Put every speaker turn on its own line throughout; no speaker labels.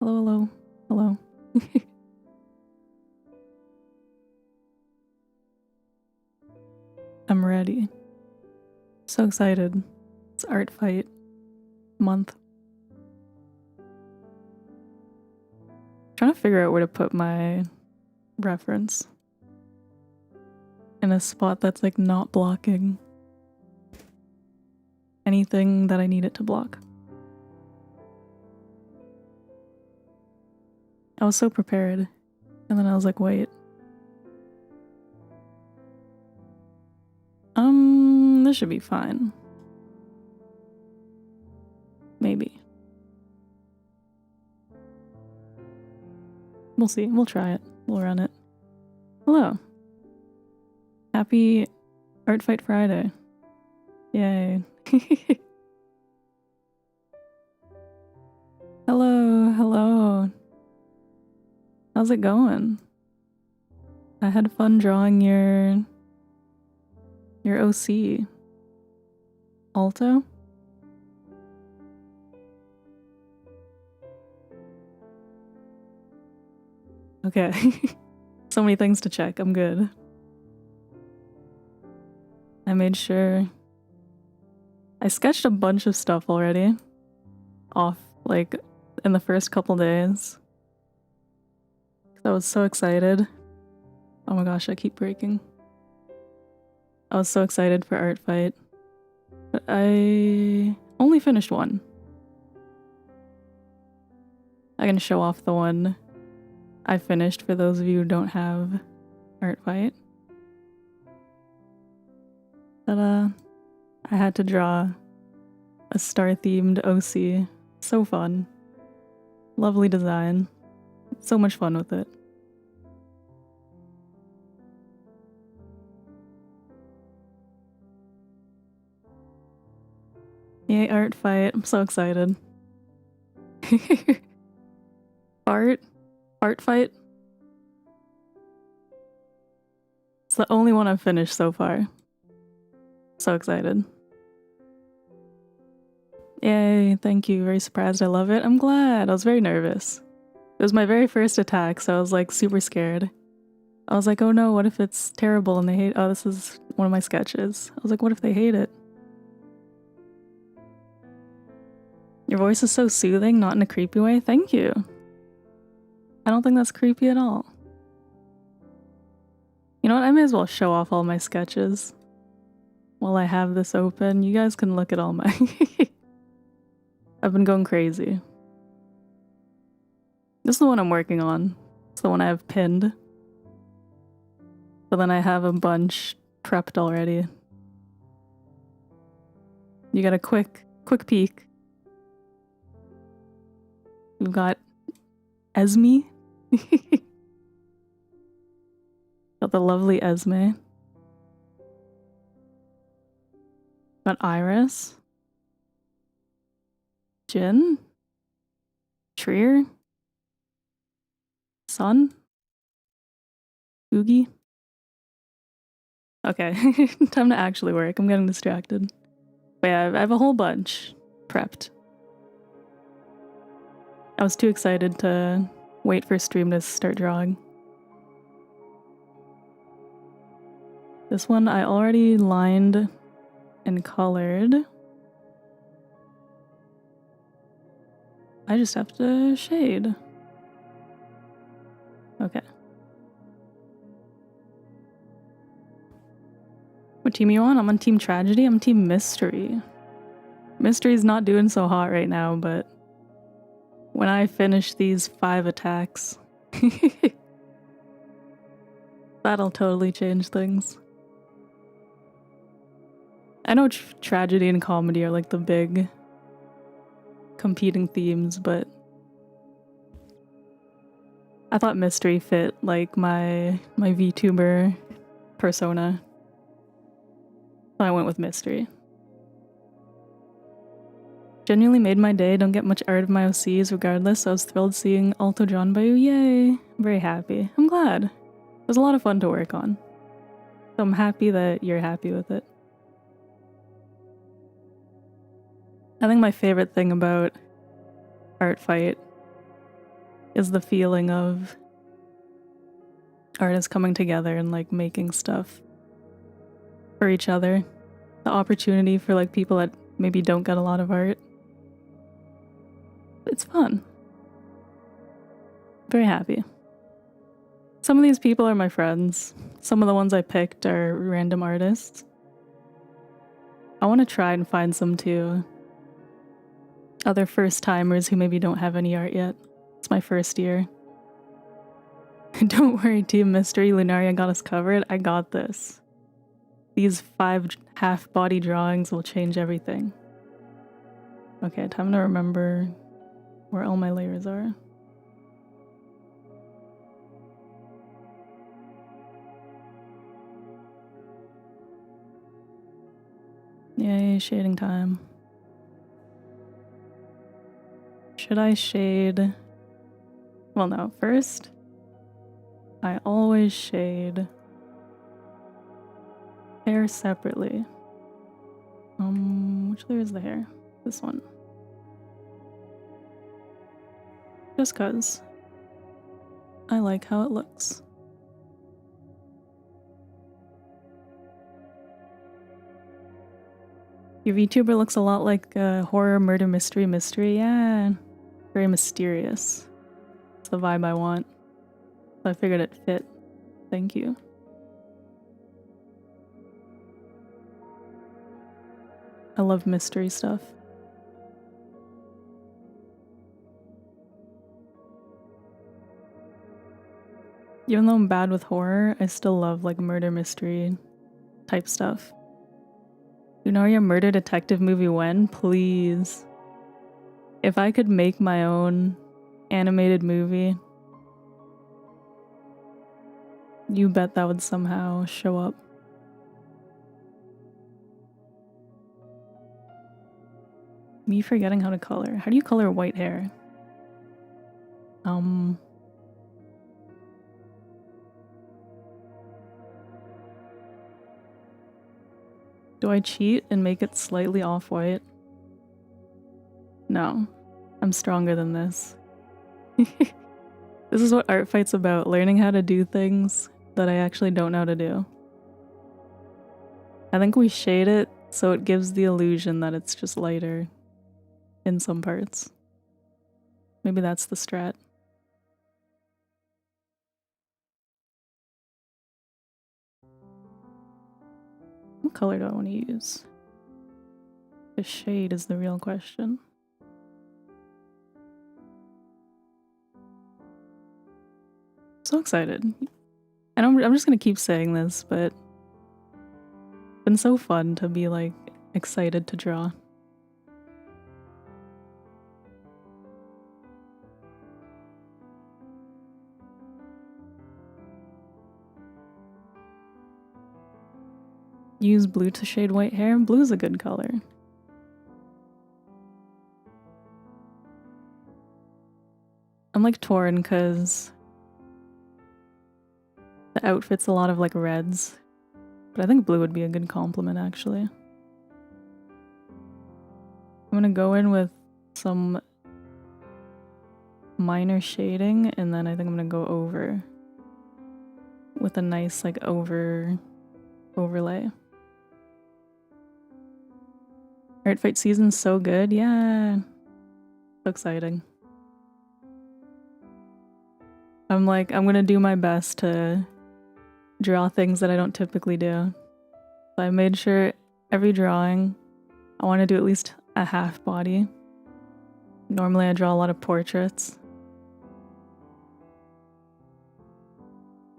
Hello, hello. I'm ready. So excited. It's art fight month. Trying to figure out where to put my reference in a spot that's like not blocking anything that I need it to block. I was so prepared, and then I was like, wait. This should be fine. Maybe. We'll see. We'll try it. We'll run it. Hello. Happy Art Fight Friday. Yay. Hello. How's it going? I had fun drawing your OC. Alto? Okay. So many things to check. I'm good. I made sure I sketched a bunch of stuff already off like in the first couple days. I was so excited. Oh my gosh, I keep breaking. I was so excited for Art Fight. But I only finished one. I can show off the one I finished for those of you who don't have Art Fight. But I had to draw a star-themed OC. So fun. Lovely design. So much fun with it. Yay, Art Fight. I'm so excited. Art Fight? It's the only one I've finished so far. So excited. Yay, thank you. Very surprised. I love it. I'm glad. I was very nervous. It was my very first attack, so I was like super scared. I was like, oh no, what if it's terrible and they hate— oh, this is one of my sketches. I was like, what if they hate it? Your voice is so soothing, not in a creepy way. Thank you. I don't think that's creepy at all. You know what? I may as well show off all my sketches while I have this open. You guys can look at all my... I've been going crazy. This is the one I'm working on. It's the one I have pinned. But then I have a bunch prepped already. You got a quick peek. We've got Esme. Got the lovely Esme. Got Iris. Jin. Trier. Sun. Oogie. Okay, time to actually work. I'm getting distracted. But yeah, I have a whole bunch prepped. I was too excited to wait for stream to start drawing. This one I already lined and colored. I just have to shade. Okay. What team are you on? I'm on Team Tragedy. I'm Team Mystery. Mystery's not doing so hot right now, but when I finish these 5 attacks, that'll totally change things. I know tragedy and comedy are like the big competing themes, but I thought mystery fit like my VTuber persona. So I went with mystery. Genuinely made my day. Don't get much art of my OCs regardless, so I was thrilled seeing Alto drawn by you. Yay! I'm very happy. I'm glad. It was a lot of fun to work on. So I'm happy that you're happy with it. I think my favorite thing about Art Fight is the feeling of artists coming together and like making stuff for each other. The opportunity for like people that maybe don't get a lot of art. It's fun. Very happy. Some of these people are my friends. Some of the ones I picked are random artists. I want to try and find some too. Other first timers who maybe don't have any art yet. It's my first year. Don't worry, Team Mystery. Lunaria got us covered. I got this. These 5 half-body drawings will change everything. Okay, time to remember where all my layers are. Yay, shading time. Should I shade? Well, no. First, I always shade hair separately. Which layer is the hair? This one. Just 'cause I like how it looks. Your VTuber looks a lot like a horror, murder, mystery. Yeah, very mysterious. It's the vibe I want. So I figured it fit. Thank you. I love mystery stuff. Even though I'm bad with horror, I still love like murder mystery type stuff. Lunaria murder detective movie when? Please. If I could make my own animated movie, you bet that would somehow show up. Me forgetting how to color. How do you color white hair? Do I cheat and make it slightly off-white? No. I'm stronger than this. This is what art fight's about, learning how to do things that I actually don't know how to do. I think we shade it so it gives the illusion that it's just lighter in some parts. Maybe that's the strat. What color do I want to use? The shade is the real question. So excited. And I'm just gonna keep saying this, but it's been so fun to be like excited to draw. Use blue to shade white hair. Blue's a good color. I'm like torn because the outfit's a lot of like reds, but I think blue would be a good complement actually. I'm gonna go in with some minor shading and then I think I'm gonna go over with a nice like overlay. Art fight season's so good, yeah. So exciting. I'm gonna do my best to draw things that I don't typically do. So I made sure every drawing, I want to do at least a half body. Normally I draw a lot of portraits.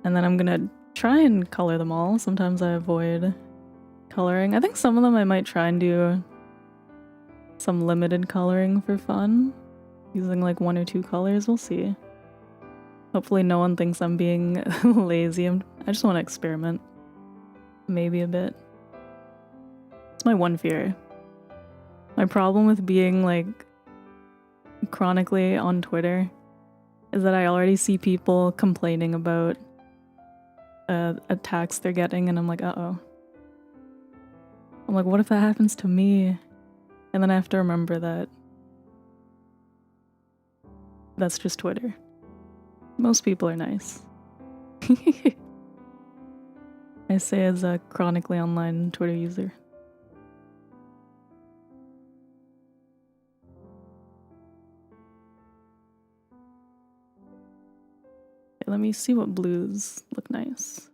And then I'm gonna try and color them all. Sometimes I avoid coloring. I think some of them I might try and do some limited coloring for fun. Using like 1 or 2 colors, we'll see. Hopefully no one thinks I'm being lazy. I just want to experiment. Maybe a bit. It's my one fear. My problem with being like chronically on Twitter is that I already see people complaining about attacks they're getting and I'm like, uh-oh. I'm like, what if that happens to me? And then I have to remember that that's just Twitter. Most people are nice. I say as a chronically online Twitter user. Okay, let me see what blues look nice.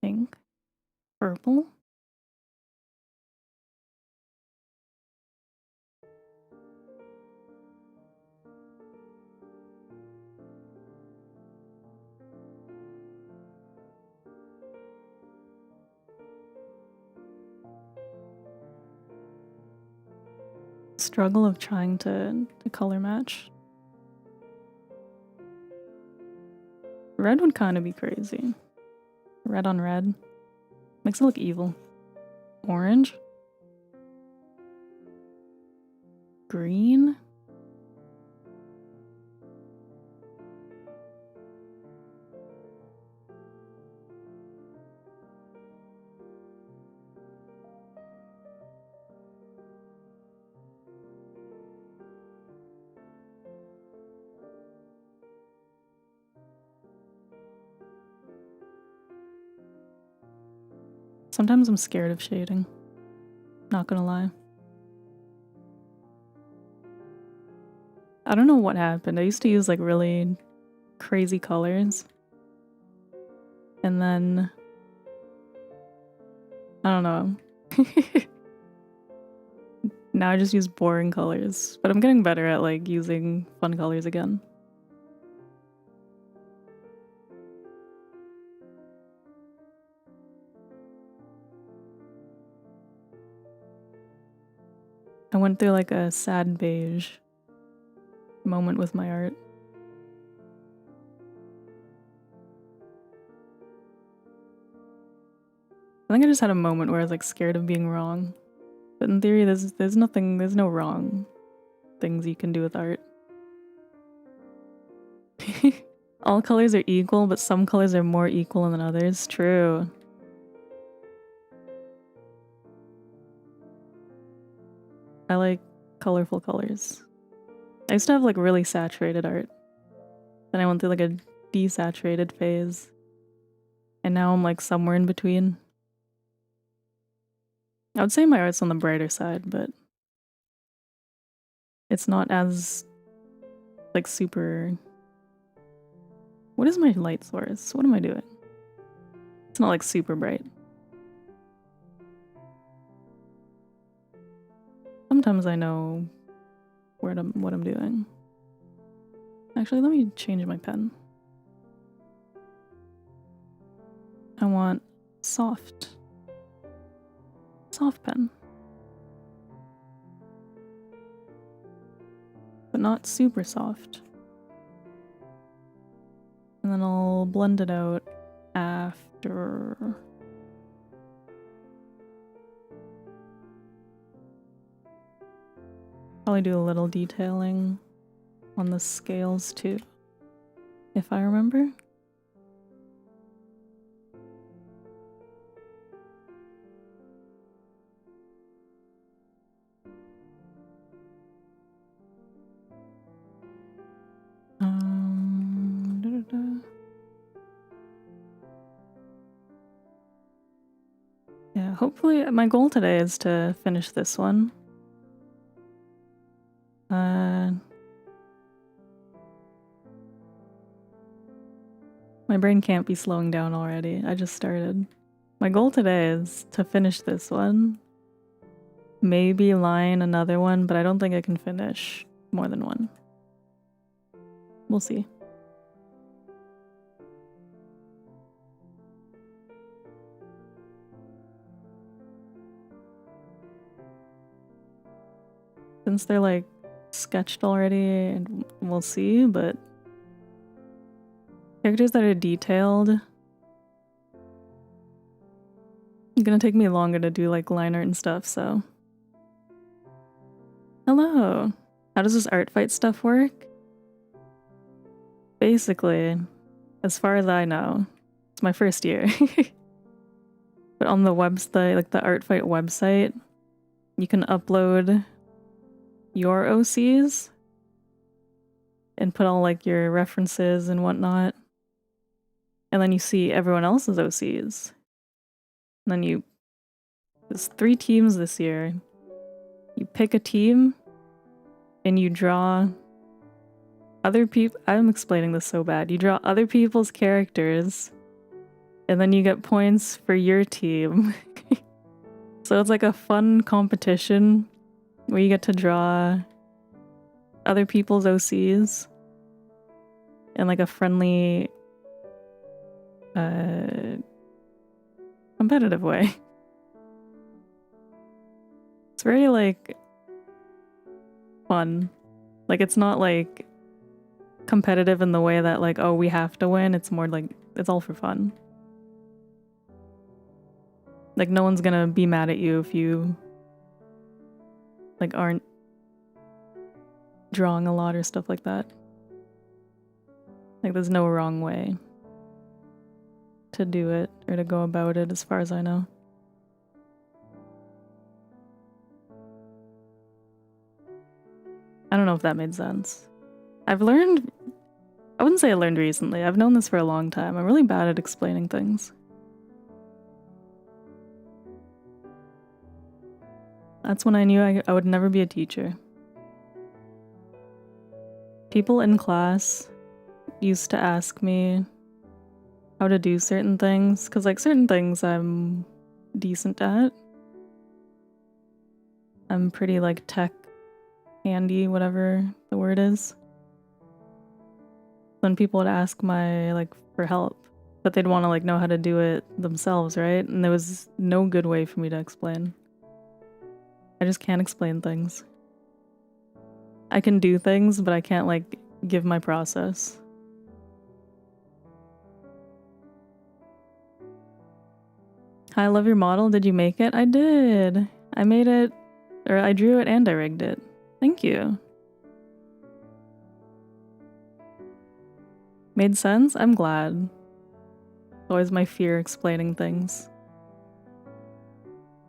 Pink, purple. Struggle of trying to color match. Red would kind of be crazy. Red on red. Makes it look evil. Orange. Green. Sometimes I'm scared of shading. Not gonna lie. I don't know what happened. I used to use like really crazy colors. And then I don't know. Now I just use boring colors. But I'm getting better at like using fun colors again. I went through like a sad beige moment with my art. I think I just had a moment where I was like scared of being wrong. But in theory, there's no wrong things you can do with art. All colors are equal, but some colors are more equal than others. True. I like colorful colors. I used to have like really saturated art. Then I went through like a desaturated phase. And now I'm like somewhere in between. I would say my art's on the brighter side, but it's not as like super... What is my light source? What am I doing? It's not like super bright. Sometimes I know what I'm doing. Actually, let me change my pen. I want soft pen. But not super soft. And then I'll blend it out after. Probably do a little detailing on the scales too, if I remember. Yeah, hopefully my goal today is to finish this one. My brain can't be slowing down already. I just started. My goal today is to finish this one. Maybe line another one, but I don't think I can finish more than one. We'll see. Since they're like sketched already, and we'll see, but characters that are detailed, it's gonna take me longer to do like line art and stuff, so. Hello! How does this art fight stuff work? Basically, as far as I know, it's my first year. But on the website, like the Artfight website, you can upload your OCs and put all like your references and whatnot. And then you see everyone else's OCs. And then there's 3 teams this year. You pick a team and you draw other people. I'm explaining this so bad. You draw other people's characters and then you get points for your team. So it's like a fun competition where you get to draw other people's OCs in like a friendly, competitive way. It's very like fun. Like it's not like competitive in the way that like, oh, we have to win. It's more like it's all for fun. Like no one's gonna be mad at you if you like aren't drawing a lot or stuff like that. Like there's no wrong way to do it or to go about it as far as I know. I don't know if that made sense. I wouldn't say I learned recently. I've known this for a long time. I'm really bad at explaining things. That's when I knew I would never be a teacher. People in class used to ask me how to do certain things, because like certain things I'm decent at. I'm pretty like tech handy, whatever the word is. Then people would ask for help, but they'd want to like know how to do it themselves, right? And there was no good way for me to explain. I just can't explain things. I can do things, but I can't like give my process. Hi, I love your model. Did you make it? I did. I made it, or I drew it and I rigged it. Thank you. Made sense? I'm glad. Always my fear explaining things.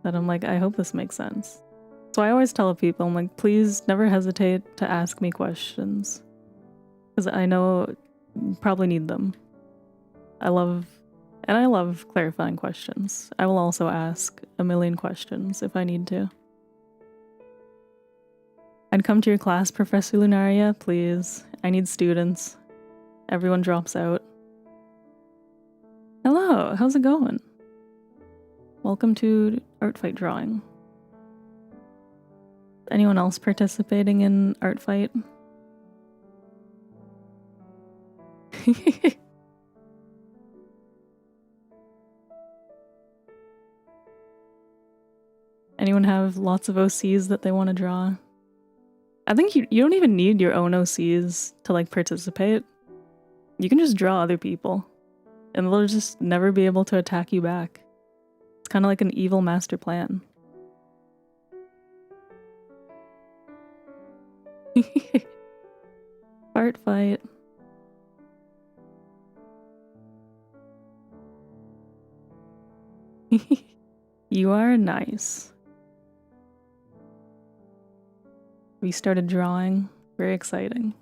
That I'm like, I hope this makes sense. So I always tell people, I'm like, please never hesitate to ask me questions. Because I know you probably need them. I love clarifying questions. I will also ask a million questions if I need to. I'd come to your class, Professor Lunaria, please. I need students. Everyone drops out. Hello, how's it going? Welcome to Artfight Drawing. Anyone else participating in Artfight? Anyone have lots of OCs that they want to draw? I think you don't even need your own OCs to like participate. You can just draw other people, and they'll just never be able to attack you back. It's kind of like an evil master plan. Art fight. You are nice. We started drawing. Very exciting.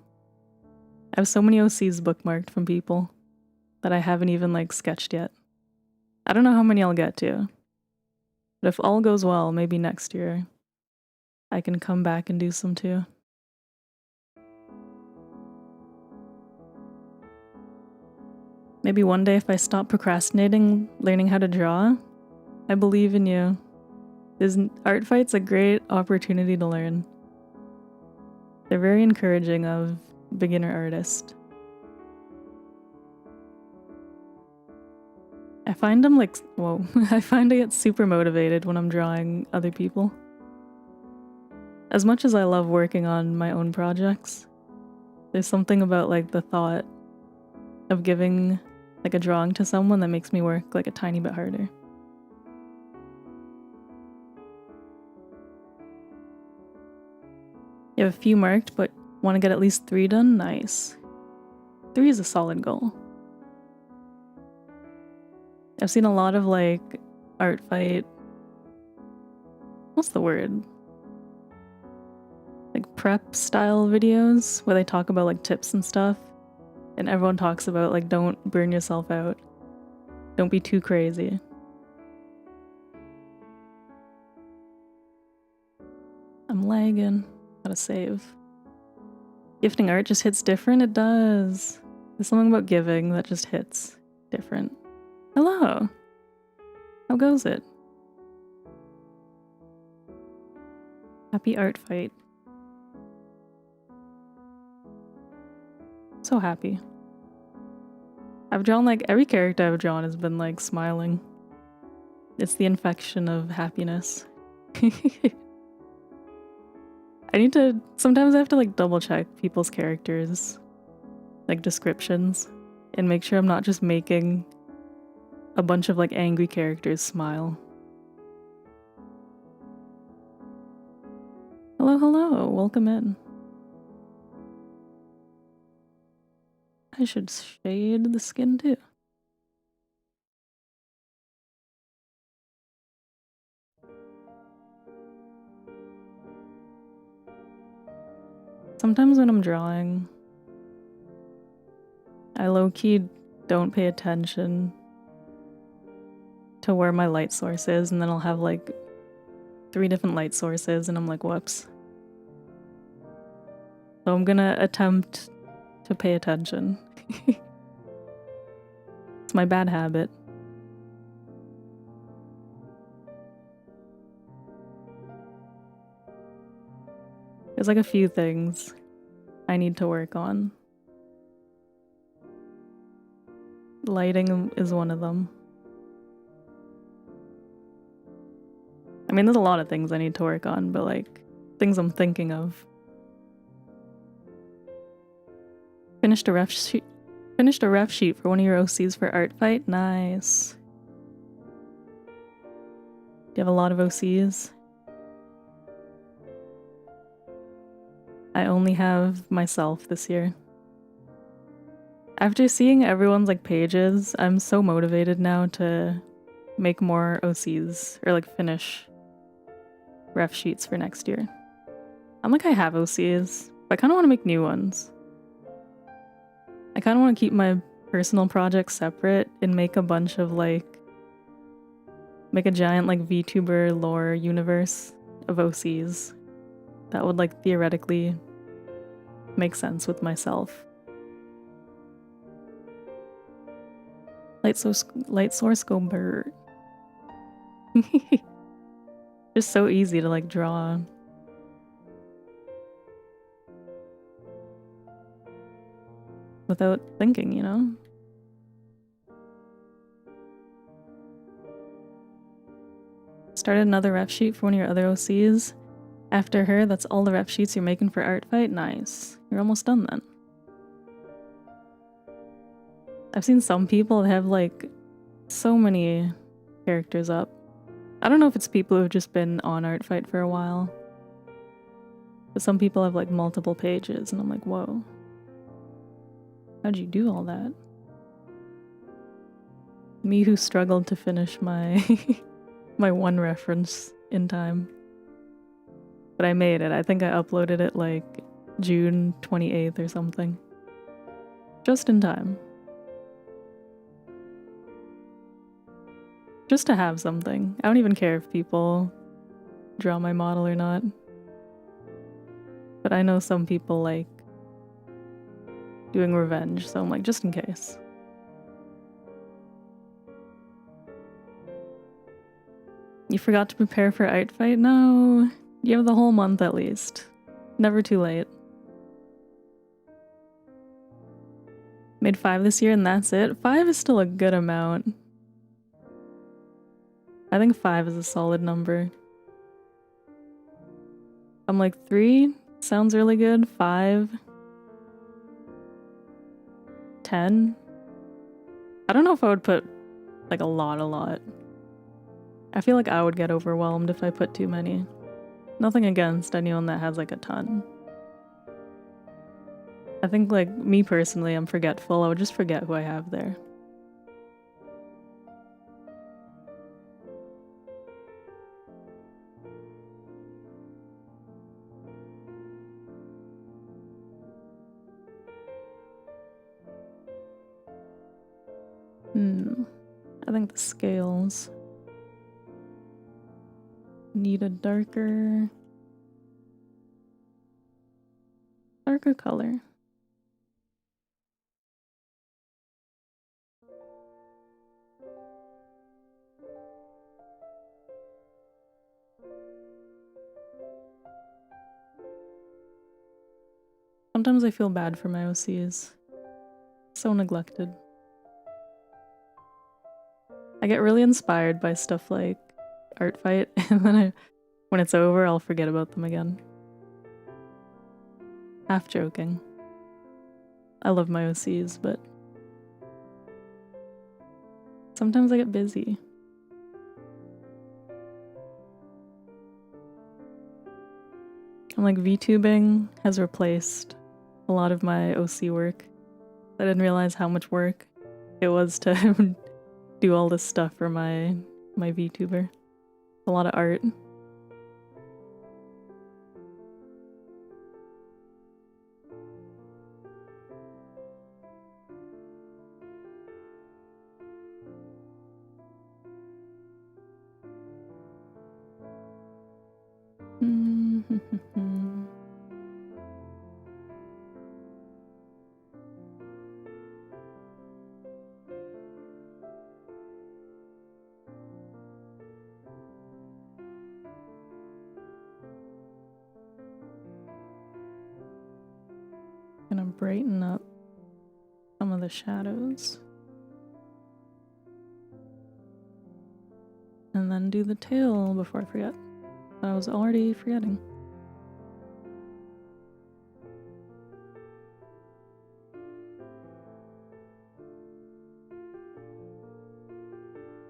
I have so many OCs bookmarked from people that I haven't even like sketched yet. I don't know how many I'll get to. But if all goes well, maybe next year I can come back and do some too. Maybe one day if I stop procrastinating, learning how to draw, I believe in you. Artfight's a great opportunity to learn. They're very encouraging of beginner artists. I find them like, whoa, I find I get super motivated when I'm drawing other people. As much as I love working on my own projects, there's something about like the thought of giving like a drawing to someone that makes me work like a tiny bit harder. You have a few marked, but want to get at least 3 done? Nice. 3 is a solid goal. I've seen a lot of like art fight. What's the word? Like prep style videos where they talk about like tips and stuff. And everyone talks about like don't burn yourself out. Don't be too crazy. I'm lagging. Gotta save. Gifting art just hits different? It does. There's something about giving that just hits different. Hello. How goes it? Happy art fight. So happy. I've drawn like every character I've drawn has been like smiling. It's the infection of happiness. Sometimes I have to like double check people's characters, like descriptions, and make sure I'm not just making a bunch of like angry characters smile. Hello, hello, welcome in. I should shade the skin too. Sometimes when I'm drawing, I low-key don't pay attention to where my light source is, and then I'll have like 3 different light sources, and I'm like, whoops. So I'm gonna attempt to pay attention. It's my bad habit. There's like a few things I need to work on. Lighting is one of them. I mean, there's a lot of things I need to work on, but like things I'm thinking of. Finished a ref sheet for one of your OCs for art fight. Nice. Do you have a lot of OCs? I only have myself this year. After seeing everyone's like pages, I'm so motivated now to make more OCs or like finish ref sheets for next year. I'm like, I have OCs, but I kind of want to make new ones. I kind of want to keep my personal projects separate and make a bunch of like, make a giant like VTuber lore universe of OCs that would like theoretically make sense with myself. Light source go bird. Just so easy to like draw. Without thinking, you know? Started another ref sheet for one of your other OCs. After her, that's all the ref sheets you're making for art fight? Nice. You're almost done then. I've seen some people that have like so many characters up. I don't know if it's people who've just been on art fight for a while. But some people have like multiple pages and I'm like, whoa. How'd you do all that? Me who struggled to finish my my one reference in time. But I made it. I think I uploaded it like June 28th or something. Just in time. Just to have something. I don't even care if people draw my model or not. But I know some people like doing revenge, so I'm like, just in case. You forgot to prepare for art fight? No. You have the whole month at least. Never too late. Made 5 this year and that's it? 5 is still a good amount. I think 5 is a solid number. I'm like 3 sounds really good. 5. 10. I don't know if I would put like a lot. I feel like I would get overwhelmed if I put too many. Nothing against anyone that has like a ton. I think like me personally, I'm forgetful. I would just forget who I have there. I think the scales need a darker color. Sometimes I feel bad for my OCs. So neglected. I get really inspired by stuff like Art Fight, and then when it's over, I'll forget about them again. Half joking. I love my OCs, but sometimes I get busy. And like VTubing has replaced a lot of my OC work. I didn't realize how much work it was to do all this stuff for my VTuber. A lot of art. Gonna brighten up some of the shadows. And then do the tail before I forget. I was already forgetting.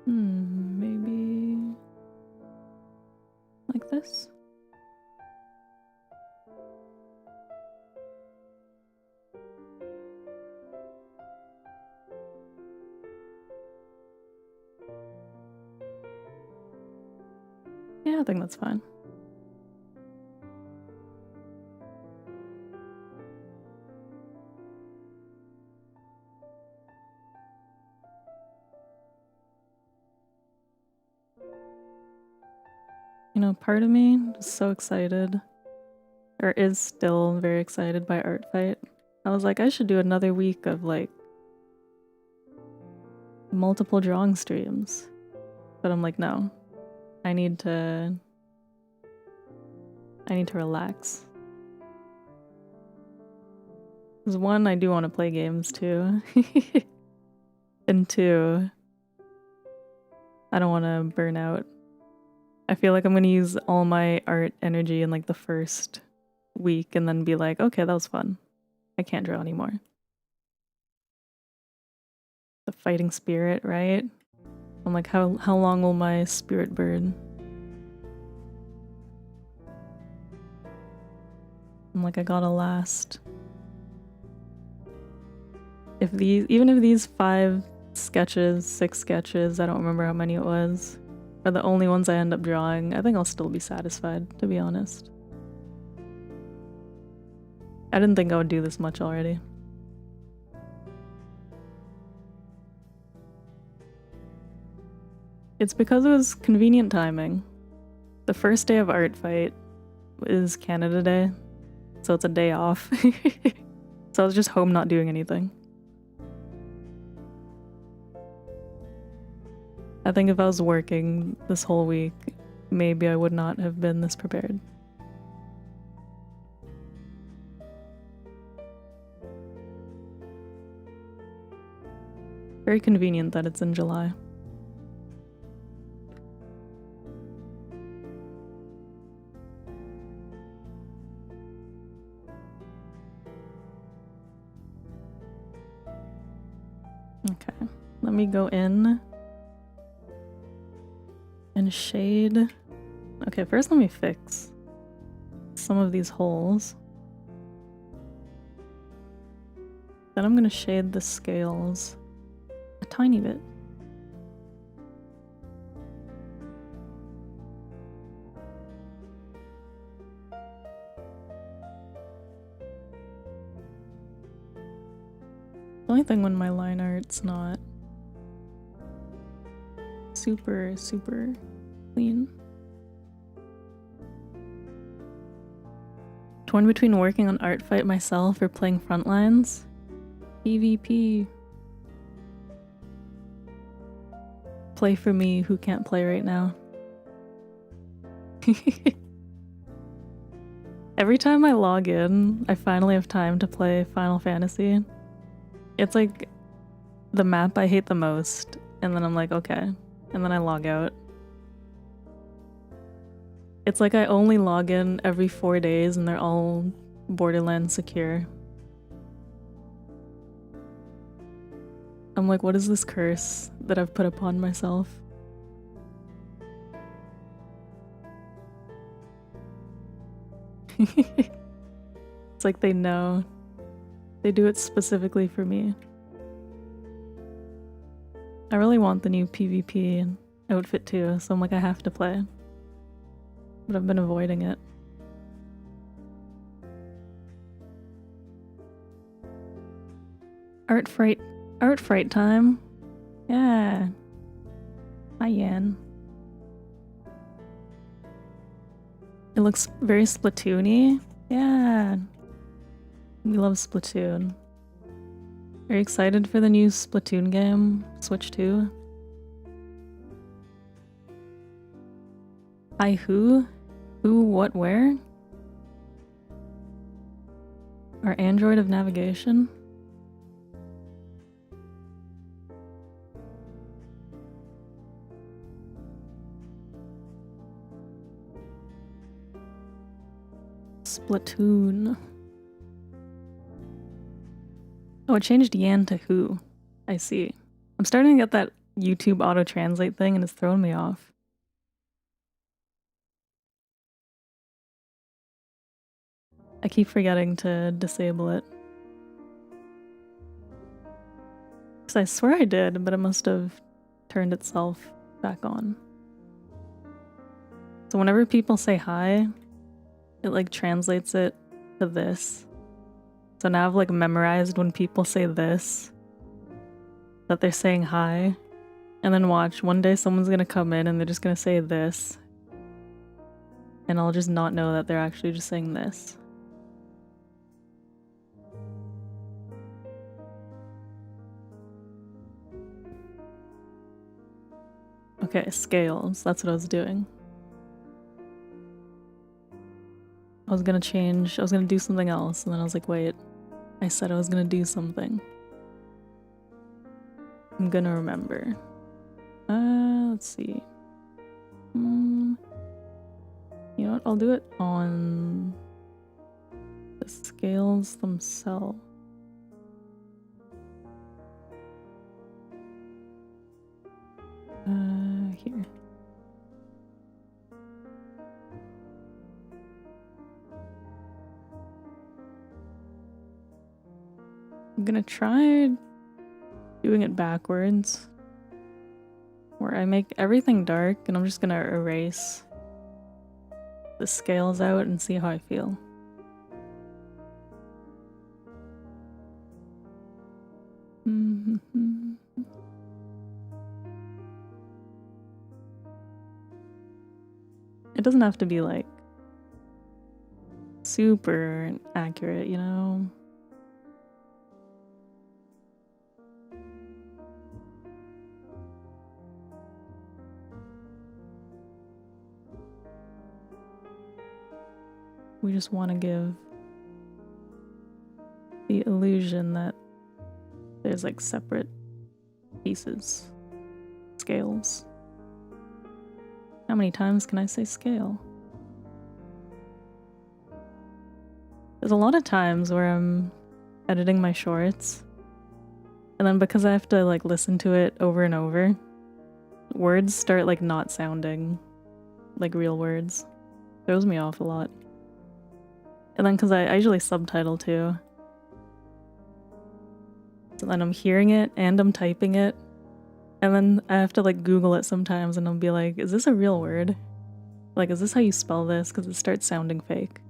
Maybe like this? Yeah, I think that's fine. You know, part of me is so excited, or is still very excited by Art Fight. I was like, I should do another week of like multiple drawing streams. But I'm like, no. I need to relax. Because one, I do want to play games too. And two, I don't want to burn out. I feel like I'm going to use all my art energy in like the first week and then be like, okay, that was fun. I can't draw anymore. The fighting spirit, right? I'm like, how long will my spirit burn? I'm like, I gotta last. Even if these 5 sketches, 6 sketches, I don't remember how many it was, are the only ones I end up drawing, I think I'll still be satisfied, to be honest. I didn't think I would do this much already. It's because it was convenient timing. The first day of Art Fight is Canada Day, so it's a day off. So I was just home not doing anything. I think if I was working this whole week, maybe I would not have been this prepared. Very convenient that it's in July. Okay, let me go in and shade. Okay, first let me fix some of these holes. Then I'm gonna shade the scales a tiny bit. The only thing when my line art's not super, super clean. Torn between working on Art Fight myself or playing Frontlines. PvP. Play for me who can't play right now. Every time I log in, I finally have time to play Final Fantasy. It's like the map I hate the most, and then I'm like, okay. And then I log out. It's like I only log in every 4 days and they're all Borderlands secure. I'm like, what is this curse that I've put upon myself? It's like they know. They do it specifically for me. I really want the new PvP outfit too, so I'm like, I have to play. But I've been avoiding it. Art fright time. Yeah. Hi, Yan. It looks very Splatoon-y. Yeah. We love Splatoon. Are you excited for the new Splatoon game, Switch 2? Hi, who? Who, what, where? Our android of navigation? Splatoon. Oh, it changed Yan to who. I see. I'm starting to get that YouTube auto-translate thing and it's throwing me off. I keep forgetting to disable it. Because I swear I did, but it must have turned itself back on. So whenever people say hi, it like translates it to this. So now I've like memorized when people say this, that they're saying hi. And then watch, one day someone's gonna come in and they're just gonna say this. And I'll just not know that they're actually just saying this. Okay, scales, that's what I was doing. I was gonna do something else, and then I was like, wait, I said I was gonna do something. I'm gonna remember. Let's see. You know what, I'll do it on the scales themselves. Here. I'm gonna try doing it backwards, where I make everything dark and I'm just gonna erase the scales out and see how I feel. It doesn't have to be like super accurate, you know? We just want to give the illusion that there's like separate pieces, scales. How many times can I say scale? There's a lot of times where I'm editing my shorts, and then because I have to like listen to it over and over, words start like not sounding like real words. Throws me off a lot. And then because I usually subtitle too. So then I'm hearing it and I'm typing it. And then I have to like Google it sometimes and I'll be like, is this a real word? Like, is this how you spell this? Because it starts sounding fake.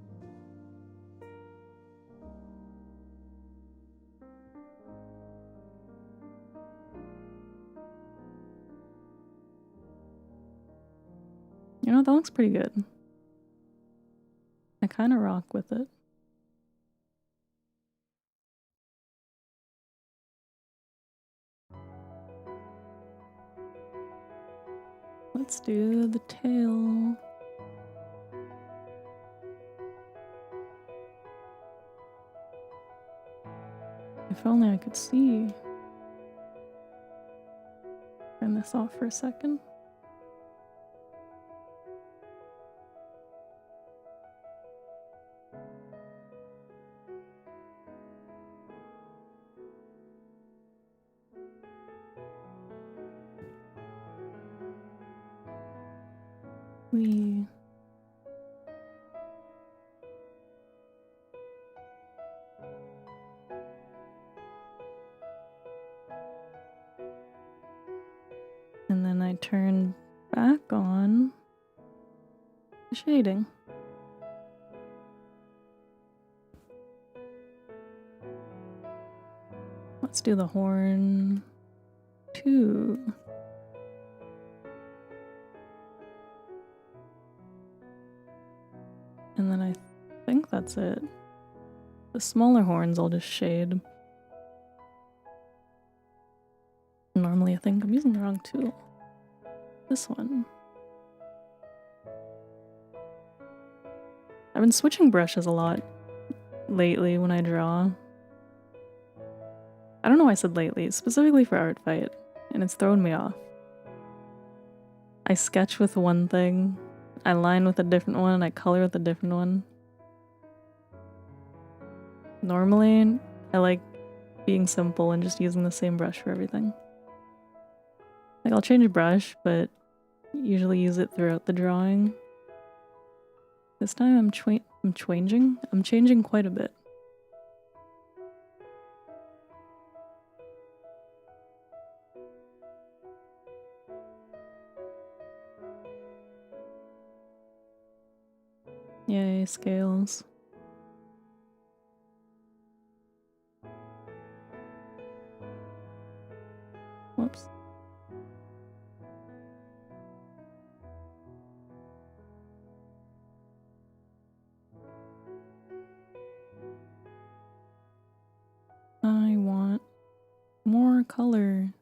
know, that looks pretty good. I kind of rock with it. Let's do the tail. If only I could see. Turn this off for a second. We and then I turn back on the shading. Let's do the horn too. And then I think that's it. The smaller horns I'll just shade. Normally I think I'm using the wrong tool. This one. I've been switching brushes a lot lately when I draw. I don't know why I said lately, specifically for Art Fight, and it's thrown me off. I sketch with one thing, I line with a different one, I color with a different one. Normally, I like being simple and just using the same brush for everything. Like, I'll change a brush, but usually use it throughout the drawing. This time I'm changing quite a bit. Yay, scales. Whoops. I want more color.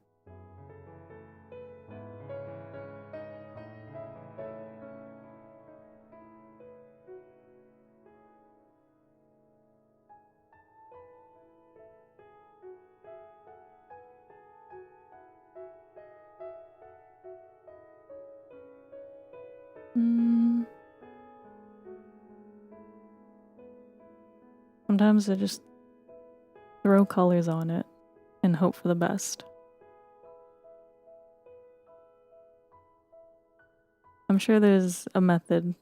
Sometimes I just throw colors on it and hope for the best. I'm sure there's a method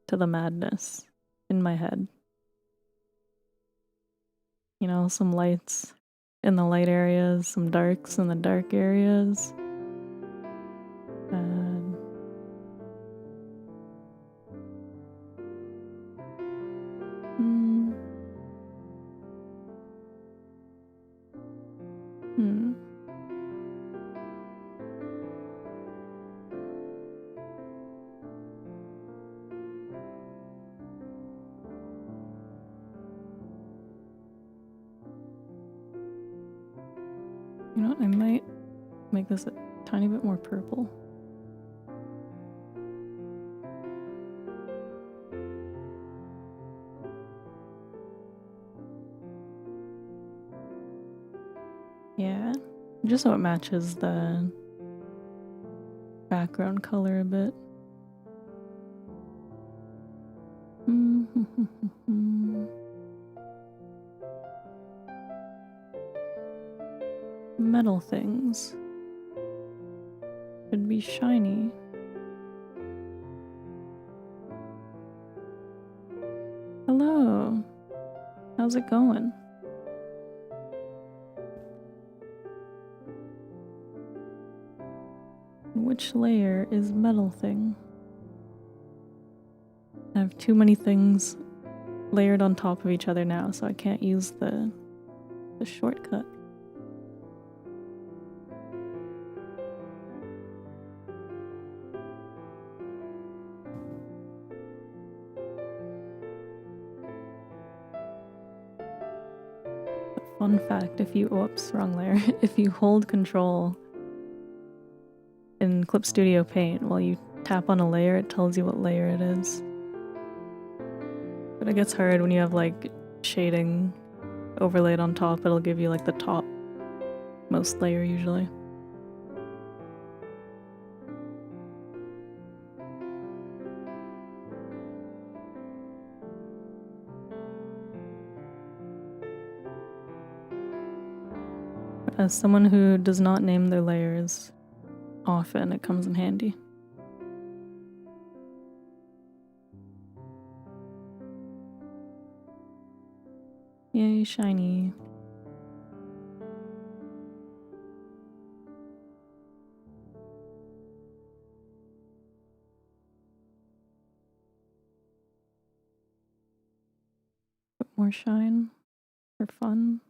to the madness in my head. You know, some lights in the light areas, some darks in the dark areas. You know what, I might make this a tiny bit more purple. Yeah, just so it matches the background color a bit. Metal things should be shiny. Hello, how's it going? Which layer is metal thing? I have too many things layered on top of each other now, so I can't use the shortcut. Fun fact, whoops, wrong layer. If you hold control in Clip Studio Paint while you tap on a layer, it tells you what layer it is. But it gets hard when you have like shading overlaid on top. It'll give you like the top most layer usually. As someone who does not name their layers often, it comes in handy. Yay, shiny. Put more shine for fun.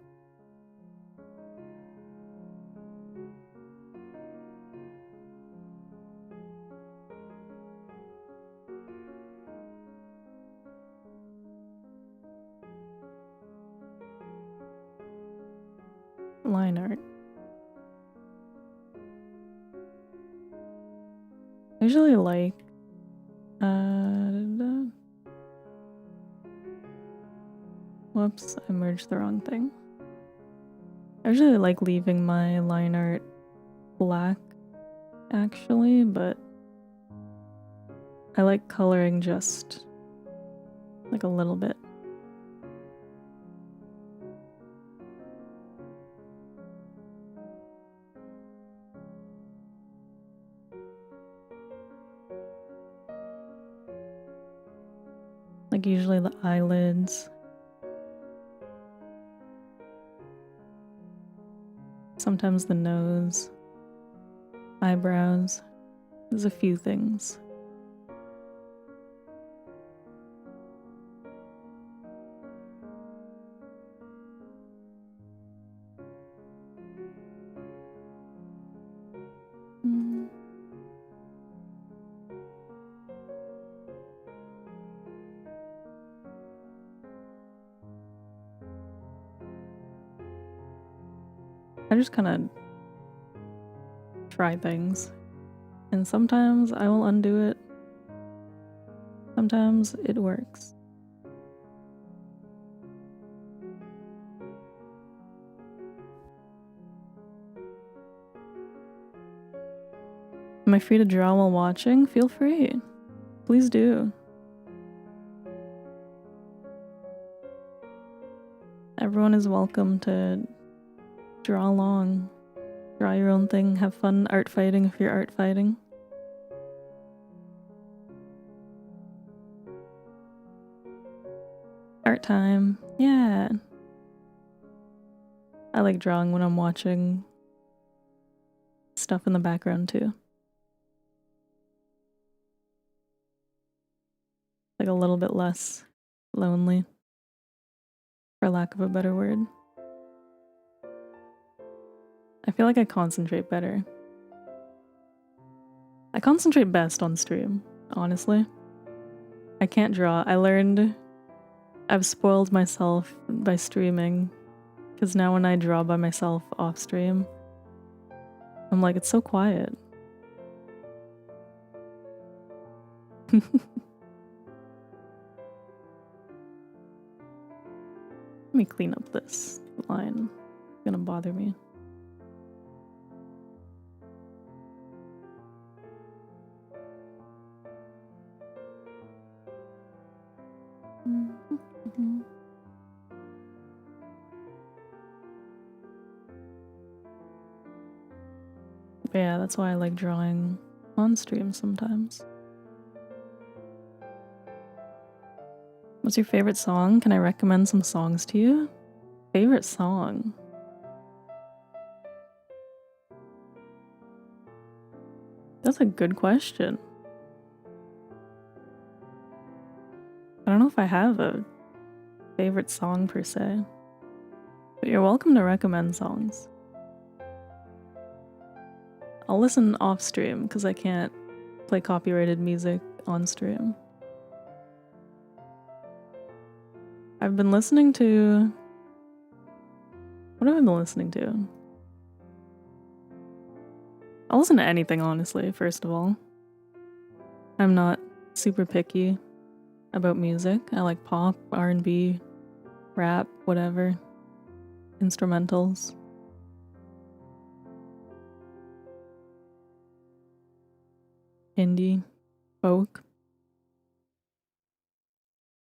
Line art. I usually like whoops, I merged the wrong thing. I usually like leaving my line art black actually, but I like coloring just like a little bit. Like usually the eyelids. Sometimes the nose, eyebrows. There's a few things. I just kind of try things, and sometimes I will undo it. Sometimes it works. Am I free to draw while watching? Feel free. Please do. Everyone is welcome to draw along. Draw your own thing. Have fun art fighting if you're art fighting. Art time. Yeah. I like drawing when I'm watching stuff in the background too. Like a little bit less lonely, for lack of a better word. I feel like I concentrate better. I concentrate best on stream, honestly. I can't draw. I've spoiled myself by streaming, because now when I draw by myself off stream, I'm like, it's so quiet. Let me clean up this line. It's gonna bother me. But yeah, that's why I like drawing on stream sometimes. What's your favorite song? Can I recommend some songs to you? Favorite song? That's a good question. I don't know if I have a favorite song per se, but you're welcome to recommend songs. I'll listen off stream because I can't play copyrighted music on stream. I've been listening to have I been listening to? I'll listen to anything, honestly, first of all. I'm not super picky about music. I like pop, R&B, rap, whatever. Instrumentals. Indie, folk.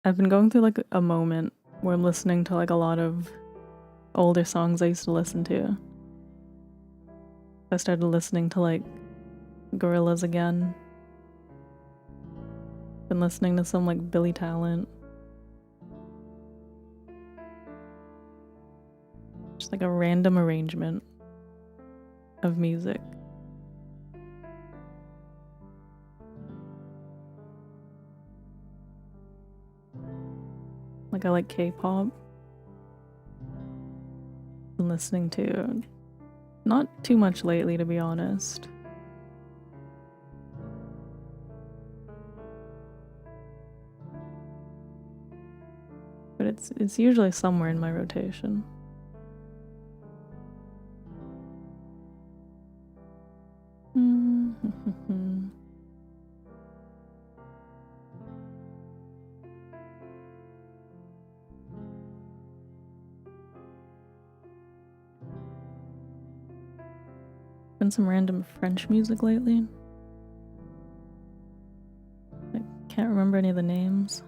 I've been going through like a moment where I'm listening to like a lot of older songs I used to listen to. I started listening to like Gorillaz again. Been listening to some like Billy Talent. Just like a random arrangement of music. Like I like K-pop. Been listening to not too much lately, to be honest. But it's usually somewhere in my rotation. Been some random French music lately. I can't remember any of the names.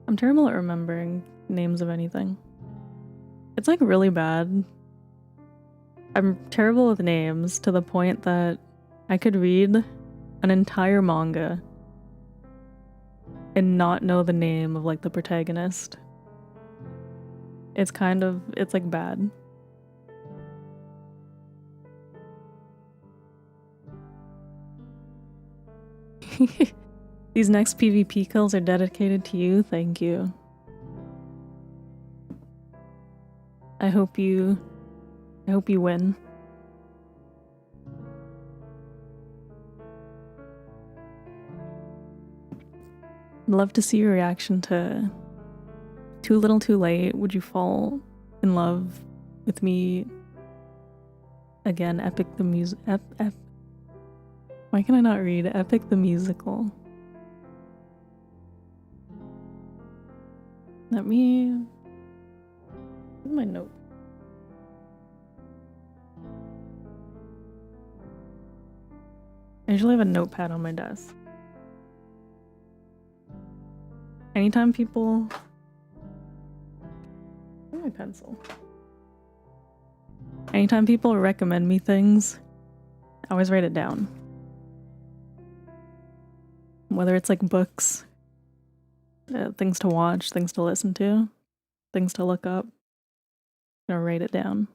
I'm terrible at remembering names of anything. It's like really bad. I'm terrible with names to the point that I could read an entire manga and not know the name of like the protagonist. It's like bad. These next PvP kills are dedicated to you. Thank you. I hope you win. I'd love to see your reaction to Too Little Too Late. Would you fall in love with me again? Epic the music. Why can I not read? Epic the musical. Let me. Where's my note? I usually have a notepad on my desk. Anytime people. Where's my pencil? Anytime people recommend me things, I always write it down. Whether it's like books, things to watch, things to listen to, things to look up, I'm gonna write it down.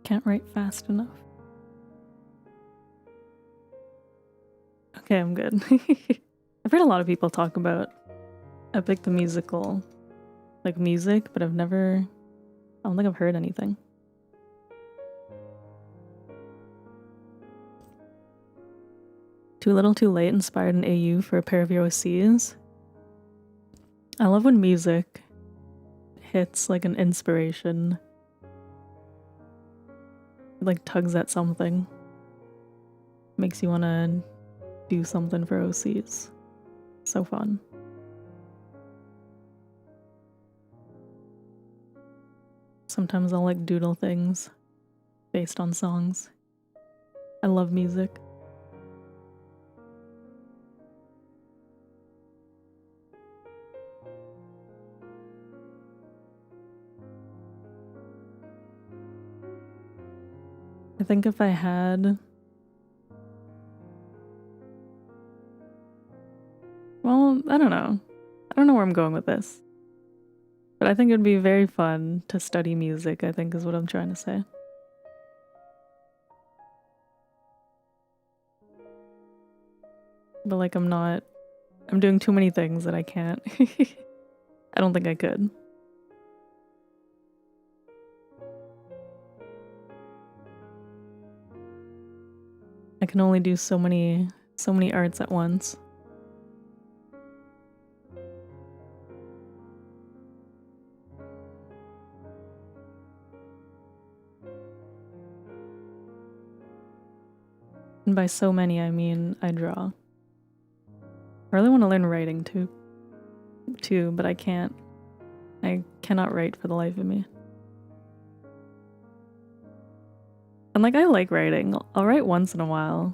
Can't write fast enough. Okay, I'm good. I've heard a lot of people talk about Epic the musical, like music, but I don't think I've heard anything. Too Little Too Late inspired an AU for a pair of your OCs. I love when music hits like an inspiration. It like tugs at something. Makes you want to do something for OCs. So fun. Sometimes I'll like doodle things based on songs. I love music. I think if I had I don't know. I don't know where I'm going with this. But I think it would be very fun to study music, I think is what I'm trying to say. But like I'm doing too many things that I can't. I don't think I could. I can only do so many arts at once. And by so many, I mean I draw. I really want to learn writing too, but I can't. I cannot write for the life of me. And like I like writing. I'll write once in a while.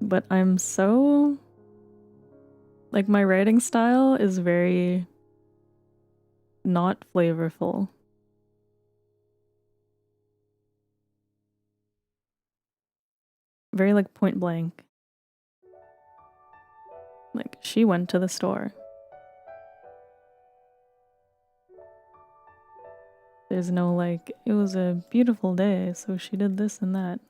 But I'm so like my writing style is very not flavorful. Very like point blank. Like she went to the store. There's no like, it was a beautiful day, so she did this and that.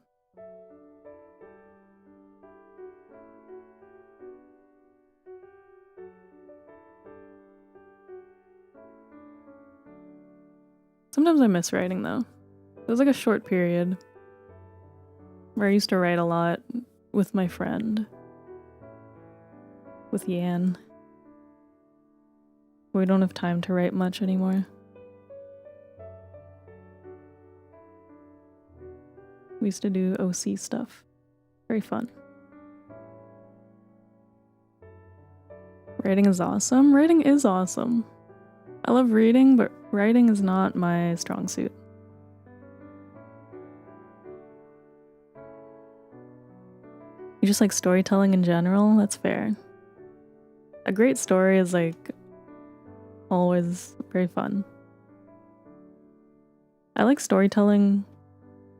Sometimes I miss writing though. It was like a short period where I used to write a lot with my friend, with Yan. We don't have time to write much anymore. We used to do OC stuff. Very fun. Writing is awesome. Writing is awesome. I love reading, but writing is not my strong suit. You just like storytelling in general? That's fair. A great story is like always very fun. I like storytelling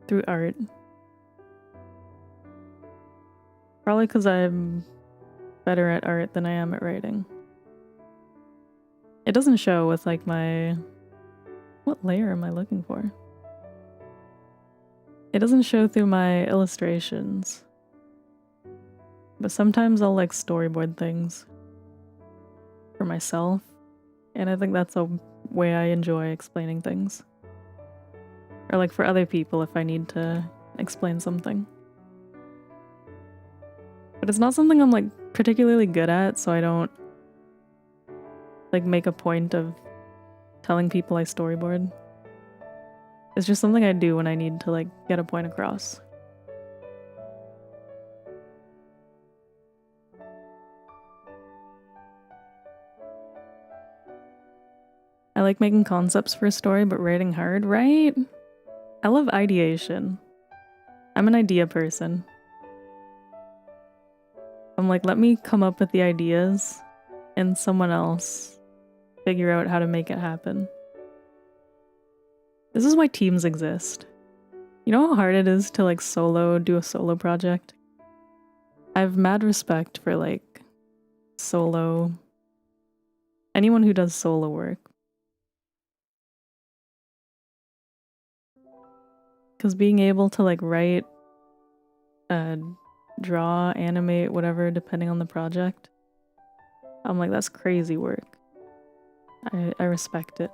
through art. Probably because I'm better at art than I am at writing. It doesn't show with like my... What layer am I looking for? It doesn't show through my illustrations. But sometimes I'll like storyboard things for myself. And I think that's a way I enjoy explaining things. Or like for other people if I need to explain something. But it's not something I'm like particularly good at, so I don't like make a point of telling people I storyboard. It's just something I do when I need to like get a point across. I like making concepts for a story, but writing hard, right? I love ideation. I'm an idea person. I'm like, let me come up with the ideas and someone else figure out how to make it happen. This is why teams exist. You know how hard it is to like do a solo project? I have mad respect for like anyone who does solo work. Because being able to like write, draw, animate, whatever, depending on the project, I'm like, that's crazy work. I respect it.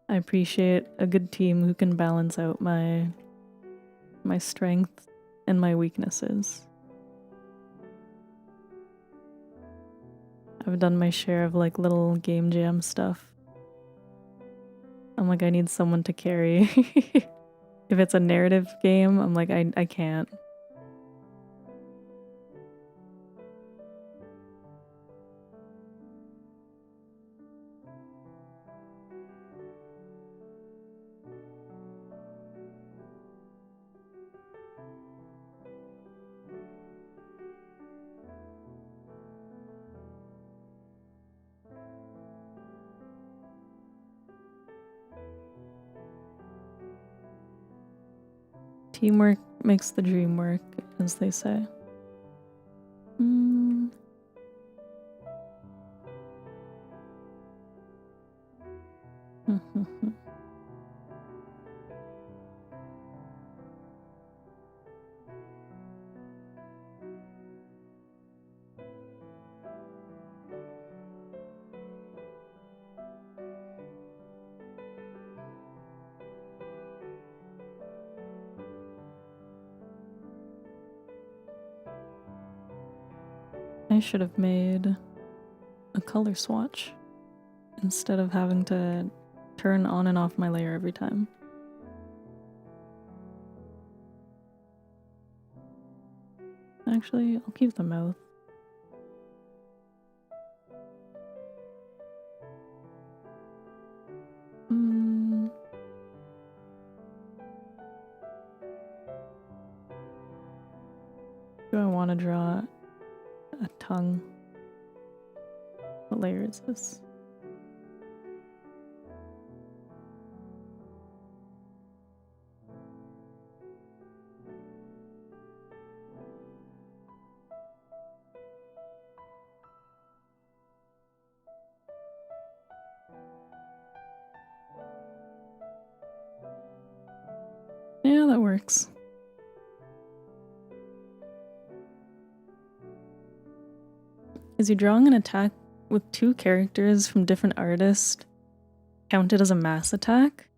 I appreciate a good team who can balance out my strengths and my weaknesses. I've done my share of like little game jam stuff. I'm like, I need someone to carry. If it's a narrative game, I'm like, I can't. Teamwork makes the dream work, as they say. I should have made a color swatch instead of having to turn on and off my layer every time. Actually, I'll keep the mouth. Do I want to draw a tongue? What layer is this? Yeah, that works. Is you drawing an attack with 2 characters from different artists counted as a mass attack?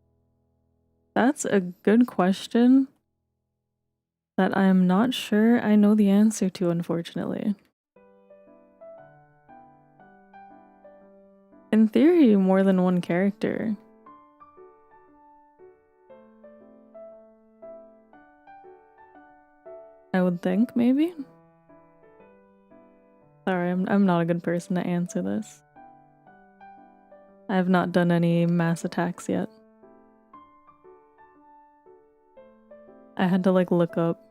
That's a good question that I am not sure I know the answer to, unfortunately. In theory, more than 1 character. I would think, maybe? Sorry, I'm not a good person to answer this. I have not done any mass attacks yet. I had to look up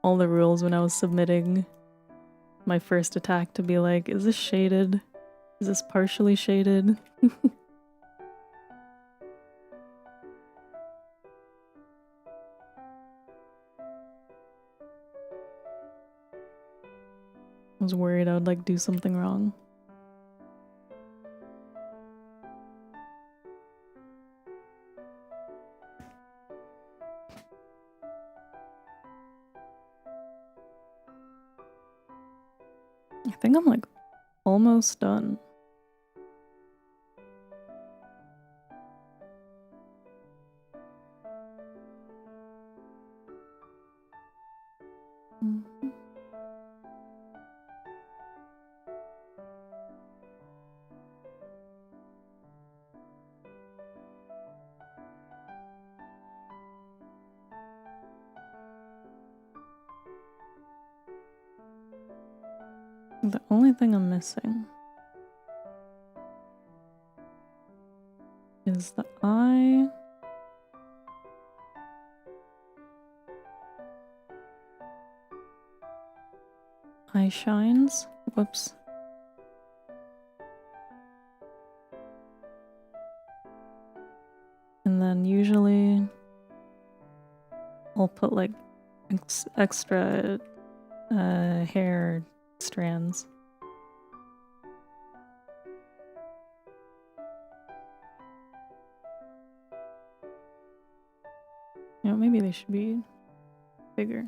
all the rules when I was submitting my first attack to be like, is this shaded? Is this partially shaded? I was worried I would do something wrong. I think I'm almost done. The only thing I'm missing is the eye. Eye shines. Whoops. And then usually I'll put extra hair strands. You know, maybe they should be bigger.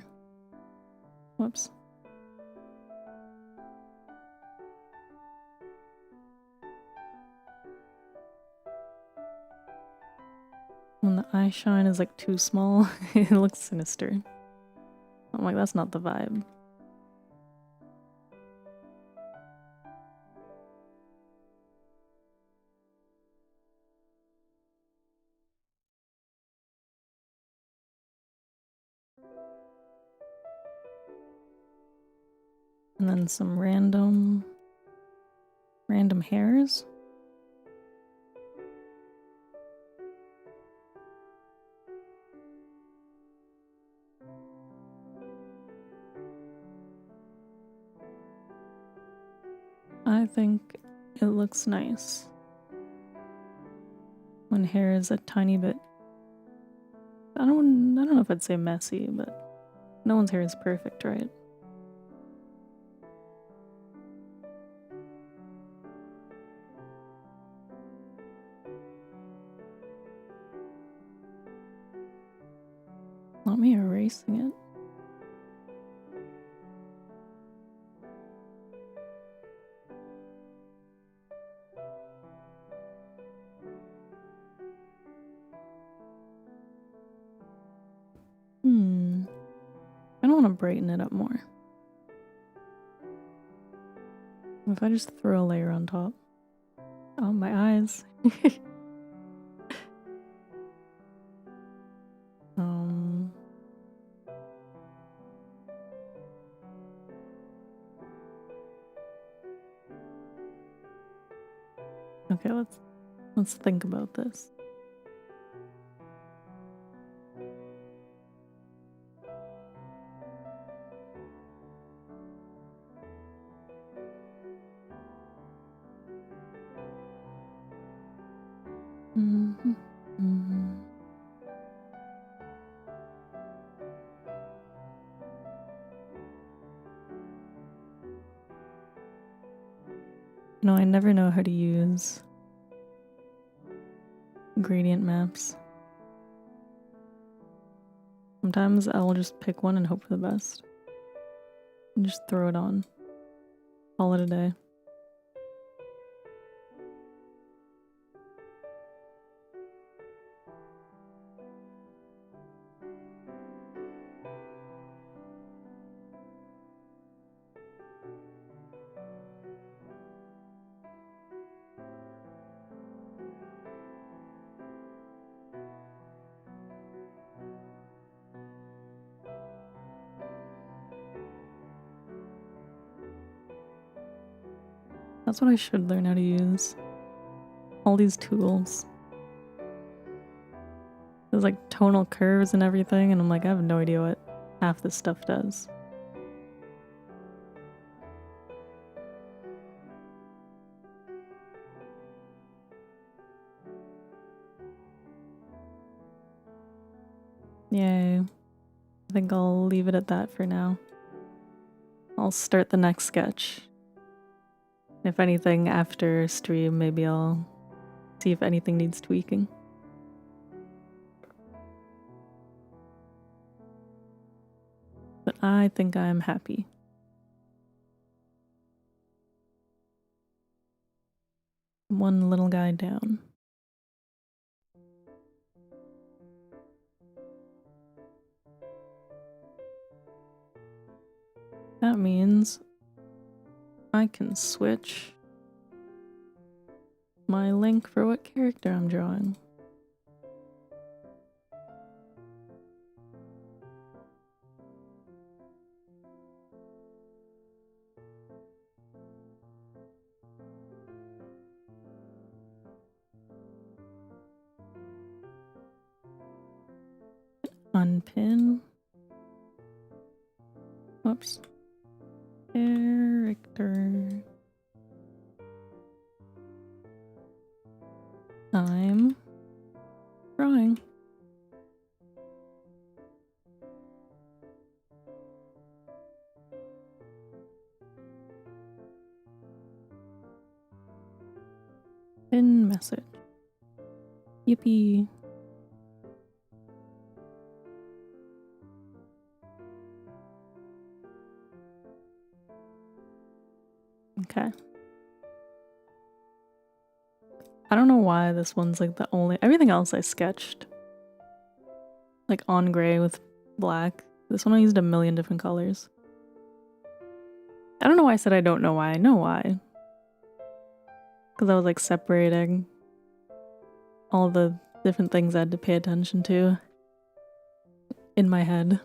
Whoops. When the eye shine is too small, it looks sinister. I'm like, that's not the vibe. And then some random hairs. I think it looks nice when hair is a tiny bit I don't know if I'd say messy, but no one's hair is perfect, right? Not me erasing it. I don't want to brighten it up more. What if I just throw a layer on top? Oh, my eyes. Okay, let's think about this. No, I never know how to use gradient maps. Sometimes I'll just pick one and hope for the best. And just throw it on. Call it a day. That's what I should learn how to use. All these tools. There's like tonal curves and everything, and I'm like, I have no idea what half this stuff does. Yay. I think I'll leave it at that for now. I'll start the next sketch. If anything, after stream, maybe I'll see if anything needs tweaking. But I think I'm happy. One little guy down. That means I can switch my link for what character I'm drawing. Unpin. Whoops. Character. I'm drawing. Pin message. Yippee. Okay. I don't know why this one's like the only... Everything else I sketched. Like on gray with black. This one I used a million different colors. I don't know why I said I don't know why. I know why. Because I was like separating all the different things I had to pay attention to in my head.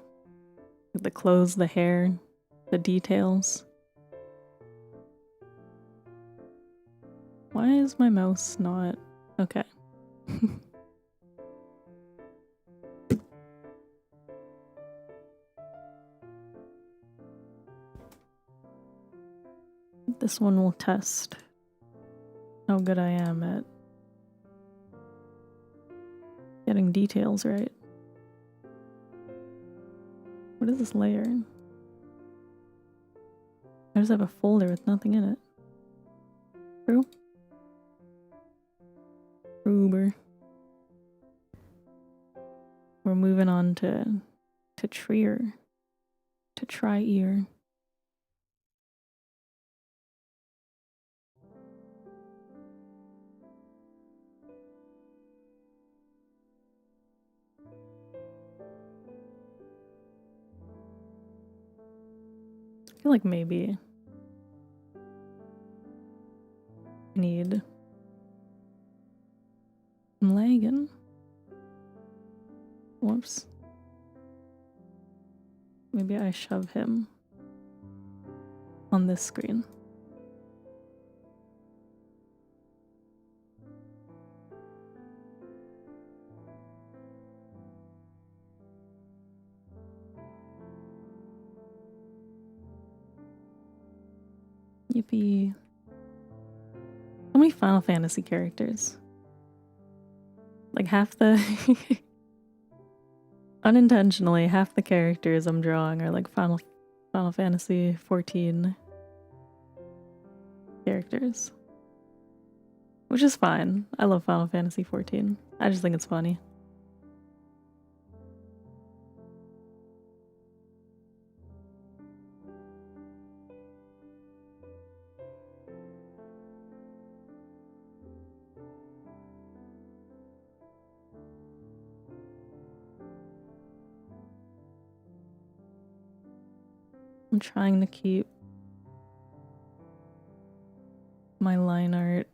The clothes, the hair, the details. Why is my mouse not... Okay. This one will test how good I am at getting details right. What is this layer? I just have a folder with nothing in it. True? Uber. We're moving on to Trier. To Trier. I feel like maybe I need... I'm lagging. Whoops. Maybe I shove him on this screen. Yippee. How many Final Fantasy characters? Like half the... Unintentionally, half the characters I'm drawing are like Final Fantasy 14 characters. Which is fine. I love Final Fantasy 14. I just think it's funny. I'm trying to keep my line art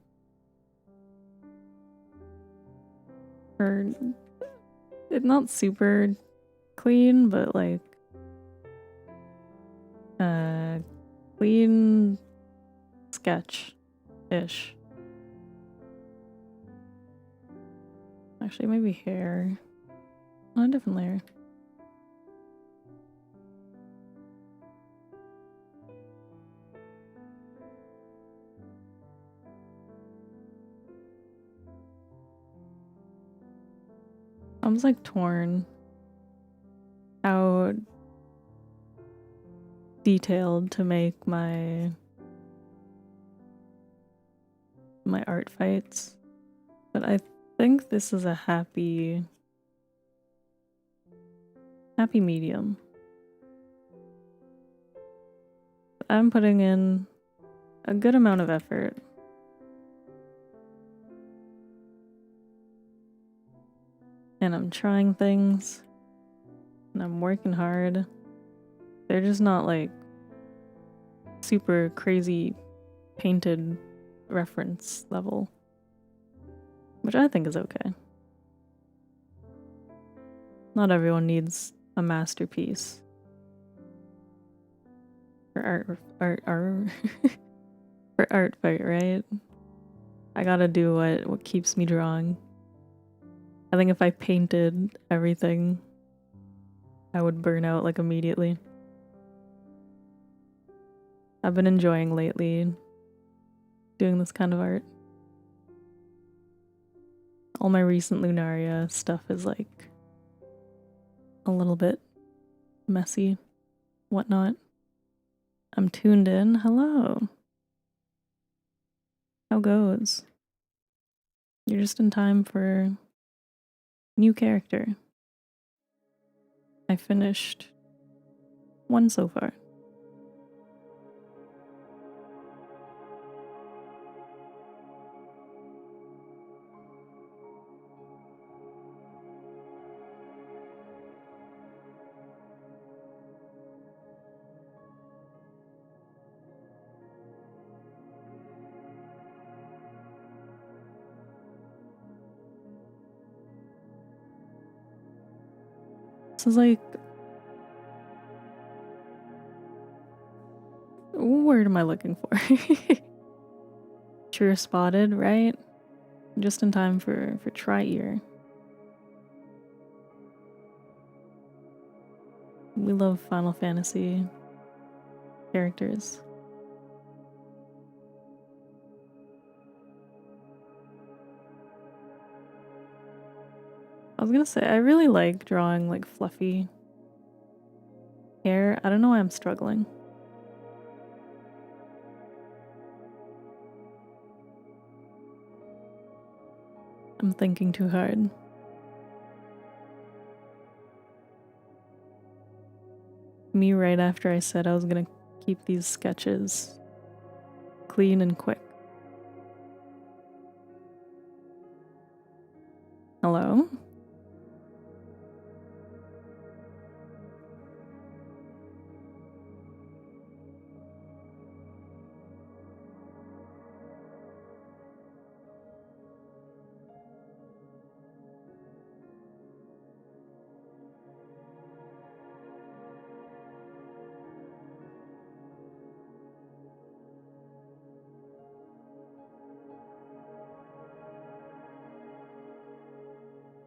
it's not super clean, but like clean sketch-ish. Actually, maybe hair. On a different layer. I was like torn how detailed to make my art fights, but I think this is a happy medium. I'm putting in a good amount of effort. And I'm trying things. And I'm working hard. They're just not like super crazy painted reference level. Which I think is okay. Not everyone needs a masterpiece. For art fight, right? I gotta do what keeps me drawing. I think if I painted everything, I would burn out like immediately. I've been enjoying lately doing this kind of art. All my recent Lunaria stuff is like a little bit messy, whatnot. I'm tuned in. Hello. How goes? You're just in time for new character. I finished one so far. This is like... What word am I looking for? Sure spotted, right? Just in time for Trier. We love Final Fantasy characters. I was gonna say, I really like drawing like fluffy Hair, I don't know why I'm struggling. I'm thinking too hard. Me right after I said I was gonna keep these sketches clean and quick. Hello?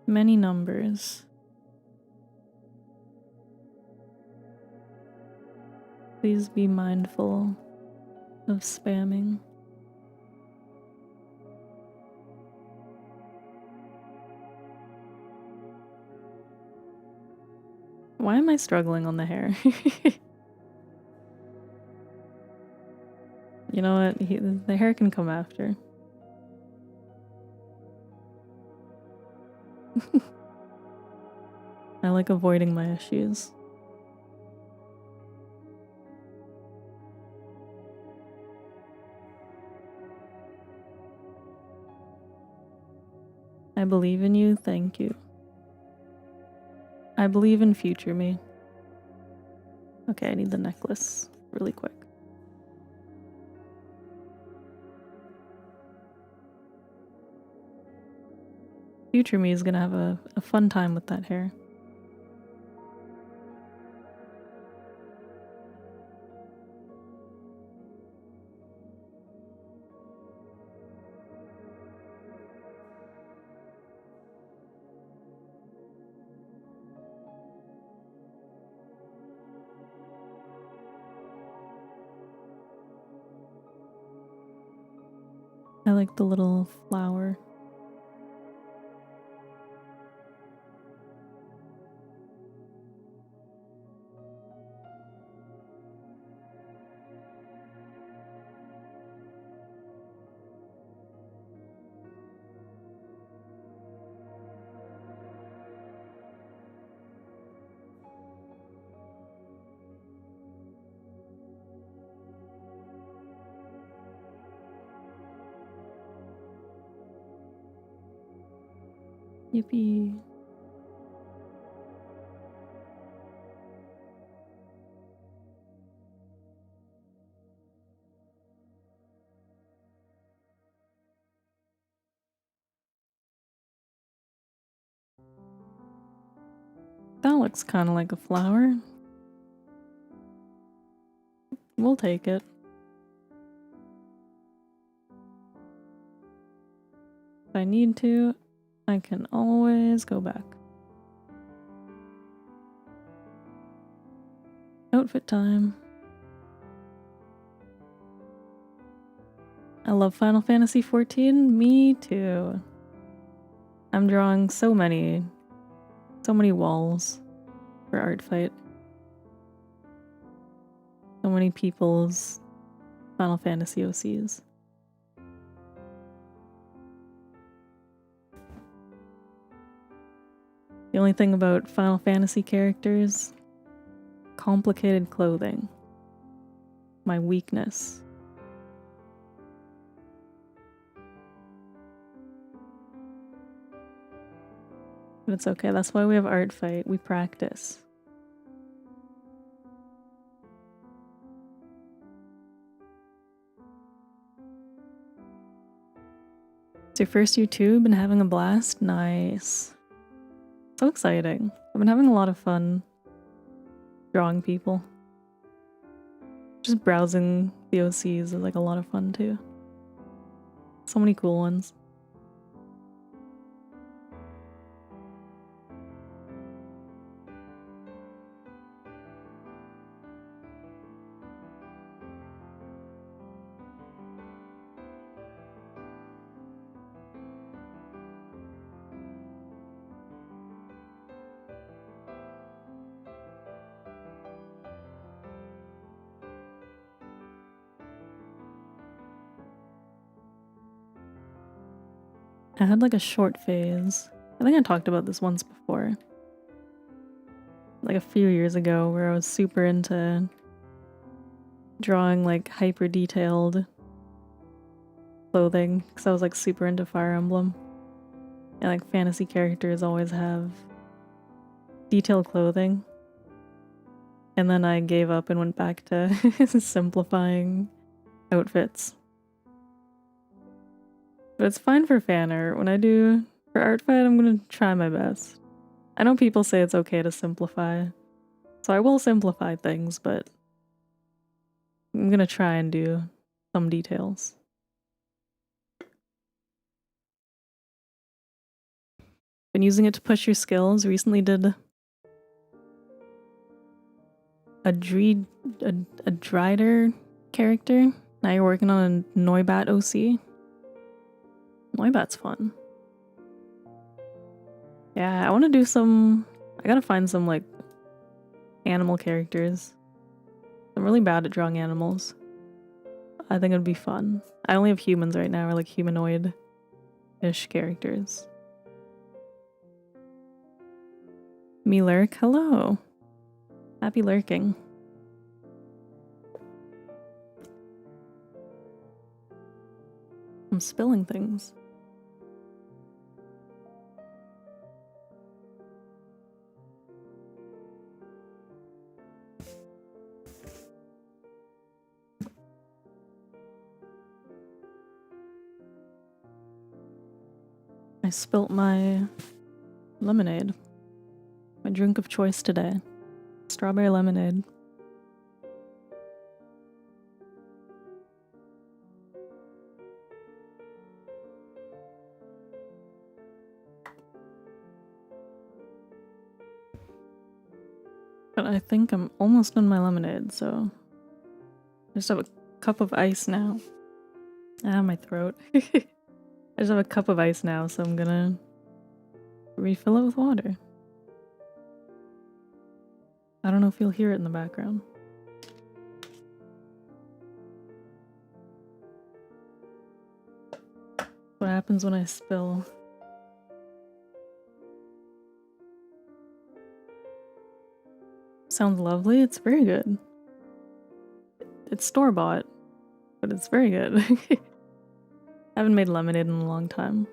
Many numbers. Please be mindful of spamming. Why am I struggling on the hair? You know what? The hair can come after. I like avoiding my issues. I believe in you, thank you. I believe in future me. Okay, I need the necklace really quick. Future me is gonna have a fun time with that hair. I like the little flower. Yippee. That looks kind of like a flower. We'll take it. If I need to, I can always go back. Outfit time. I love Final Fantasy XIV. Me too. I'm drawing so many walls for art fight. So many people's Final Fantasy OCs. The only thing about Final Fantasy characters, complicated clothing. My weakness. But it's okay, that's why we have art fight. We practice. It's your first year too? Been having a blast? Nice. So exciting. I've been having a lot of fun drawing people. Just browsing the OCs is like a lot of fun too. So many cool ones. I had like a short phase. I think I talked about this once before. Like a few years ago, where I was super into drawing like hyper detailed clothing because I was like super into Fire Emblem. And like fantasy characters always have detailed clothing. And then I gave up and went back to simplifying outfits. But it's fine for fan art. When I do for art fight, I'm gonna try my best. I know people say it's okay to simplify, so I will simplify things, but I'm gonna try and do some details. Been using it to push your skills. Recently did a Drider character. Now you're working on a Noibat OC. Noibat's fun. Yeah, I want to do some... I gotta find some, like, animal characters. I'm really bad at drawing animals. I think it'd be fun. I only have humans right now, or like humanoid-ish characters. Me lurk, hello. Happy lurking. I'm spilling things. I spilt my lemonade. My drink of choice today. Strawberry lemonade. But I think I'm almost done my lemonade, so I just have a cup of ice now. Ah, my throat. I just have a cup of ice now, so I'm gonna refill it with water. I don't know if you'll hear it in the background. What happens when I spill? Sounds lovely. It's very good. It's store-bought, but it's very good. I haven't made lemonade in a long time.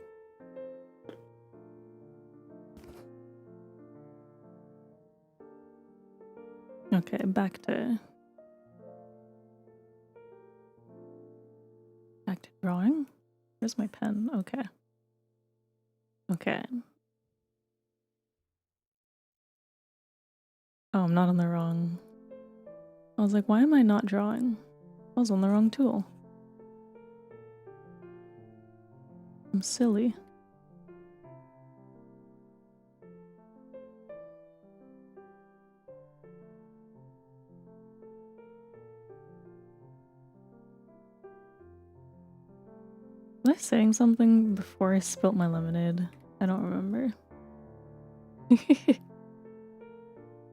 Okay, back to drawing. Where's my pen? Okay. Okay. Oh, I'm not on the wrong... I was like, why am I not drawing? I was on the wrong tool. I'm silly. Was I saying something before I spilt my lemonade? I don't remember.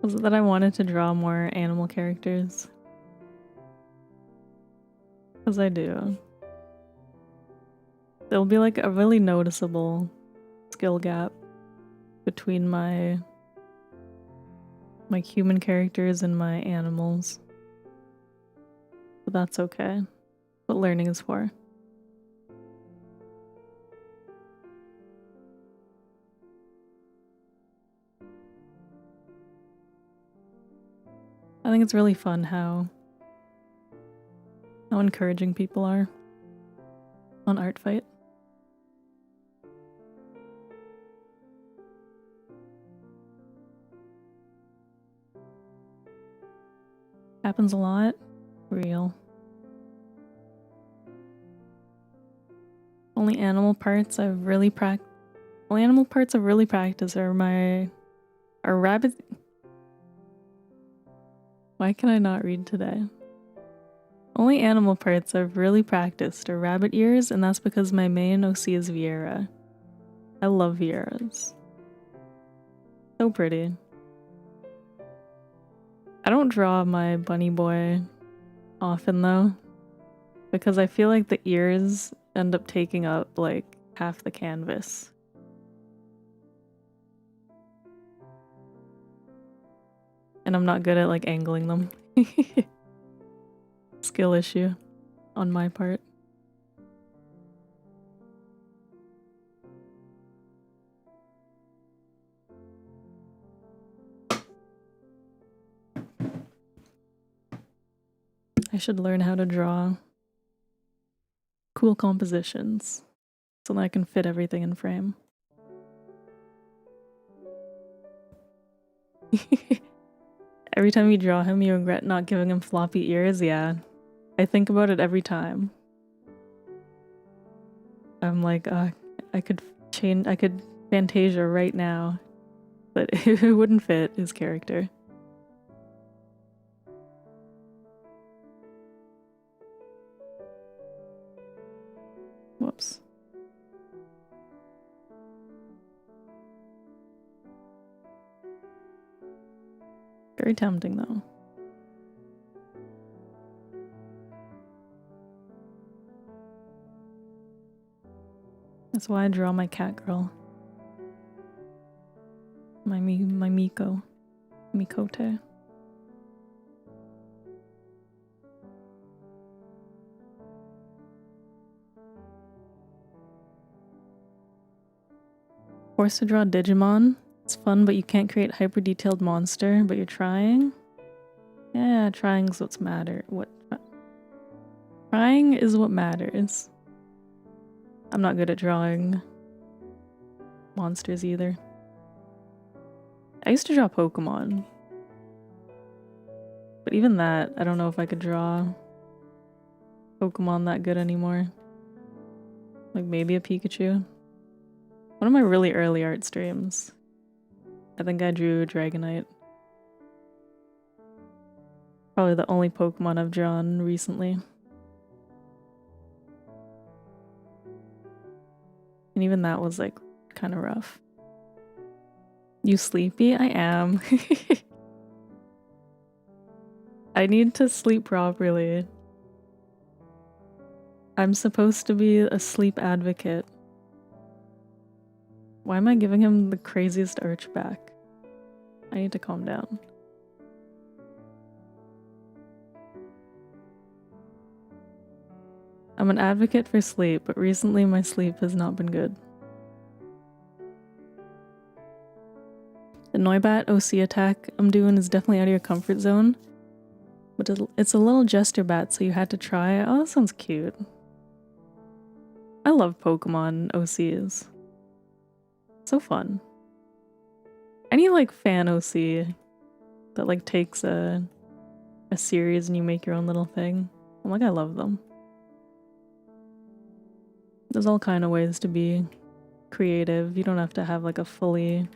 Was it that I wanted to draw more animal characters? Because I do. There'll be like a really noticeable skill gap between my human characters and my animals. But that's okay. That's what learning is for. I think it's really fun how encouraging people are on Art Fight. Happens a lot. Real. Only animal parts I've really practiced are rabbit. Why can I not read today? Only animal parts I've really practiced are rabbit ears, and that's because my main OC is Viera. I love Vieras. So pretty. I don't draw my bunny boy often though, because I feel like the ears end up taking up like half the canvas. And I'm not good at like angling them. Skill issue on my part. I should learn how to draw cool compositions so that I can fit everything in frame. Every time you draw him, you regret not giving him floppy ears? Yeah. I think about it every time. I'm like, I could Fantasia right now, but it wouldn't fit his character. Whoops. Very tempting though. That's why I draw my cat girl. My Miko. Mikote. Forced to draw Digimon. It's fun, but you can't create hyper-detailed monster, but you're trying? Yeah, trying's what's matter. Trying is what matters. I'm not good at drawing monsters either. I used to draw Pokemon. But even that, I don't know if I could draw Pokemon that good anymore. Like maybe a Pikachu. One of my really early art streams, I think I drew a Dragonite. Probably the only Pokemon I've drawn recently. And even that was like kind of rough. You sleepy? I am. I need to sleep properly. I'm supposed to be a sleep advocate. Why am I giving him the craziest arch back? I need to calm down. I'm an advocate for sleep, but recently my sleep has not been good. The Noibat OC attack I'm doing is definitely out of your comfort zone, but it's a little jester bat, so you had to try. Oh, that sounds cute. I love Pokemon OCs. So fun. Any like fan OC that like takes a series and you make your own little thing. I'm like, I love them. There's all kind of ways to be creative. You don't have to have like a fully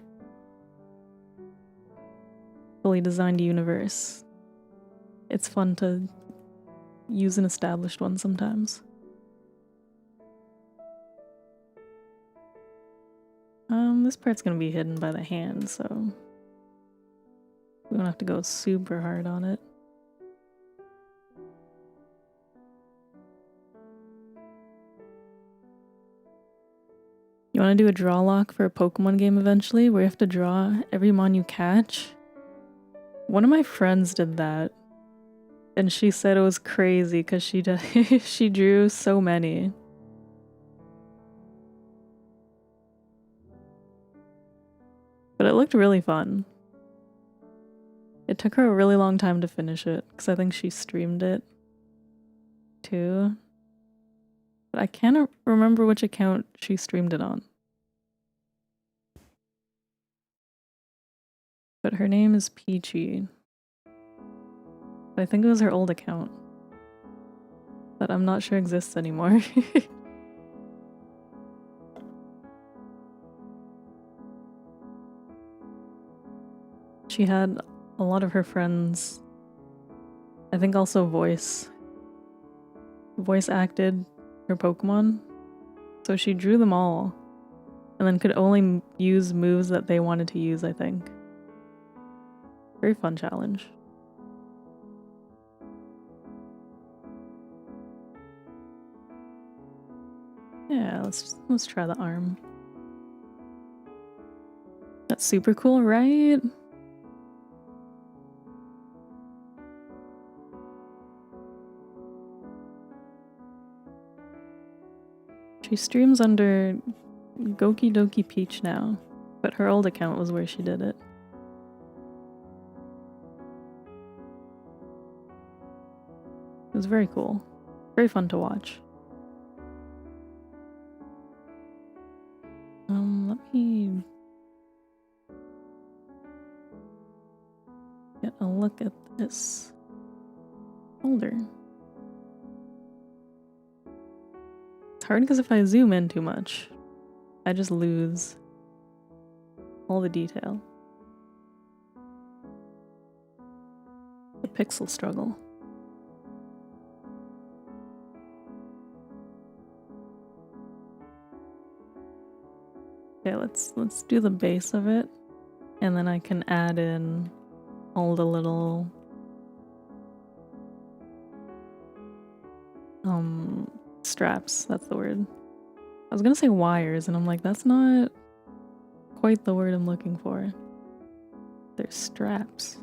designed universe. It's fun to use an established one sometimes. This part's gonna be hidden by the hand, so we don't have to go super hard on it. You want to do a draw lock for a Pokemon game eventually, where you have to draw every mon you catch? One of my friends did that, and she said it was crazy because she drew so many. But it looked really fun. It took her a really long time to finish it, because I think she streamed it too. But I can't remember which account she streamed it on. But her name is Peachy. But I think it was her old account. That I'm not sure exists anymore. She had a lot of her friends, I think also voice acted her Pokemon. So she drew them all and then could only use moves that they wanted to use, I think. Very fun challenge. Yeah, let's try the arm. That's super cool, right? She streams under Goki Doki Peach now, but her old account was where she did it. It was very cool. Very fun to watch. Let me get a look at this folder. It's hard because if I zoom in too much, I just lose all the detail. The pixel struggle. Okay, let's do the base of it, and then I can add in all the little straps. That's the word. I was gonna say wires, and I'm like, that's not quite the word I'm looking for. They're straps.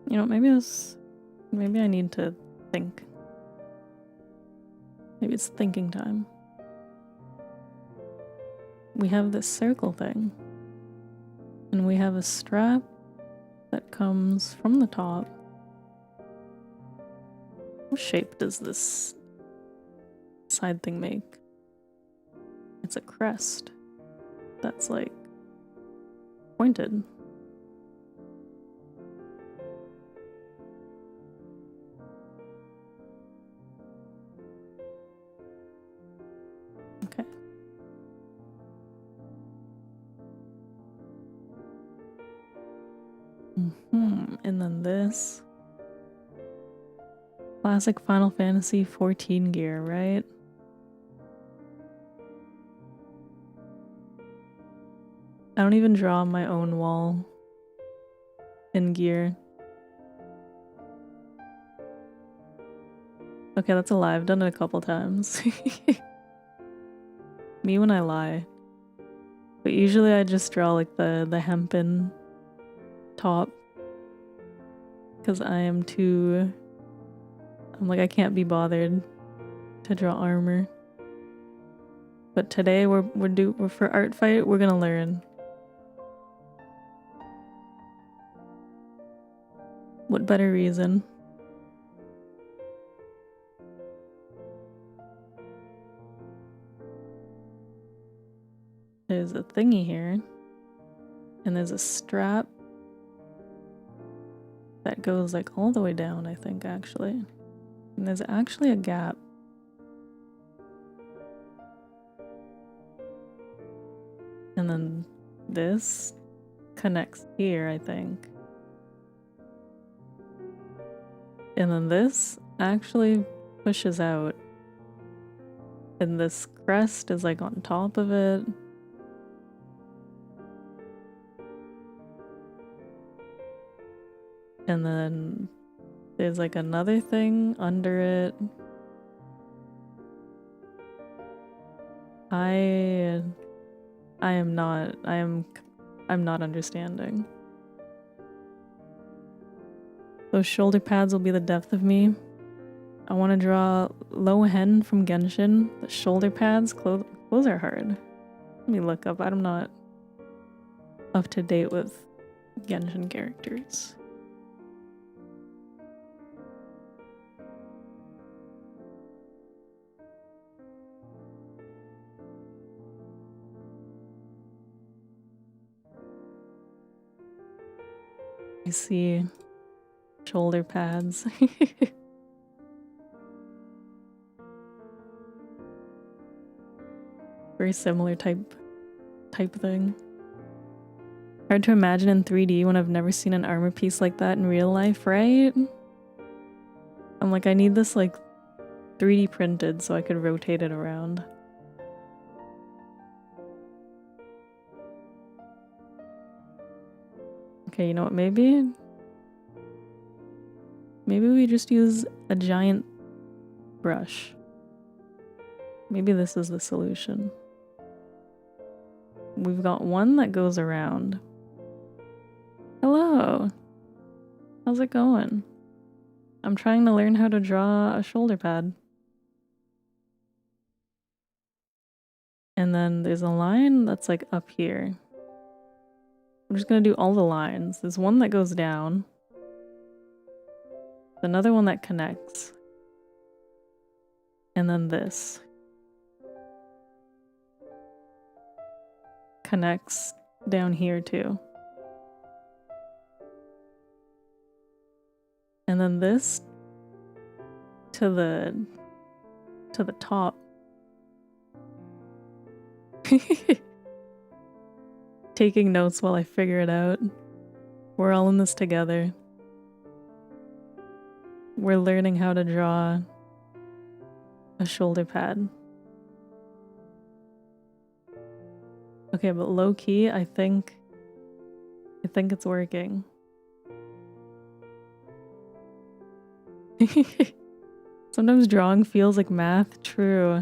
You know, maybe I need to think. Maybe it's thinking time. We have this circle thing, and we have a strap that comes from the top. What shape does this side thing make? It's a crest that's like pointed. Okay. And then this classic Final Fantasy 14 gear, right? I don't even draw my own wall in gear. Okay, that's a lie. I've done it a couple times. Me when I lie. But usually I just draw like the hempen top. Because I'm like, I can't be bothered to draw armor. But today we're for art fight, we're gonna learn. What better reason? There's a thingy here, and there's a strap that goes like all the way down, I think, actually. And there's actually a gap. And then this connects here, I think. And then this actually pushes out. And this crest is like on top of it. And then there's like another thing under it. I'm not understanding. Those shoulder pads will be the depth of me. I want to draw Lo Hen from Genshin. The shoulder pads, clothes are hard. Let me look up. I'm not up to date with Genshin characters. I see shoulder pads. Very similar type thing. Hard to imagine in 3D when I've never seen an armor piece like that in real life, right? I'm like, I need this like 3D printed so I could rotate it around. Okay, you know what, maybe we just use a giant brush. Maybe this is the solution. We've got one that goes around. Hello! How's it going? I'm trying to learn how to draw a shoulder pad. And then there's a line that's like up here. I'm just gonna do all the lines. There's one that goes down. Another one that connects. And then this. Connects down here too. And then this to the top. Taking notes while I figure it out. We're all in this together. We're learning how to draw a shoulder pad. Okay, but low key, I think it's working. Sometimes drawing feels like math. True.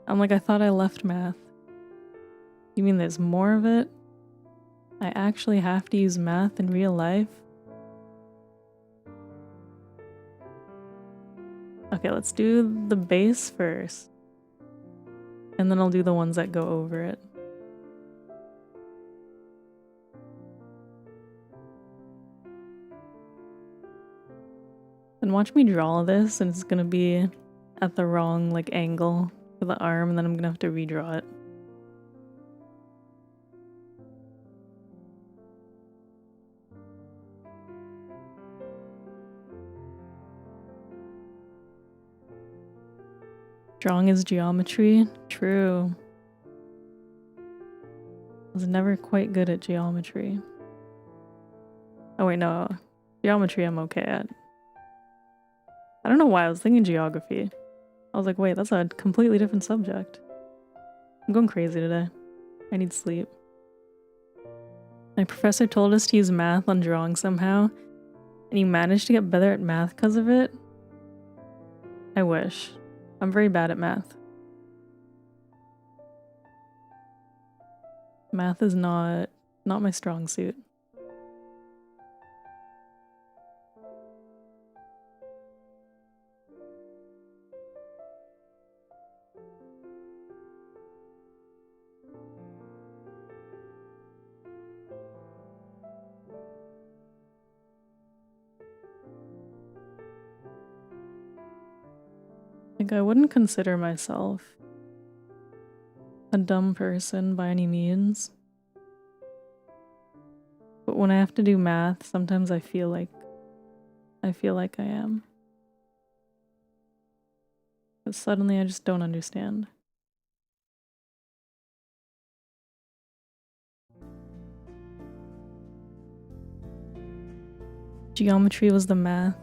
I'm like, I thought I left math. You mean there's more of it? I actually have to use math in real life? Okay, let's do the base first. And then I'll do the ones that go over it. And watch me draw this, and it's gonna be at the wrong like angle for the arm, and then I'm gonna have to redraw it. Drawing is geometry. True. I was never quite good at geometry. Oh wait, no. Geometry I'm okay at. I don't know why I was thinking geography. I was like, wait, that's a completely different subject. I'm going crazy today. I need sleep. My professor told us to use math on drawing somehow, and he managed to get better at math because of it. I wish. I'm very bad at math. Math is not my strong suit. Like, I wouldn't consider myself a dumb person by any means. But when I have to do math, sometimes I feel like I am. But suddenly I just don't understand. Geometry was the math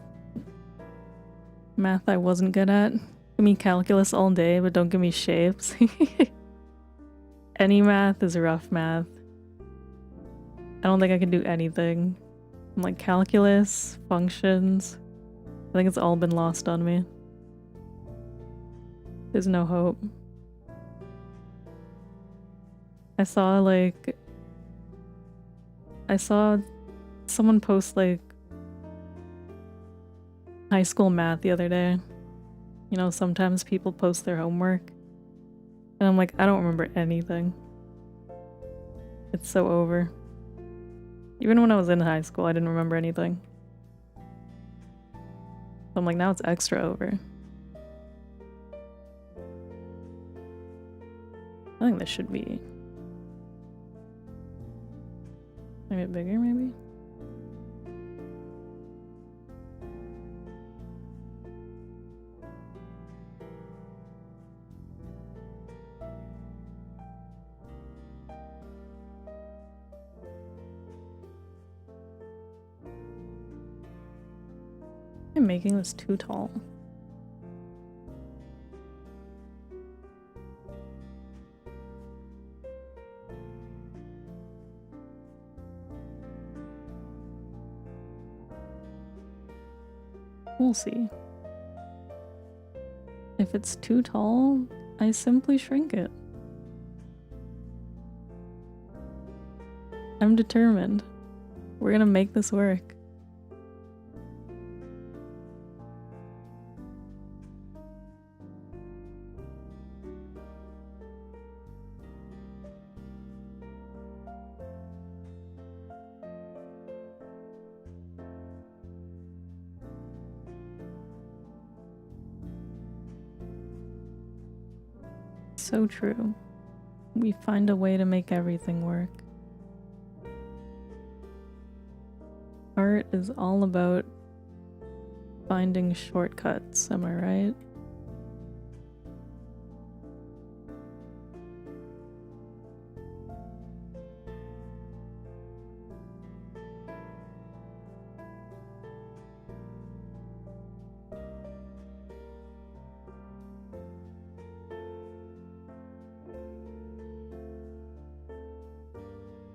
I wasn't good at. Give me calculus all day, but don't give me shapes. Any math is rough math. I don't think I can do anything. I'm like calculus, functions. I think it's all been lost on me. There's no hope. I saw someone post like high school math the other day. You know, sometimes people post their homework. And I'm like, I don't remember anything. It's so over. Even when I was in high school, I didn't remember anything. So I'm like, now it's extra over. I think this should be a bit bigger, maybe? I'm making this too tall. We'll see. If it's too tall, I simply shrink it. I'm determined. We're gonna make this work. So true. We find a way to make everything work. Art is all about finding shortcuts, am I right?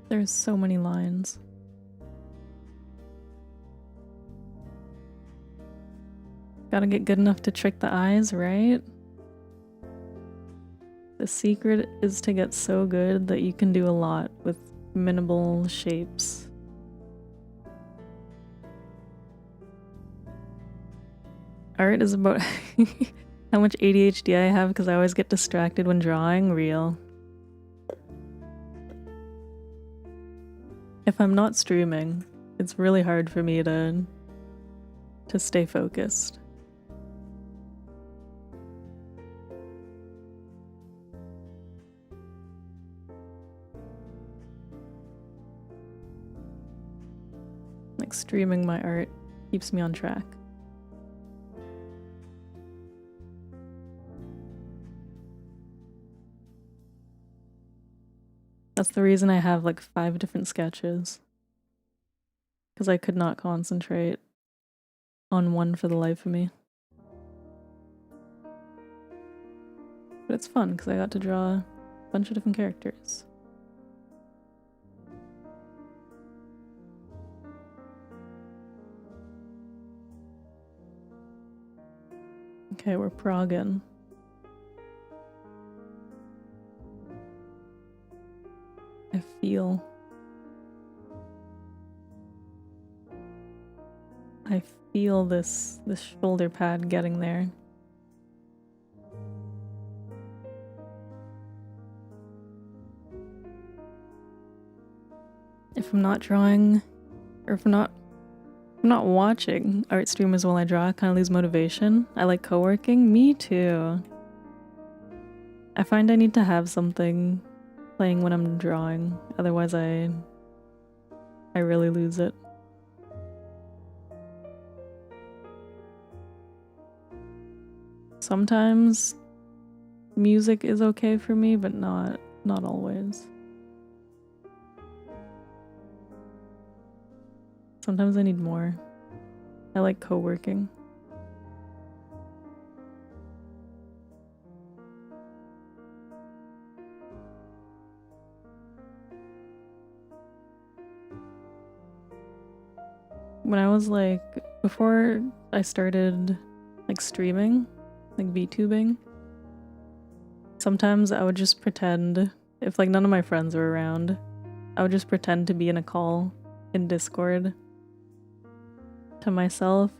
There's so many lines. Gotta get good enough to trick the eyes, right? The secret is to get so good that you can do a lot with minimal shapes. Art is about how much ADHD I have because I always get distracted when drawing. Real. If I'm not streaming, it's really hard for me to stay focused. Like streaming my art keeps me on track. That's the reason I have like 5 different sketches. Because I could not concentrate on one for the life of me. But it's fun because I got to draw a bunch of different characters. Okay, we're progging. I feel this shoulder pad getting there. If I'm not drawing, or if I'm not watching art streamers while I draw, I kind of lose motivation. I like co-working. Me too. I find I need to have something playing when I'm drawing, otherwise I really lose it. Sometimes music is okay for me, but not always. Sometimes I need more. I like co-working. When I was like, before I started like streaming, like VTubing, sometimes I would just pretend, if like none of my friends were around, I would just pretend to be in a call in Discord to myself,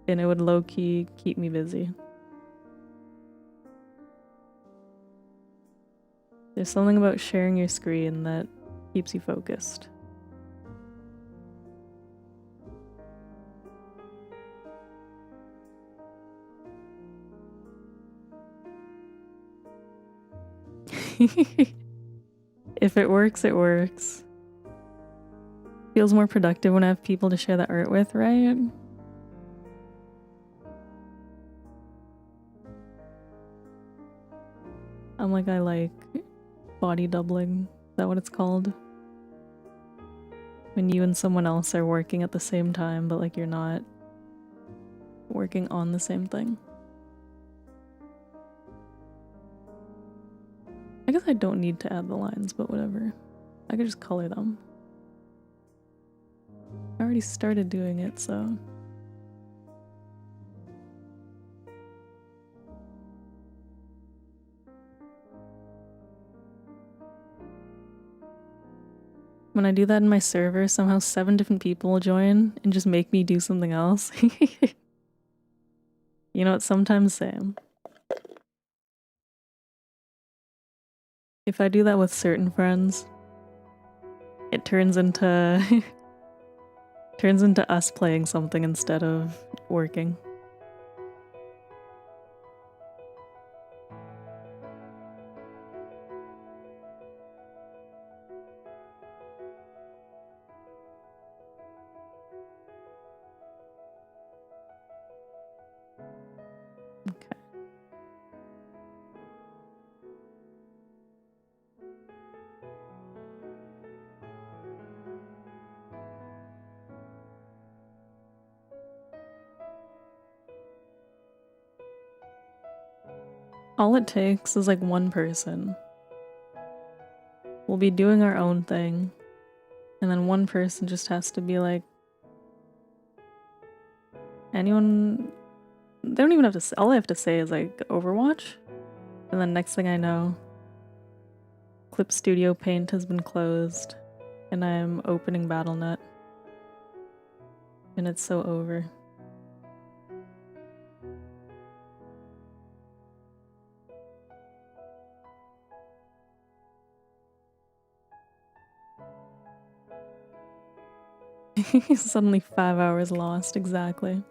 and it would low-key keep me busy. There's something about sharing your screen that keeps you focused. If it works, it works. Feels more productive when I have people to share the art with, right? I like body doubling. Is that what it's called? When you and someone else are working at the same time, but like you're not working on the same thing. I guess I don't need to add the lines, but whatever. I could just color them. I already started doing it, so... When I do that in my server, somehow 7 different people will join and just make me do something else. You know what? Sometimes same. If I do that with certain friends, it turns into turns into us playing something instead of working. Okay. All it takes is like one person. We'll be doing our own thing, and then one person just has to be like, anyone... They don't even have to say, all I have to say is like Overwatch, and then next thing I know, Clip Studio Paint has been closed, and I'm opening BattleNet, and it's so over. Suddenly 5 hours lost, exactly.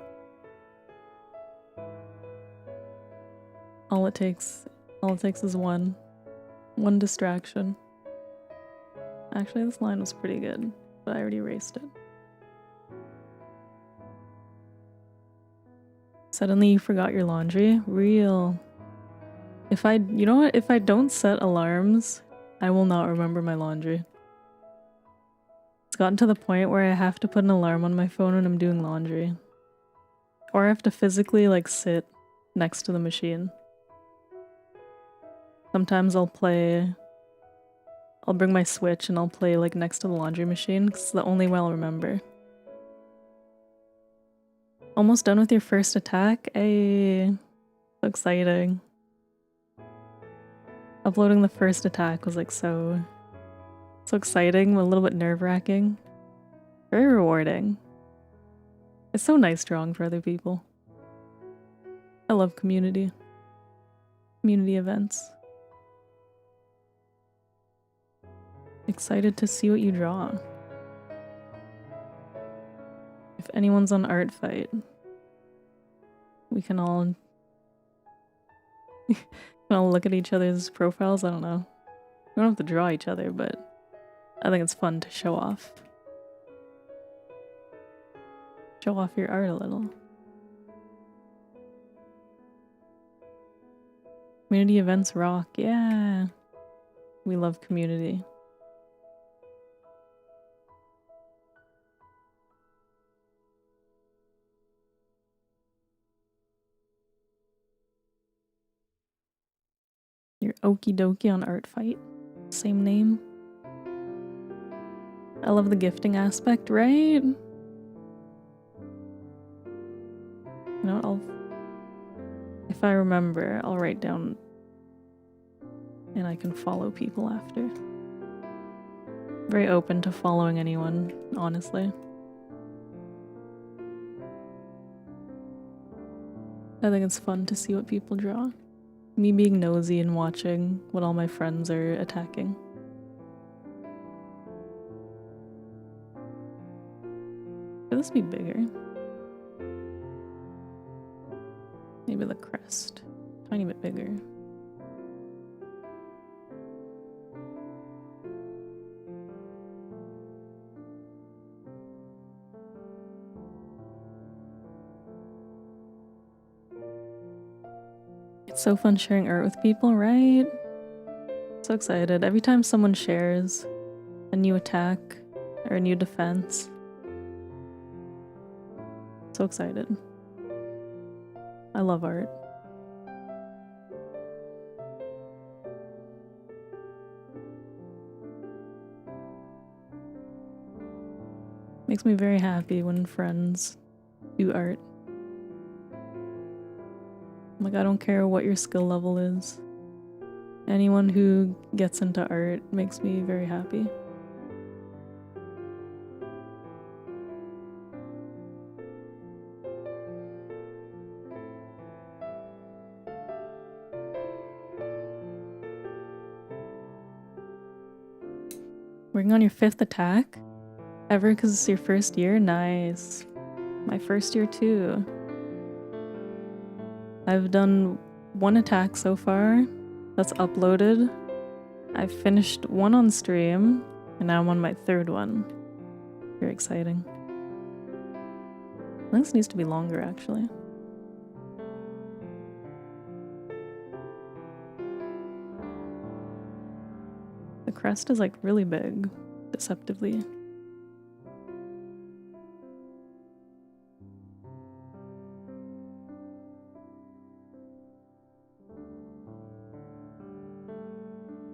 All it takes is one distraction. Actually, this line was pretty good, but I already erased it. Suddenly you forgot your laundry? Real. You know what? If I don't set alarms, I will not remember my laundry. It's gotten to the point where I have to put an alarm on my phone when I'm doing laundry. Or I have to physically like sit next to the machine. Sometimes I'll bring my Switch and I'll play like next to the laundry machine because it's the only way I'll remember. Almost done with your first attack? Hey, so exciting. Uploading the first attack was like so exciting, but a little bit nerve-wracking. Very rewarding. It's so nice drawing for other people. I love community events. Excited to see what you draw. If anyone's on Art Fight, we can all look at each other's profiles. I don't know. We don't have to draw each other, but I think it's fun to show off. Show off your art a little. Community events rock, yeah. We love community. You're okie dokie on Art Fight. Same name. I love the gifting aspect, right? You know, if I remember, I'll write down and I can follow people after. Very open to following anyone, honestly. I think it's fun to see what people draw. Me being nosy and watching what all my friends are attacking. Could this be bigger? Maybe the crest. Tiny bit bigger. It's so fun sharing art with people, right? So excited. Every time someone shares a new attack or a new defense. So excited. I love art. Makes me very happy when friends do art. Like, I don't care what your skill level is. Anyone who gets into art makes me very happy. Working on your 5th attack? Ever because it's your first year? Nice. My first year too. I've done 1 attack so far that's uploaded. I've finished 1 on stream, and now I'm on my 3rd one. Very exciting. I think this needs to be longer, actually. The crest is like really big, deceptively.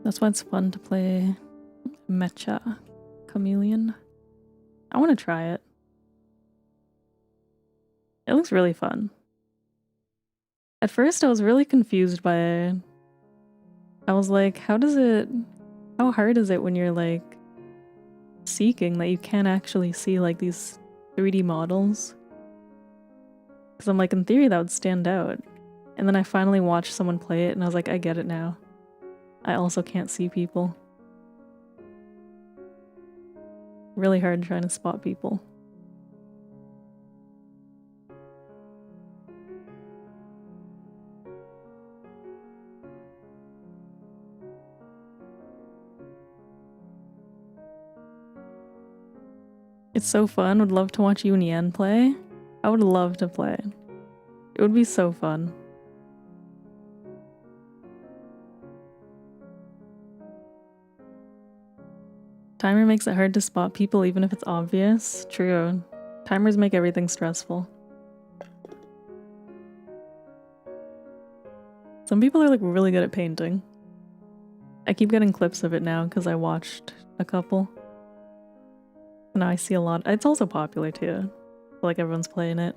That's why it's fun to play Mecha Chameleon. I want to try it. It looks really fun. At first I was really confused by it. I was like, how hard is it when you're like seeking that you can't actually see like these 3D models? Because I'm like, in theory that would stand out. And then I finally watched someone play it and I was like, I get it now. I also can't see people. Really hard trying to spot people. It's so fun. Would love to watch you and Yan play. I would love to play. It would be so fun. Timer makes it hard to spot people even if it's obvious. True. Timers make everything stressful. Some people are like really good at painting. I keep getting clips of it now because I watched a couple. Now I see a lot. It's also popular too. Like everyone's playing it.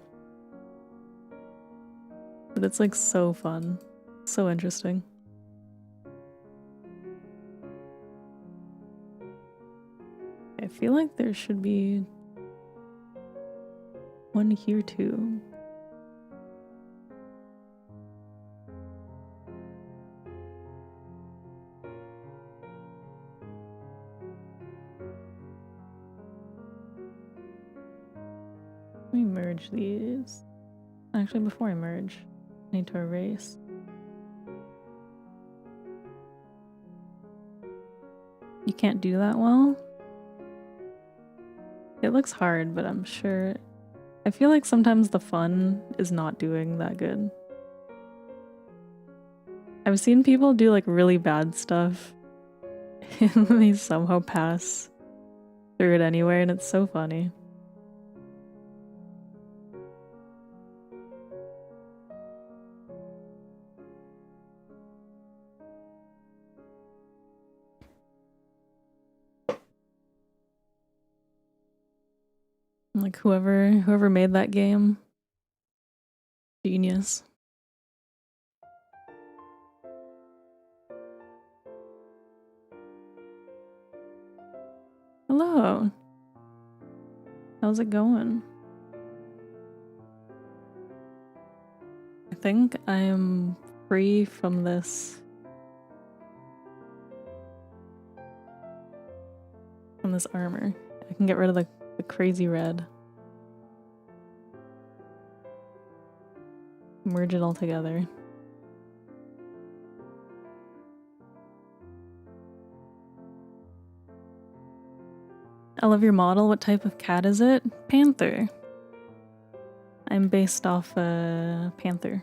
But it's like so fun. So interesting. I feel like there should be one here too. Let me merge these. Actually, before I merge, I need to erase. You can't do that well? It looks hard, but I'm sure... I feel like sometimes the fun is not doing that good. I've seen people do like really bad stuff and they somehow pass through it anyway, and it's so funny. Like whoever made that game, genius. Hello. How's it going? I think I am free from this. From this armor. I can get rid of the crazy red. Merge it all together. I love your model. What type of cat is it? Panther. I'm based off a panther.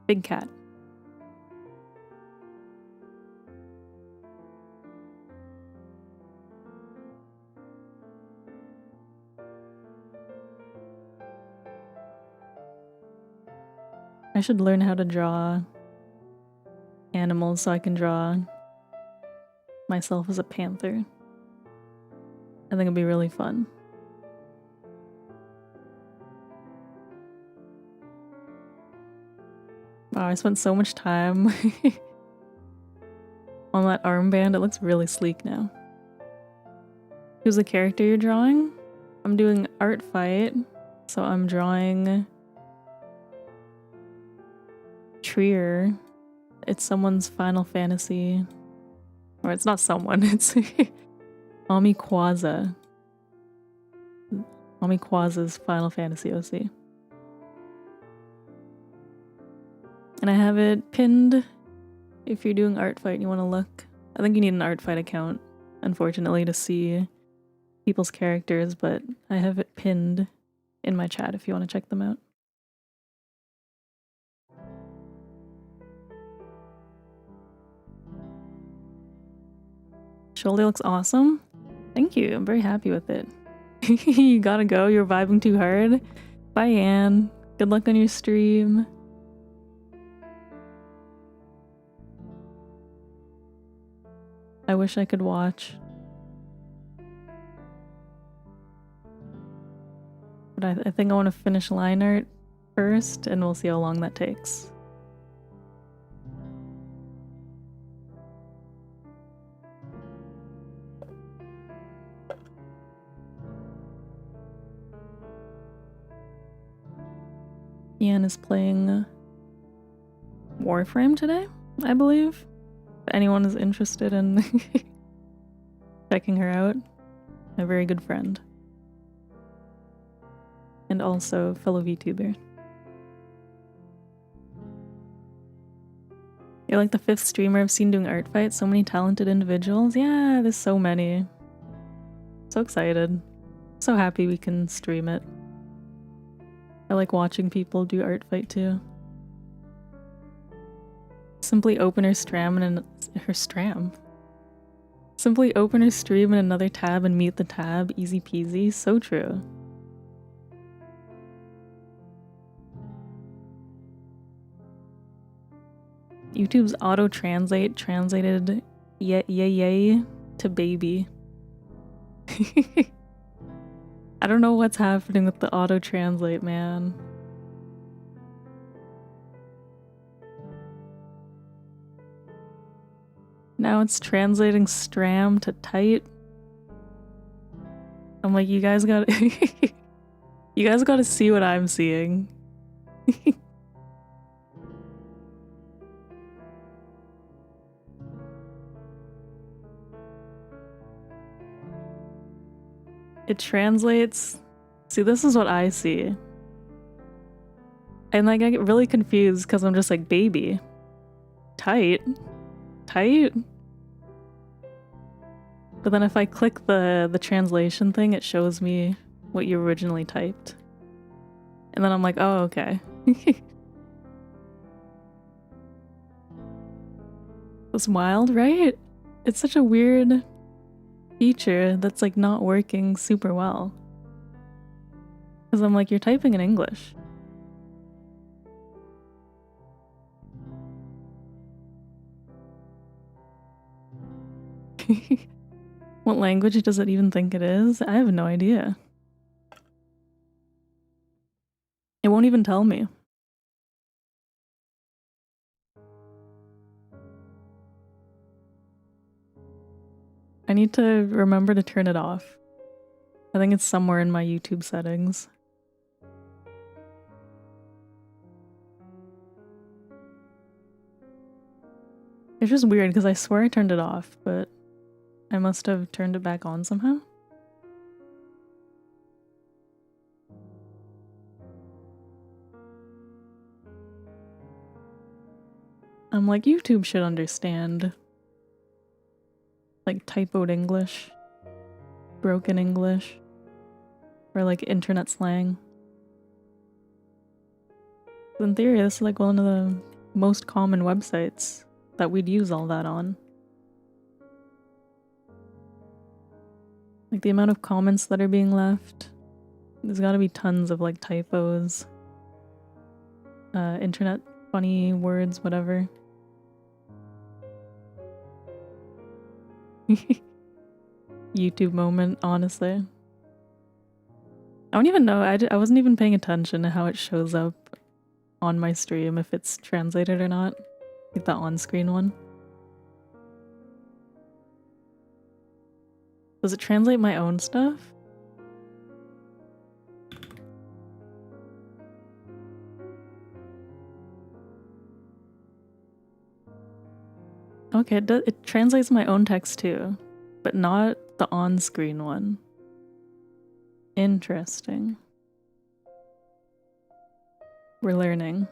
Big cat. I should learn how to draw animals so I can draw myself as a panther. I think it'd be really fun. Wow, I spent so much time on that armband. It looks really sleek now. Who's the character you're drawing? I'm doing art fight, so I'm drawing Trier. It's someone's Final Fantasy, or it's not someone, it's Amikwaza. Amikwaza's Final Fantasy OC. And I have it pinned if you're doing art fight and you want to look. I think you need an art fight account, unfortunately, to see people's characters, but I have it pinned in my chat if you want to check them out. Shoulder looks awesome. Thank you. I'm very happy with it. You gotta go. You're vibing too hard. Bye, Anne. Good luck on your stream. I wish I could watch. But I think I want to finish line art first, and we'll see how long that takes. Ian is playing Warframe today, I believe. If anyone is interested in checking her out, a very good friend. And also fellow VTuber. You're like the 5th streamer I've seen doing art fights. So many talented individuals. Yeah, there's so many. So excited. So happy we can stream it. I like watching people do art fight too. Simply open her stream and Simply open her stream in another tab and mute the tab. Easy peasy. So true. YouTube's auto-translate translated yay to baby. I don't know what's happening with the auto-translate, man. Now it's translating stram to tight. I'm like, you guys gotta you guys gotta see what I'm seeing. It translates. See, this is what I see. And like I get really confused because I'm just like, baby. Tight. Tight? But then if I click the translation thing, it shows me what you originally typed. And then I'm like, oh, okay. It's wild, right? It's such a weird feature that's like not working super well. Because I'm like, you're typing in English. What language does it even think it is? I have no idea. It won't even tell me. I need to remember to turn it off. I think it's somewhere in my YouTube settings. It's just weird because I swear I turned it off, but I must have turned it back on somehow. I'm like, YouTube should understand. Like typoed English, broken English, or like internet slang. In theory, this is like one of the most common websites that we'd use all that on. Like the amount of comments that are being left, there's gotta be tons of like typos. internet funny words, whatever. YouTube moment, honestly. I don't even know. I wasn't even paying attention to how it shows up on my stream, if it's translated or not. Like the on-screen one. Does it translate my own stuff? Okay, it translates my own text too, but not the on-screen one. Interesting. We're learning.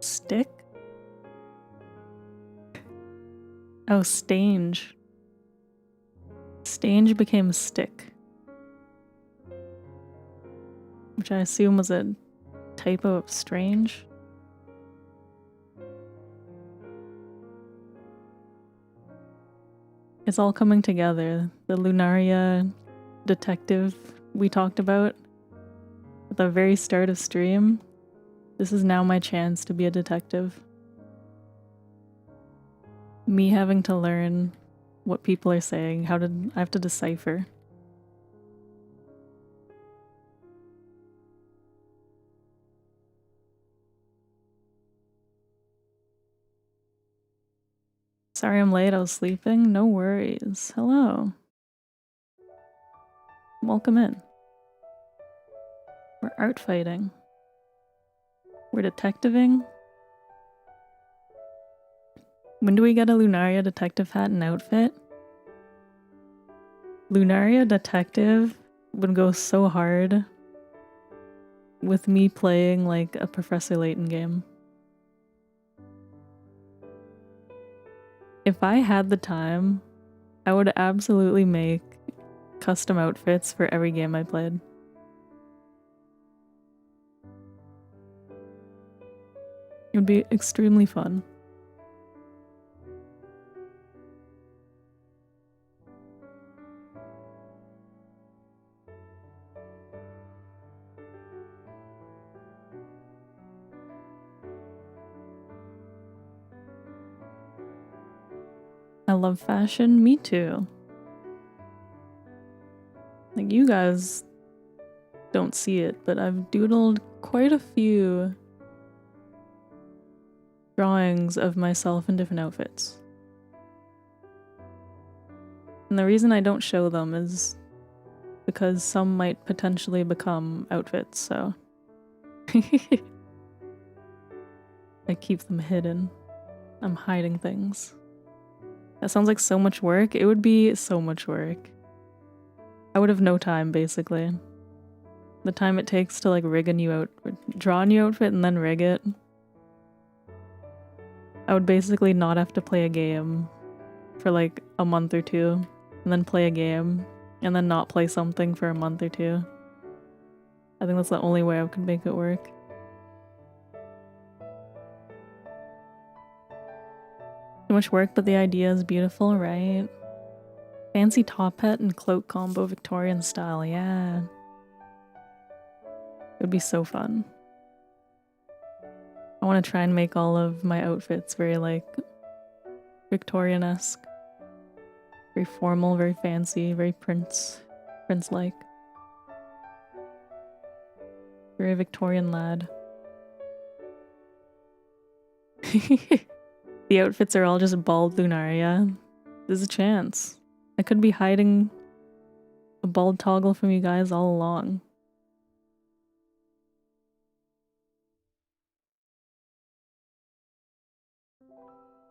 Stick? Oh, stange. Stange became stick. Which I assume was a typo of strange. It's all coming together. The Lunaria detective we talked about at the very start of stream. This is now my chance to be a detective. Me having to learn what people are saying, I have to decipher. Sorry I'm late, I was sleeping. No worries. Hello. Welcome in. We're art fighting. We're detectiving. When do we get a Lunaria detective hat and outfit? Lunaria detective would go so hard with me playing like a Professor Layton game. If I had the time, I would absolutely make custom outfits for every game I played. It would be extremely fun. I love fashion, me too. Like, you guys don't see it, but I've doodled quite a few drawings of myself in different outfits. And the reason I don't show them is because some might potentially become outfits, so I keep them hidden. I'm hiding things. That sounds like so much work. It would be so much work. I would have no time, basically. The time it takes to like rig a new outfit, draw a new outfit and then rig it. I would basically not have to play a game for like a month or two, and then play a game, and then not play something for a month or two. I think that's the only way I could make it work. Too much work, but the idea is beautiful, right? Fancy top hat and cloak combo Victorian style, yeah. It would be so fun. I want to try and make all of my outfits very like Victorian-esque. Very formal, very fancy, very prince-like. Very Victorian lad. The outfits are all just bald Lunaria. There's a chance. I could be hiding a bald toggle from you guys all along.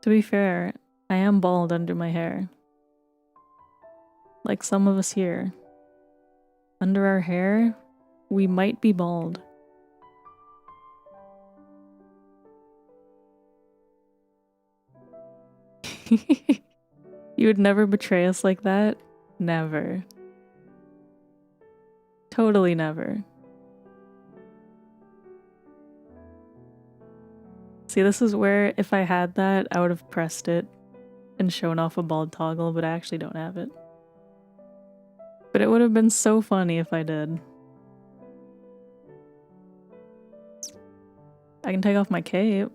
To be fair, I am bald under my hair. Like some of us here. Under our hair, we might be bald. You would never betray us like that? Never. Totally never. See, this is where if I had that, I would have pressed it and shown off a bald toggle, but I actually don't have it. But it would have been so funny if I did. I can take off my cape.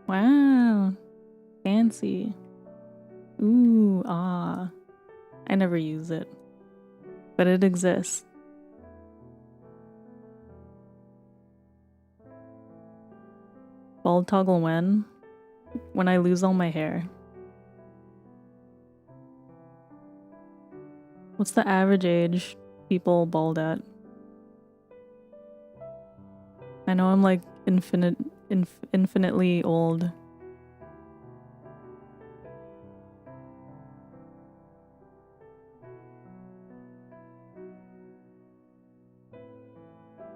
Wow. Fancy. Ooh, ah. I never use it. But it exists. Bald toggle when? When I lose all my hair. What's the average age people bald at? I know I'm like infinitely old.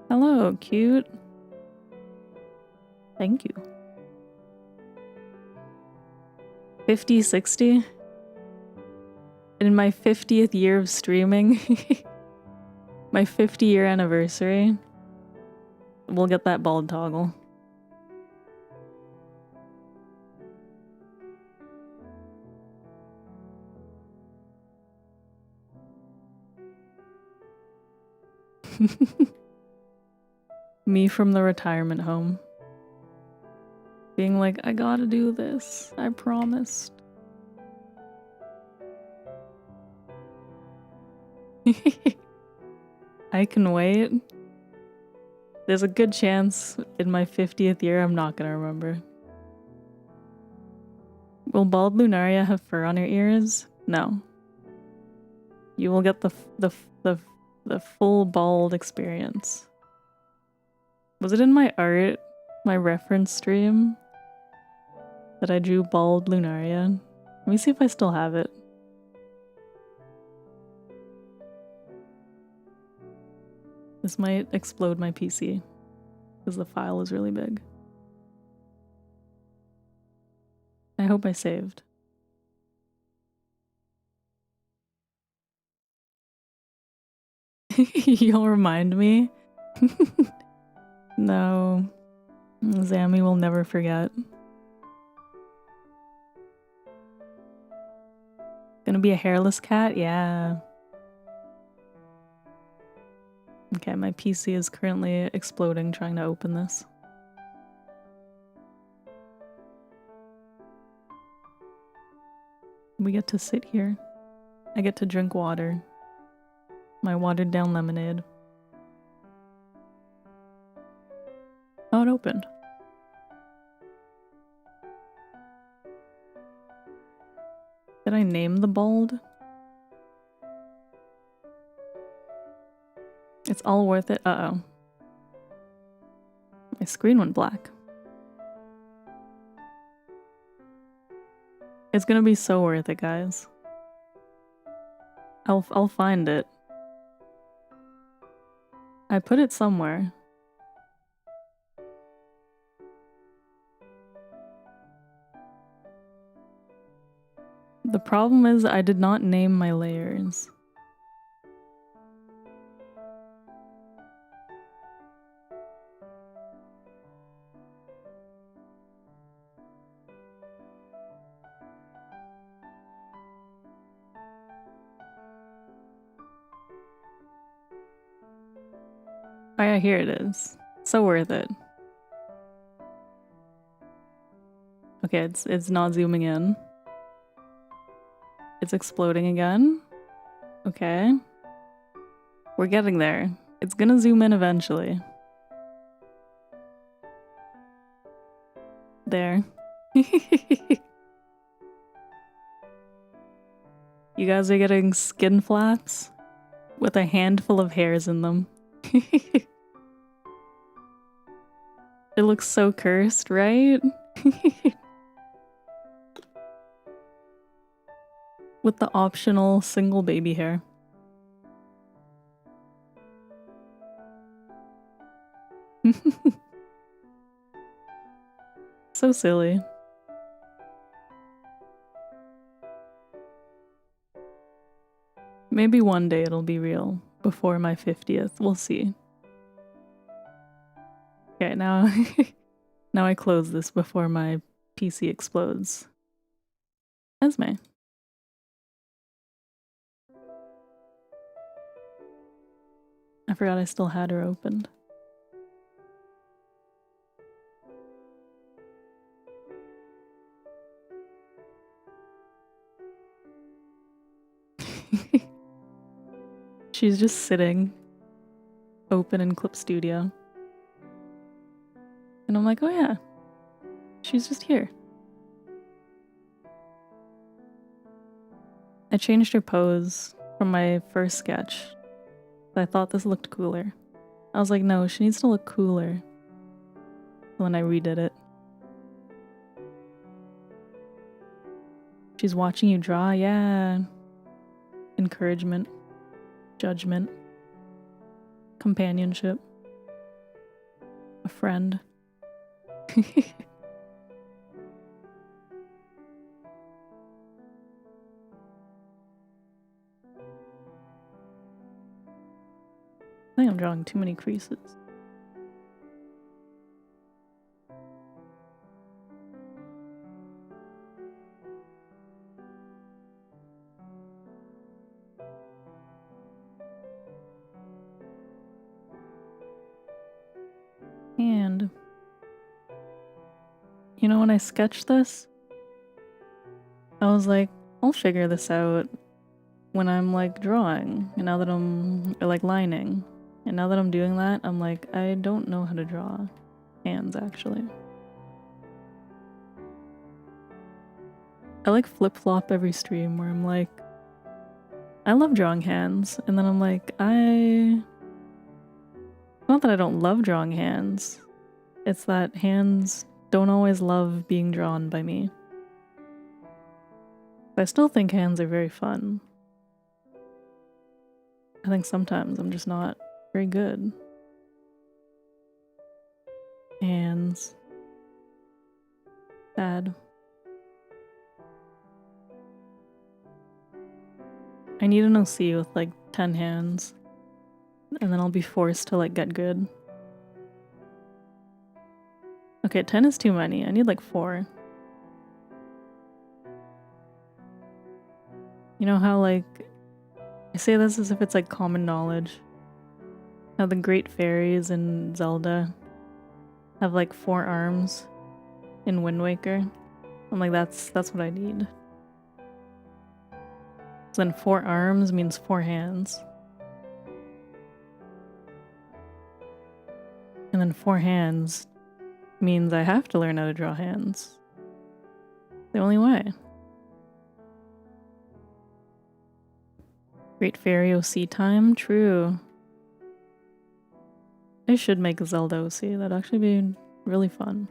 Hello, cute. Thank you. 50, 60? In my 50th year of streaming, my 50-year anniversary, we'll get that bald toggle. Me from the retirement home. Being like, I gotta do this. I promised. I can wait. There's a good chance in my 50th year I'm not gonna remember. Will bald Lunaria have fur on her ears? No. You will get the full bald experience. Was it in my art, my reference stream, that I drew bald Lunaria? Let me see if I still have it. This might explode my PC because the file is really big. I hope I saved. You'll remind me? No. Zammy will never forget. Gonna be a hairless cat? Yeah. Okay, my PC is currently exploding trying to open this. We get to sit here. I get to drink water. My watered down lemonade. Oh, it opened. Did I name the bald? It's all worth it. Uh-oh. My screen went black. It's gonna be so worth it, guys. I'll find it. I put it somewhere. The problem is I did not name my layers. Oh yeah, here it is. So worth it. Okay, it's not zooming in. It's exploding again. Okay. We're getting there. It's gonna zoom in eventually. There. You guys are getting skin flaps with a handful of hairs in them. It looks so cursed, right? With the optional single baby hair. So silly. Maybe one day it'll be real. Before my 50th. We'll see. Okay, now now I close this before my PC explodes. Esme. I forgot I still had her opened. She's just sitting open in Clip Studio. And I'm like, oh yeah, she's just here. I changed her pose from my first sketch. I thought this looked cooler. I was like, no, she needs to look cooler when I redid it. She's watching you draw, yeah. Encouragement, judgment, companionship, a friend. I think I'm drawing too many creases. And you know, when I sketched this, I was like, I'll figure this out when I'm like drawing, and now that I'm like lining. And now that I'm doing that, I'm like, I don't know how to draw hands actually. I like flip-flop every stream where I'm like, I love drawing hands, and then I'm like, not that I don't love drawing hands, it's that hands don't always love being drawn by me. I still think hands are very fun. I think sometimes I'm just not very good. Hands. Bad. I need an OC with like 10 hands, and then I'll be forced to like get good. Okay, 10 is too many. I need like 4. You know how like, I say this as if it's like common knowledge. How the great fairies in Zelda have like 4 arms in Wind Waker. I'm like, that's what I need. So then 4 arms means 4 hands. And then 4 hands means I have to learn how to draw hands. The only way. Great Fairy OC time? True. I should make a Zelda OC. That'd actually be really fun.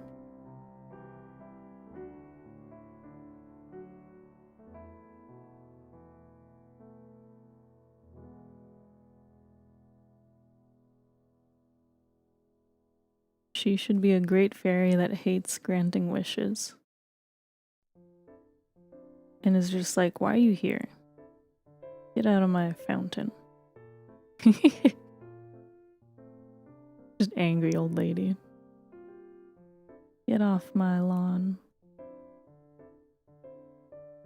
She should be a great fairy that hates granting wishes. And is just like, why are you here? Get out of my fountain. Just angry old lady. Get off my lawn.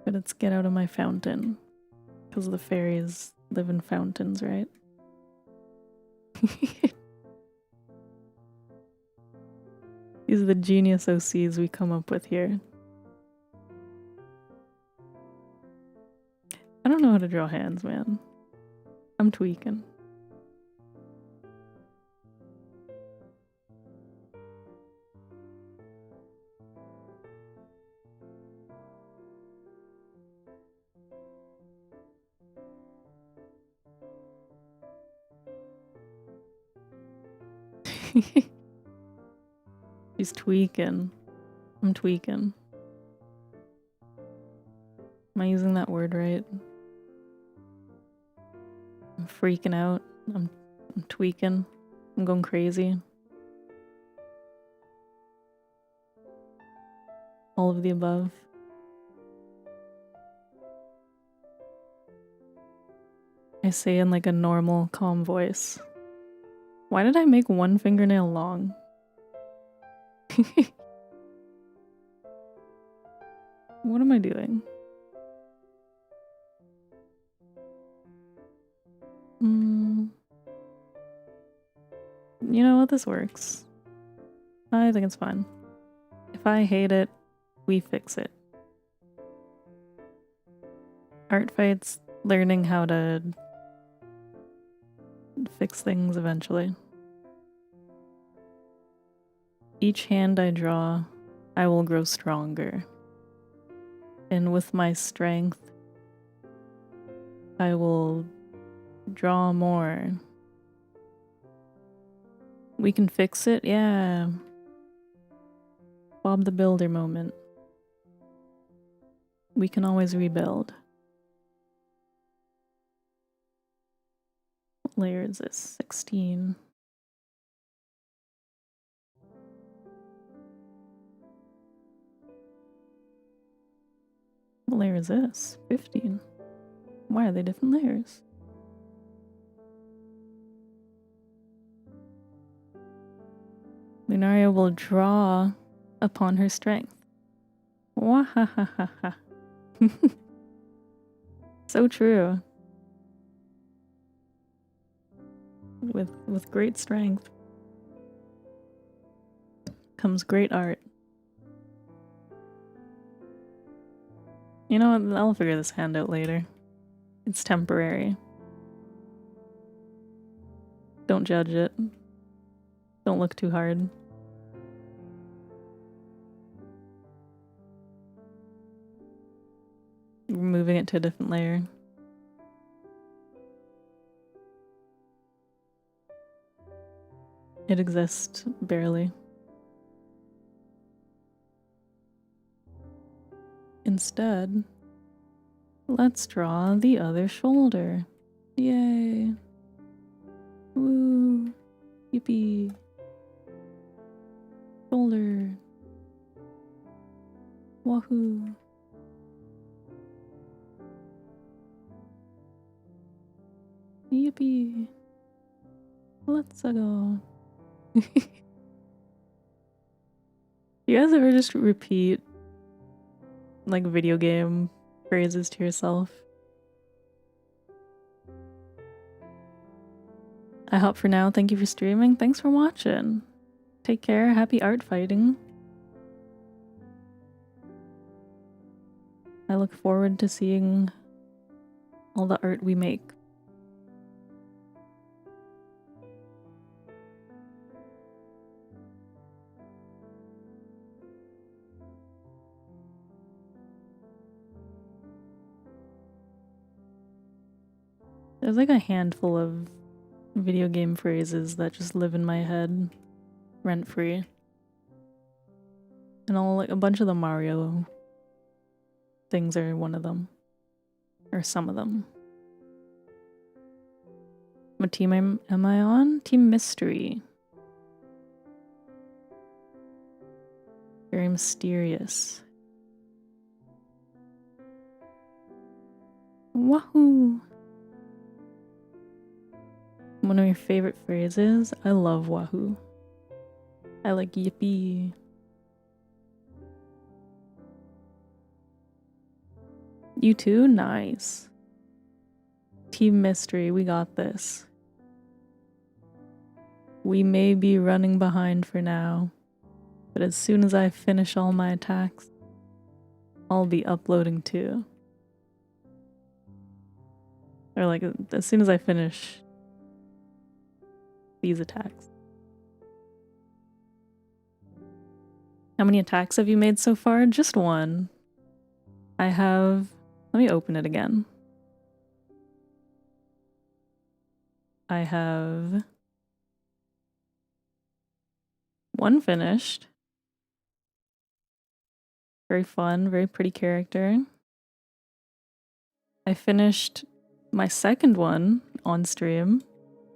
But it's get out of my fountain. Because the fairies live in fountains, right? These are the genius OCs we come up with here. I don't know how to draw hands, man. I'm tweaking. She's tweaking. I'm tweaking. Am I using that word right? I'm freaking out. I'm tweaking. I'm going crazy. All of the above. I say in like a normal, calm voice. Why did I make one fingernail long? What am I doing? You know what? This works. I think it's fine. If I hate it, we fix it. Art fights, learning how to fix things eventually. Each hand I draw, I will grow stronger. And with my strength, I will draw more. We can fix it? Yeah. Bob the Builder moment. We can always rebuild. What layer is this? 16. What layer is this? 15. Why are they different layers? Lunaria will draw upon her strength. Wahahaha. So true. With great strength comes great art. You know what? I'll figure this hand out later. It's temporary. Don't judge it. Don't look too hard. We're moving it to a different layer. It exists barely. Instead, let's draw the other shoulder. Yay! Woo! Yippee! Shoulder! Wahoo! Yippee! Let's go! You guys ever just repeat like video game phrases to yourself? I hop for now. Thank you for streaming. Thanks for watching. Take care. Happy art fighting. I look forward to seeing all the art we make. There's like a handful of video game phrases that just live in my head rent-free. And a bunch of the Mario things are one of them. Or some of them. What team am I on? Team Mystery. Very mysterious. Wahoo! One of your favorite phrases? I love wahoo. I like yippee. You too? Nice. Team Mystery, we got this. We may be running behind for now, but as soon as I finish all my attacks, I'll be uploading too. Or like, as soon as I finish these attacks. How many attacks have you made so far? Just one. I have... Let me open it again. I have... one finished. Very fun, very pretty character. I finished my second one on stream.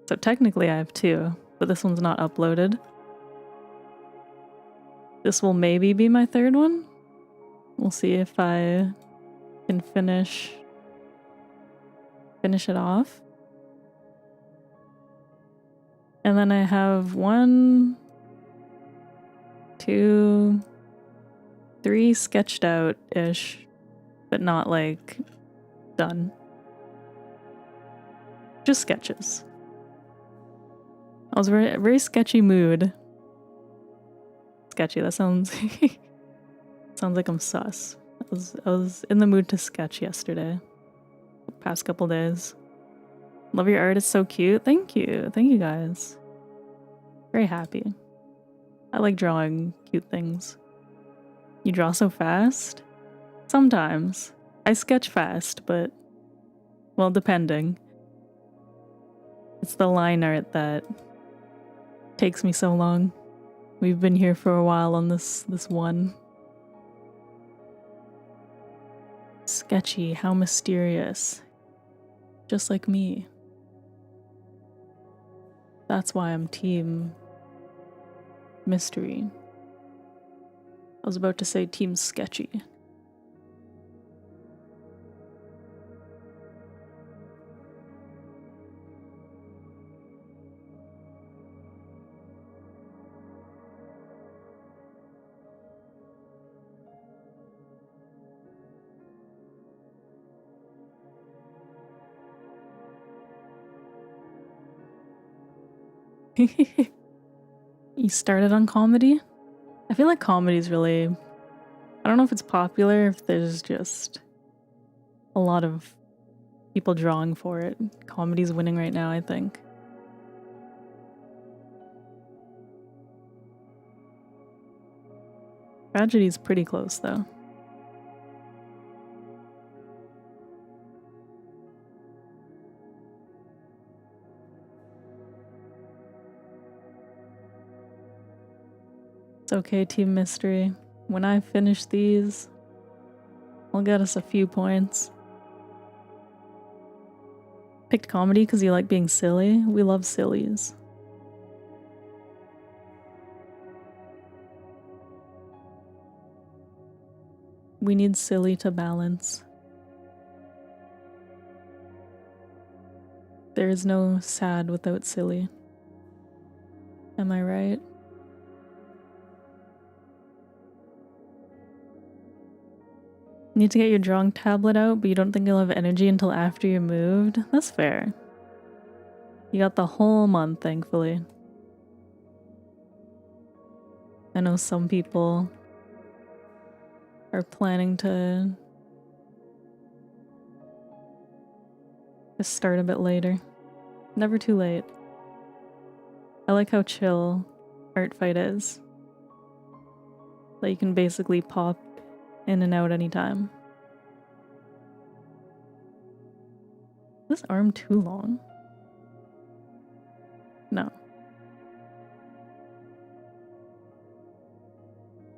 So technically I have two, but this one's not uploaded. This will maybe be my third one. We'll see if I can finish it off. And then I have 1, 2, 3 sketched out-ish, but not like done. Just sketches. I was very, very sketchy mood. Sketchy, that sounds sounds like I'm sus. I was in the mood to sketch yesterday. Past couple days. Love your art, it's so cute. Thank you. Thank you guys. Very happy. I like drawing cute things. You draw so fast? Sometimes. I sketch fast, but well, depending. It's the line art that takes me so long. We've been here for a while on this one. Sketchy, how mysterious. Just like me. That's why I'm team mystery. I was about to say team sketchy. You started on comedy? I feel like comedy's really... I don't know if it's popular, if there's just a lot of people drawing for it. Comedy's winning right now, I think. Tragedy's pretty close, though. It's okay, Team Mystery. When I finish these, I'll get us a few points. Picked comedy because you like being silly? We love sillies. We need silly to balance. There is no sad without silly. Am I right? Need to get your drawing tablet out, but you don't think you'll have energy until after you moved? That's fair. You got the whole month, thankfully. I know some people are planning to just start a bit later. Never too late. I like how chill Art Fight is. That you can basically pop in and out anytime. Is this arm too long? No.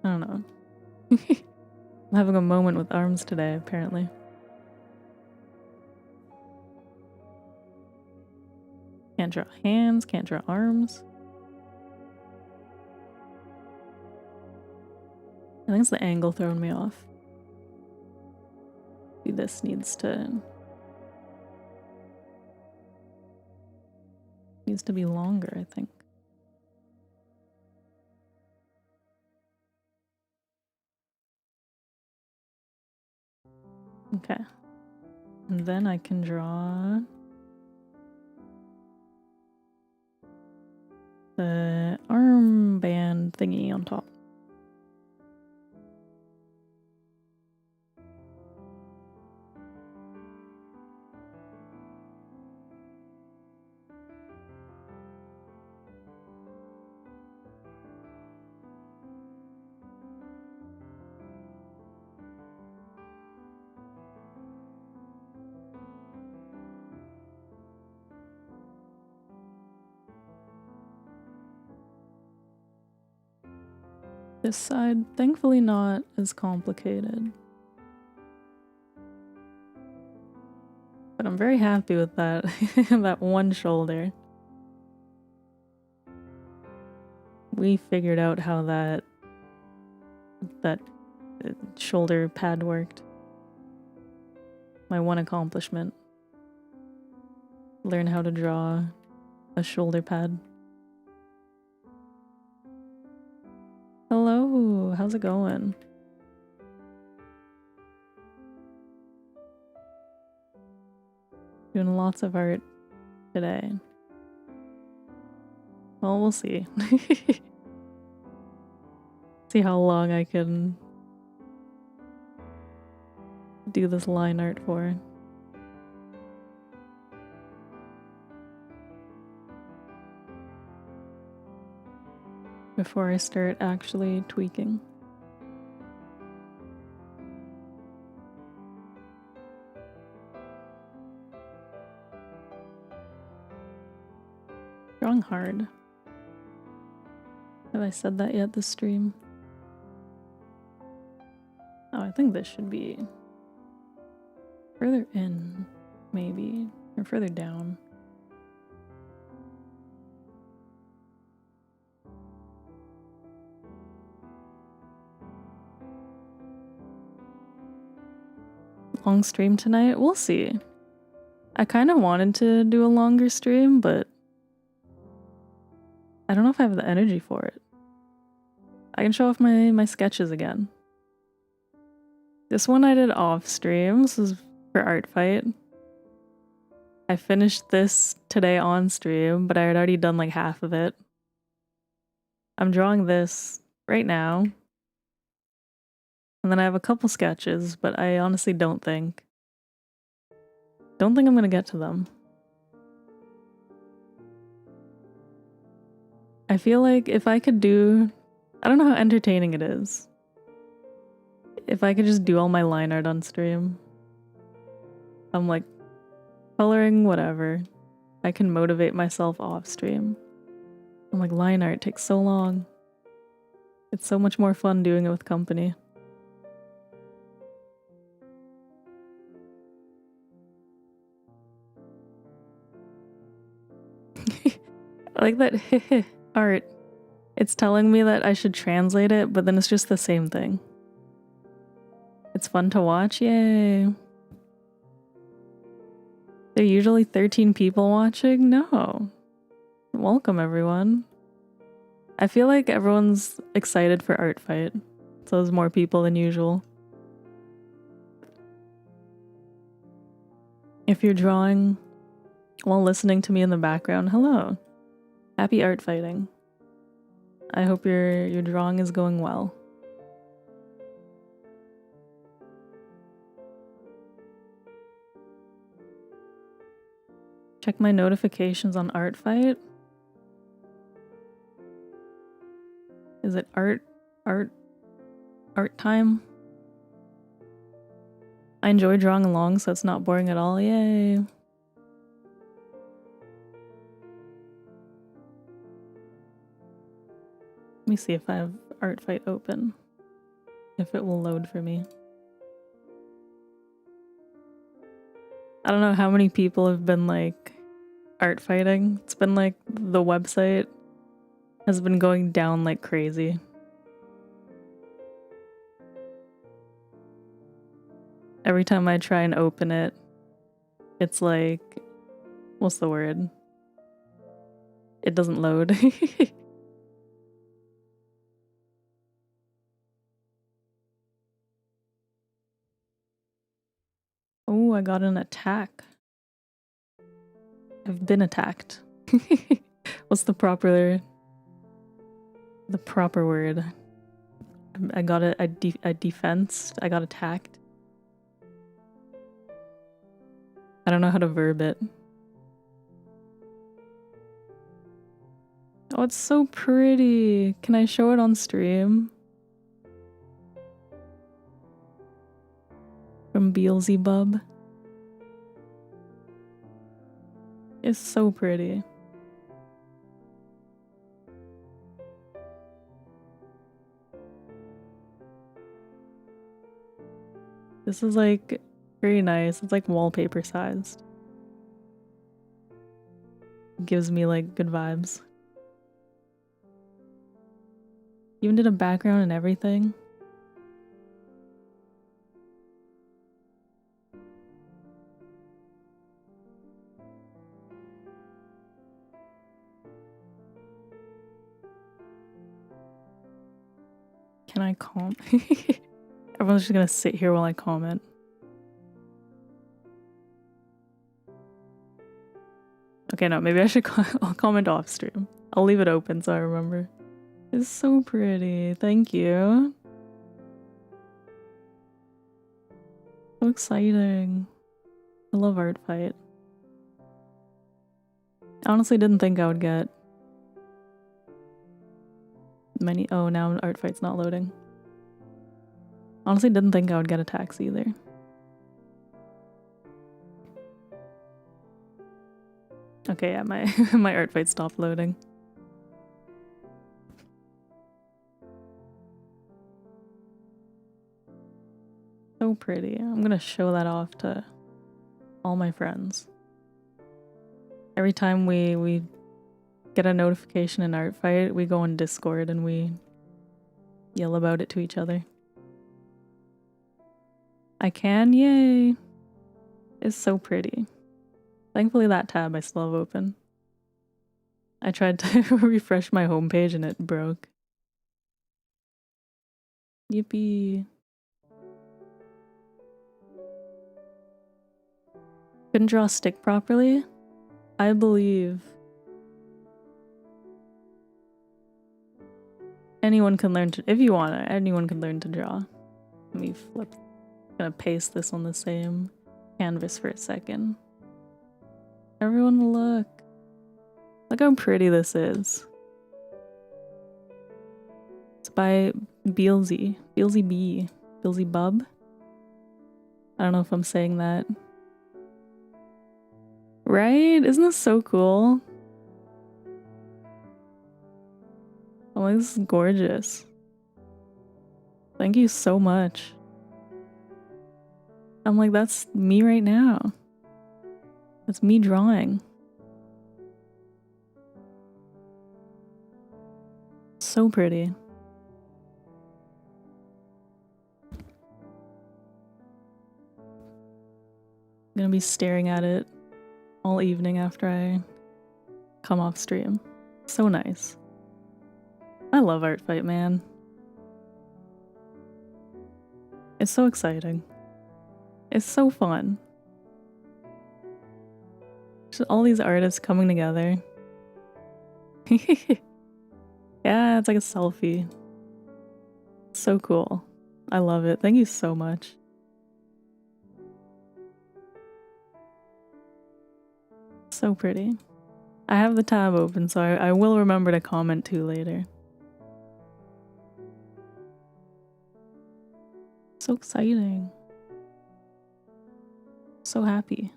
I don't know. I'm having a moment with arms today, apparently. Can't draw hands, can't draw arms. I think it's the angle throwing me off. Maybe this needs to be longer, I think. Okay. And then I can draw the armband thingy on top. This side, thankfully not as complicated. But I'm very happy with that, that one shoulder. We figured out how that shoulder pad worked. My one accomplishment. Learn how to draw a shoulder pad. Hello? Hello, how's it going? Doing lots of art today. Well, we'll see. See how long I can do this line art for. Before I start actually tweaking. Drawing hard. Have I said that yet this stream? Oh, I think this should be further in, maybe, or further down. Long stream tonight? We'll see. I kind of wanted to do a longer stream, but I don't know if I have the energy for it. I can show off my sketches again. This one I did off stream. This is for Art Fight. I finished this today on stream, but I had already done like half of it. I'm drawing this right now. And then I have a couple sketches, but I honestly don't think I'm gonna get to them. I feel like if I could do... I don't know how entertaining it is. If I could just do all my line art on stream. I'm like, coloring, whatever. I can motivate myself off stream. I'm like, line art takes so long. It's so much more fun doing it with company. I like that art. It's telling me that I should translate it, but then it's just the same thing. It's fun to watch, yay. There are usually 13 people watching? No. Welcome, everyone. I feel like everyone's excited for Art Fight, so there's more people than usual. If you're drawing while listening to me in the background, hello. Happy art fighting. I hope your drawing is going well. Check my notifications on Art Fight. Is it art time? I enjoy drawing along, so it's not boring at all. Yay. Let me see if I have Art Fight open. If it will load for me. I don't know how many people have been like art fighting. It's been like the website has been going down like crazy. Every time I try and open it, it's like, what's the word? It doesn't load. Oh, I got an attack. I've been attacked. What's the proper word? I got a defense. I got attacked. I don't know how to verb it. Oh, it's so pretty. Can I show it on stream? From Beelzebub. It's so pretty. This is like very nice. It's like wallpaper sized. Gives me like good vibes. Even did a background and everything. Can I comment? Everyone's just gonna sit here while I comment. Okay, no, maybe I should I'll comment off stream. I'll leave it open so I remember. It's so pretty. Thank you. So exciting. I love art fight. I honestly didn't think I would get many. Oh, now art fight's not loading. Honestly didn't think I would get attacks either. Okay, yeah, my my art fight stopped loading. So pretty. I'm gonna show that off to all my friends. Every time we get a notification in art fight, we go on Discord and we yell about it to each other. I can, yay! It's so pretty. Thankfully that tab I still have open. I tried to refresh my homepage and it broke. Yippee. Couldn't draw a stick properly? I believe anyone can learn to, if you want it, anyone can learn to draw. Let me flip. I'm gonna paste this on the same canvas for a second. Everyone look. Look how pretty this is. It's by Beelzy. Beelzy B. Beelzy Bub. I don't know if I'm saying that. Right? Isn't this so cool? Oh, this is gorgeous. Thank you so much. I'm like, that's me right now. That's me drawing. So pretty. I'm gonna be staring at it all evening after I come off stream. So nice. I love art fight, man. It's so exciting. It's so fun. Just all these artists coming together. Yeah, it's like a selfie. So cool. I love it. Thank you so much. So pretty. I have the tab open, so I will remember to comment too later. So exciting. So happy.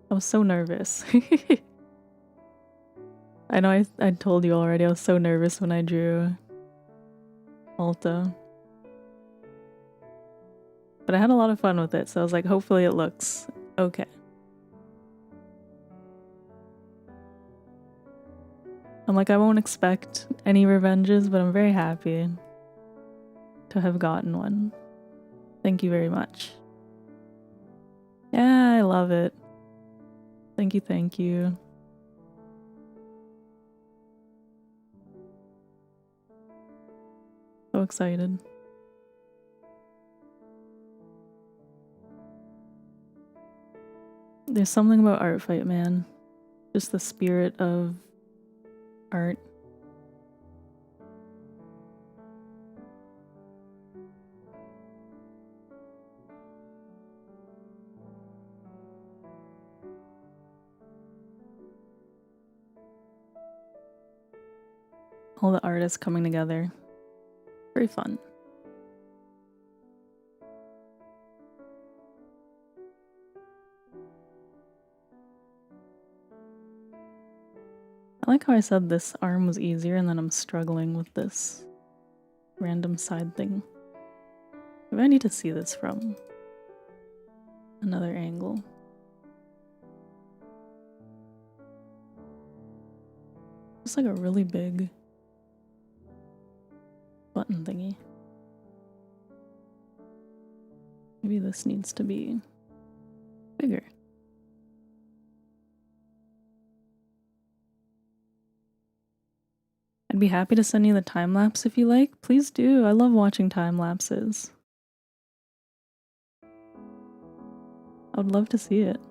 I was so nervous. I know I told you already, I was so nervous when I drew Alta. But I had a lot of fun with it, so I was like, hopefully it looks okay. I'm like, I won't expect any revenges, but I'm very happy to have gotten one. Thank you very much. Yeah, I love it. Thank you, thank you. So excited. There's something about art fight, man. Just the spirit of art. All the artists coming together. Very fun. I like how I said this arm was easier and then I'm struggling with this random side thing. Maybe I need to see this from another angle. It's like a really big button thingy. Maybe this needs to be bigger. I'd be happy to send you the time lapse if you like. Please do. I love watching time lapses. I would love to see it.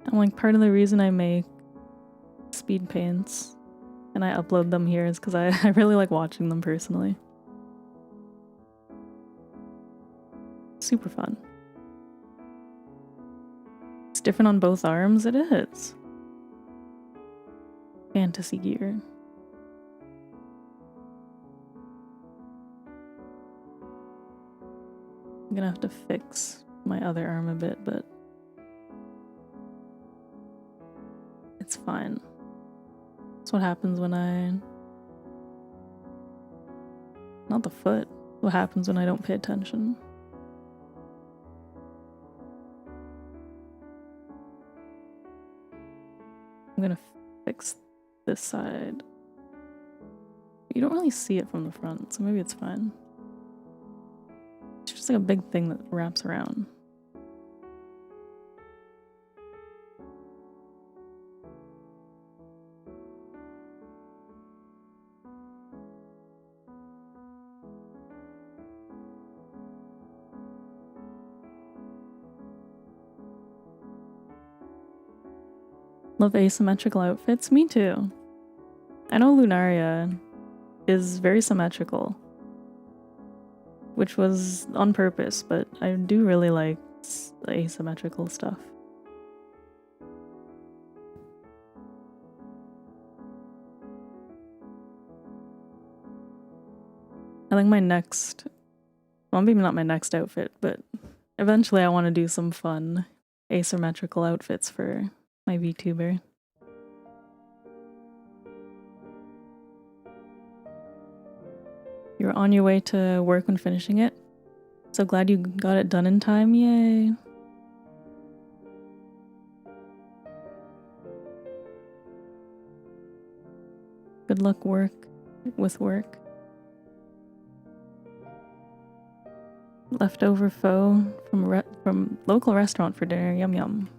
And like part of the reason I make speed paints and I upload them here is because I really like watching them personally. Super fun. It's different on both arms, it is. Fantasy gear. I'm gonna have to fix my other arm a bit, but it's fine. That's what happens when not the foot. What happens when I don't pay attention. I'm gonna fix this side. You don't really see it from the front, so maybe it's fine. It's just like a big thing that wraps around. Love asymmetrical outfits? Me too. I know Lunaria is very symmetrical, which was on purpose, but I do really like the asymmetrical stuff. I think my next, well, maybe not my next outfit, but eventually I want to do some fun asymmetrical outfits for my VTuber. You're on your way to work when finishing it. So glad you got it done in time, yay. Good luck with work. Leftover pho from local restaurant for dinner, yum yum.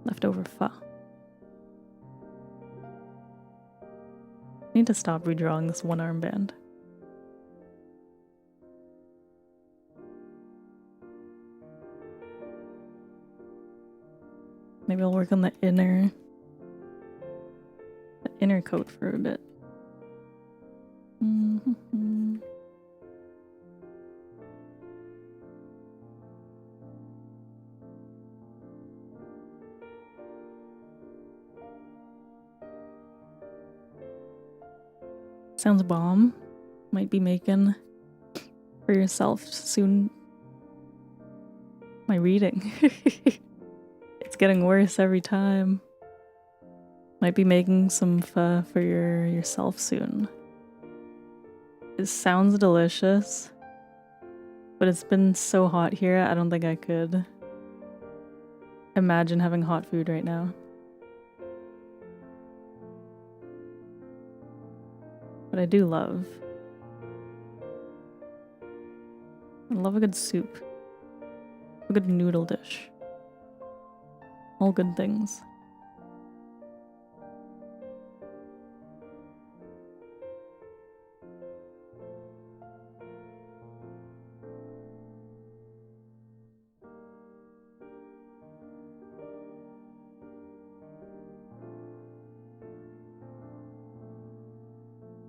Leftover pho. Need to stop redrawing this one armband. Maybe I'll work on the inner coat for a bit. Sounds bomb. Might be making for yourself soon. My reading. It's getting worse every time. Might be making some pho for yourself soon. It sounds delicious, but it's been so hot here, I don't think I could imagine having hot food right now. But I do love. I love a good soup. A good noodle dish. All good things.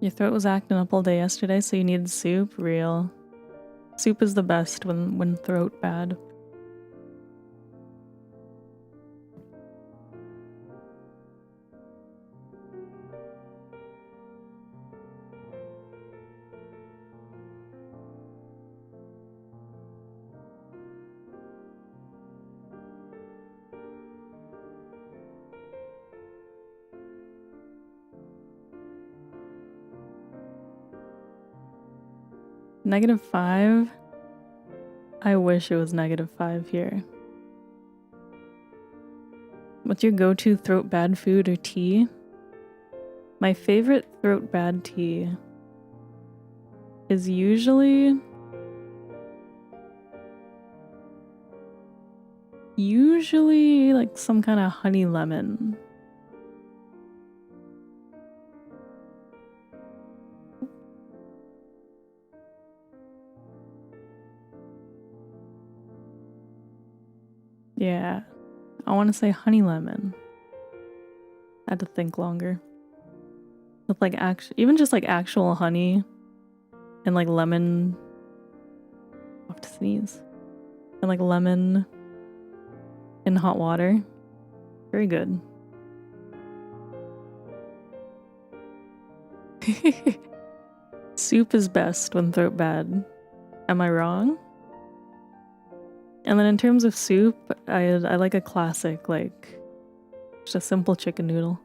Your throat was acting up all day yesterday, so you needed soup? Real. Soup is the best when throat bad. -5? I wish it was -5 here. What's your go-to throat bad food or tea? My favorite throat bad tea is usually like some kind of honey lemon. Yeah, I want to say honey lemon. I had to think longer. With like even just like actual honey and like lemon. I have to sneeze. And like lemon in hot water. Very good. Soup is best when throat bad. Am I wrong? And then in terms of soup, I like a classic, like just a simple chicken noodle.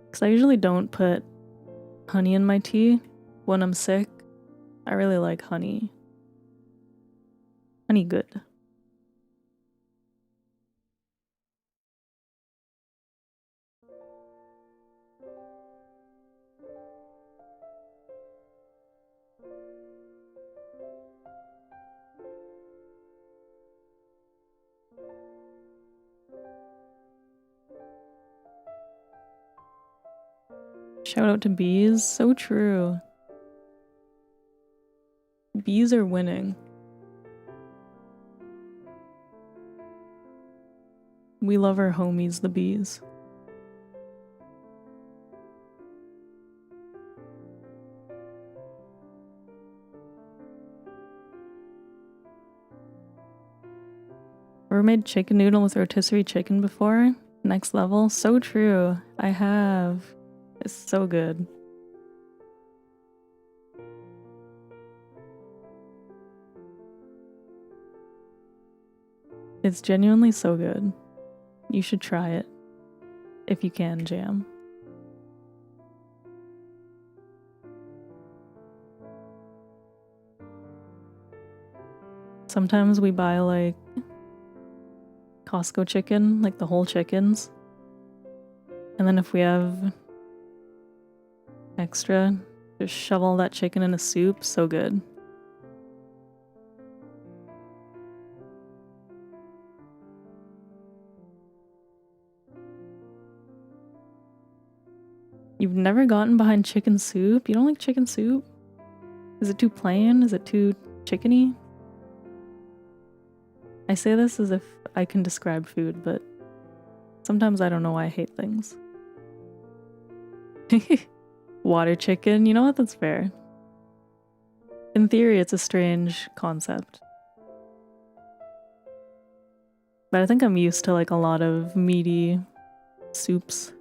Because I usually don't put honey in my tea when I'm sick. I really like honey. Honey good. Shout out to bees. So true. Bees are winning. We love our homies, the bees. Ever made chicken noodle with rotisserie chicken before? Next level. So true. I have. It's so good. It's genuinely so good. You should try it. If you can, Jam. Sometimes we buy like Costco chicken, like the whole chickens. And then if we have extra, just shove all that chicken in a soup. So good. You've never gotten behind chicken soup? You don't like chicken soup? Is it too plain? Is it too chickeny? I say this as if I can describe food, but sometimes I don't know why I hate things. Water chicken, you know what? That's fair. In theory, it's a strange concept. But I think I'm used to like a lot of meaty soups.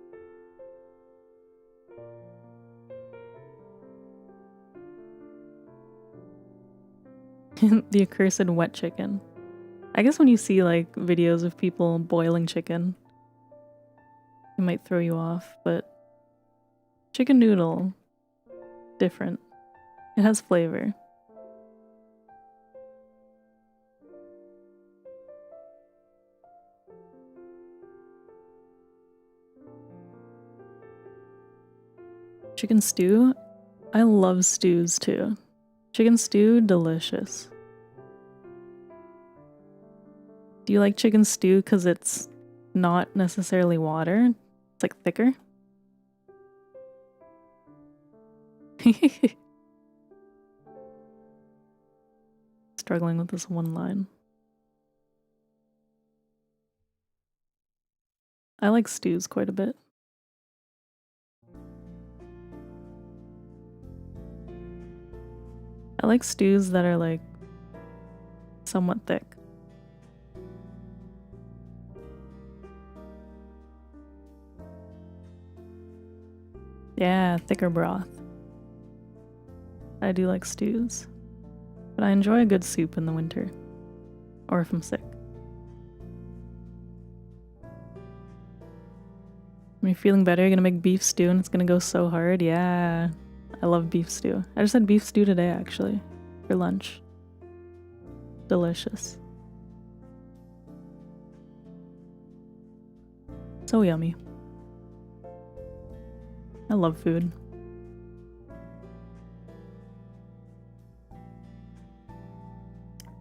The accursed wet chicken. I guess when you see like videos of people boiling chicken, it might throw you off, but chicken noodle, different. It has flavor. Chicken stew? I love stews too. Chicken stew, delicious. Do you like chicken stew because it's not necessarily water? It's like thicker? Struggling with this one line. I like stews quite a bit. I like stews that are like somewhat thick. Yeah, thicker broth. I do like stews. But I enjoy a good soup in the winter. Or if I'm sick. When you're feeling better, you're gonna make beef stew and it's gonna go so hard. Yeah, I love beef stew. I just had beef stew today, actually, for lunch. Delicious. So yummy. I love food.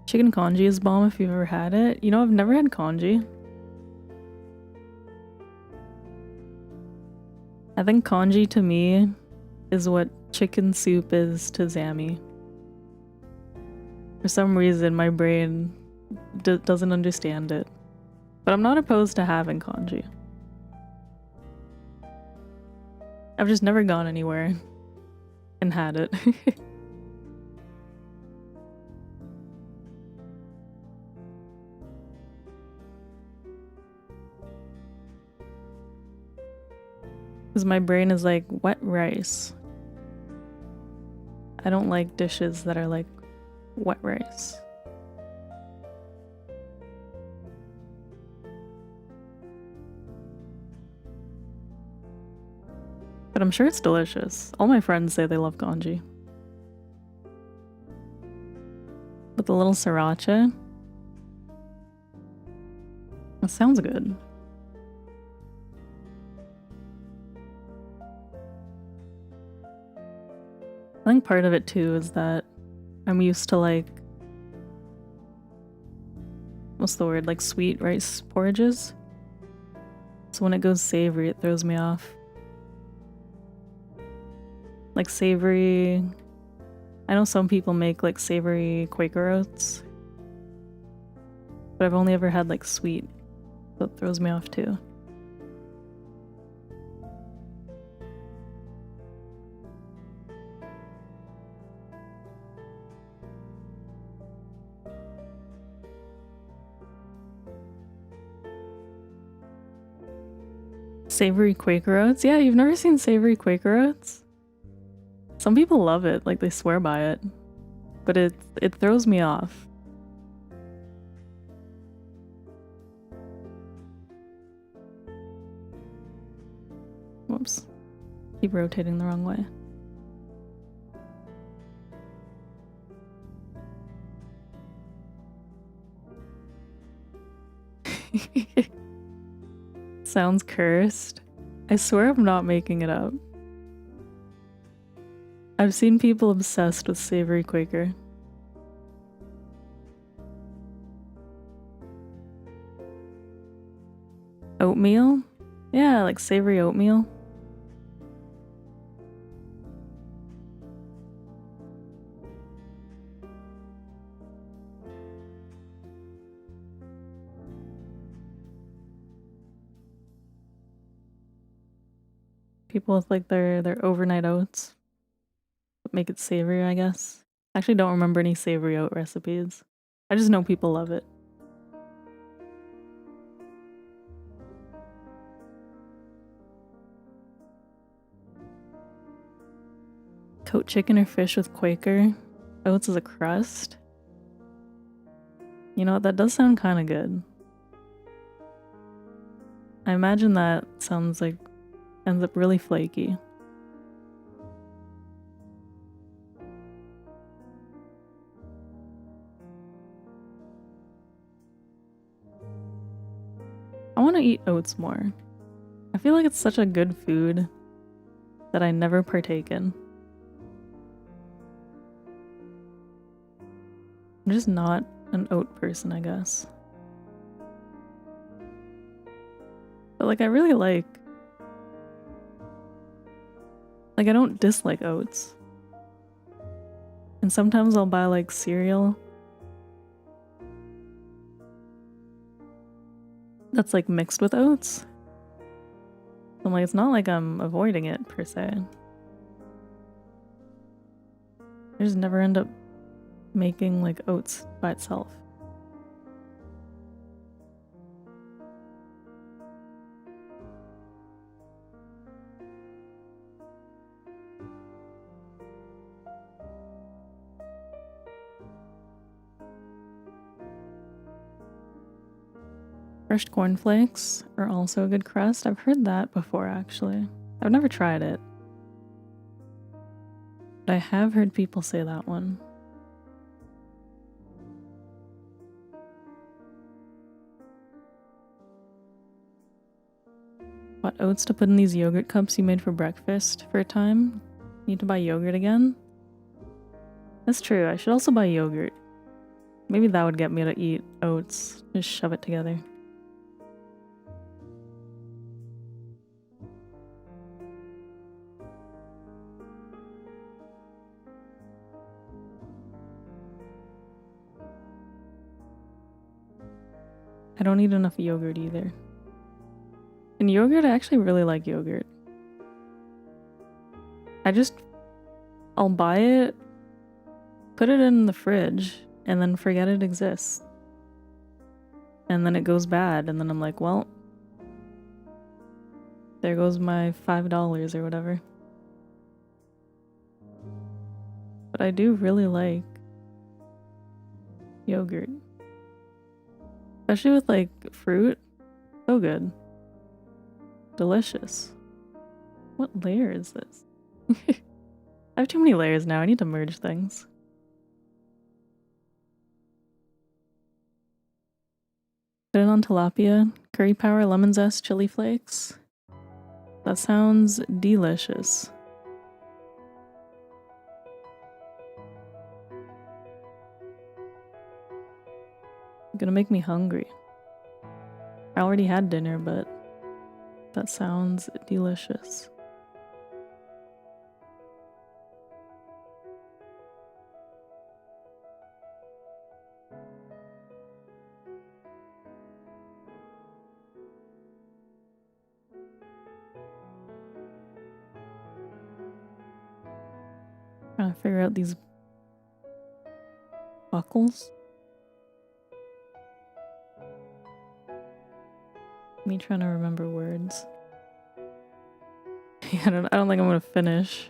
Chicken congee is bomb if you've ever had it. You know, I've never had congee. I think congee to me is what chicken soup is to Zammy. For some reason, my brain doesn't understand it. But I'm not opposed to having congee. I've just never gone anywhere and had it. Because my brain is like, wet rice. I don't like dishes that are like wet rice. But I'm sure it's delicious. All my friends say they love congee. With a little sriracha. That sounds good. I think part of it too is that I'm used to like, what's the word, like sweet rice porridges. So when it goes savory, it throws me off. Like savory, I know some people make like savory Quaker oats, but I've only ever had like sweet, so it throws me off too. Savory Quaker oats? Yeah, you've never seen savory Quaker oats? Some people love it, like they swear by it. But it throws me off. Whoops. Keep rotating the wrong way. Sounds cursed. I swear I'm not making it up. I've seen people obsessed with savory Quaker. Oatmeal? Yeah, like savory oatmeal. People with like their overnight oats. Make it savory, I guess. I actually don't remember any savory oat recipes. I just know people love it. Coat chicken or fish with Quaker oats as a crust. You know what, that does sound kind of good. I imagine that sounds like ends up really flaky. I want to eat oats more. I feel like it's such a good food that I never partake in. I'm just not an oat person, I guess. But like I really like I don't dislike oats. And sometimes I'll buy like cereal that's like mixed with oats. I'm like, it's not like I'm avoiding it per se. I just never end up making like oats by itself. Crushed cornflakes are also a good crust. I've heard that before, actually. I've never tried it. But I have heard people say that one. What oats to put in these yogurt cups you made for breakfast for a time? Need to buy yogurt again? That's true, I should also buy yogurt. Maybe that would get me to eat oats. Just shove it together. I don't eat enough yogurt either. And yogurt, I actually really like yogurt. I'll buy it, put it in the fridge, and then forget it exists. And then it goes bad, and then I'm like, well, there goes my $5 or whatever. But I do really like yogurt. Especially with like fruit. So good. Delicious. What layer is this? I have too many layers now. I need to merge things. Put it on tilapia, curry powder, lemon zest, chili flakes. That sounds delicious. Gonna make me hungry. I already had dinner, but that sounds delicious. Trying to figure out these buckles. Me trying to remember words. Yeah, I don't think I'm gonna finish.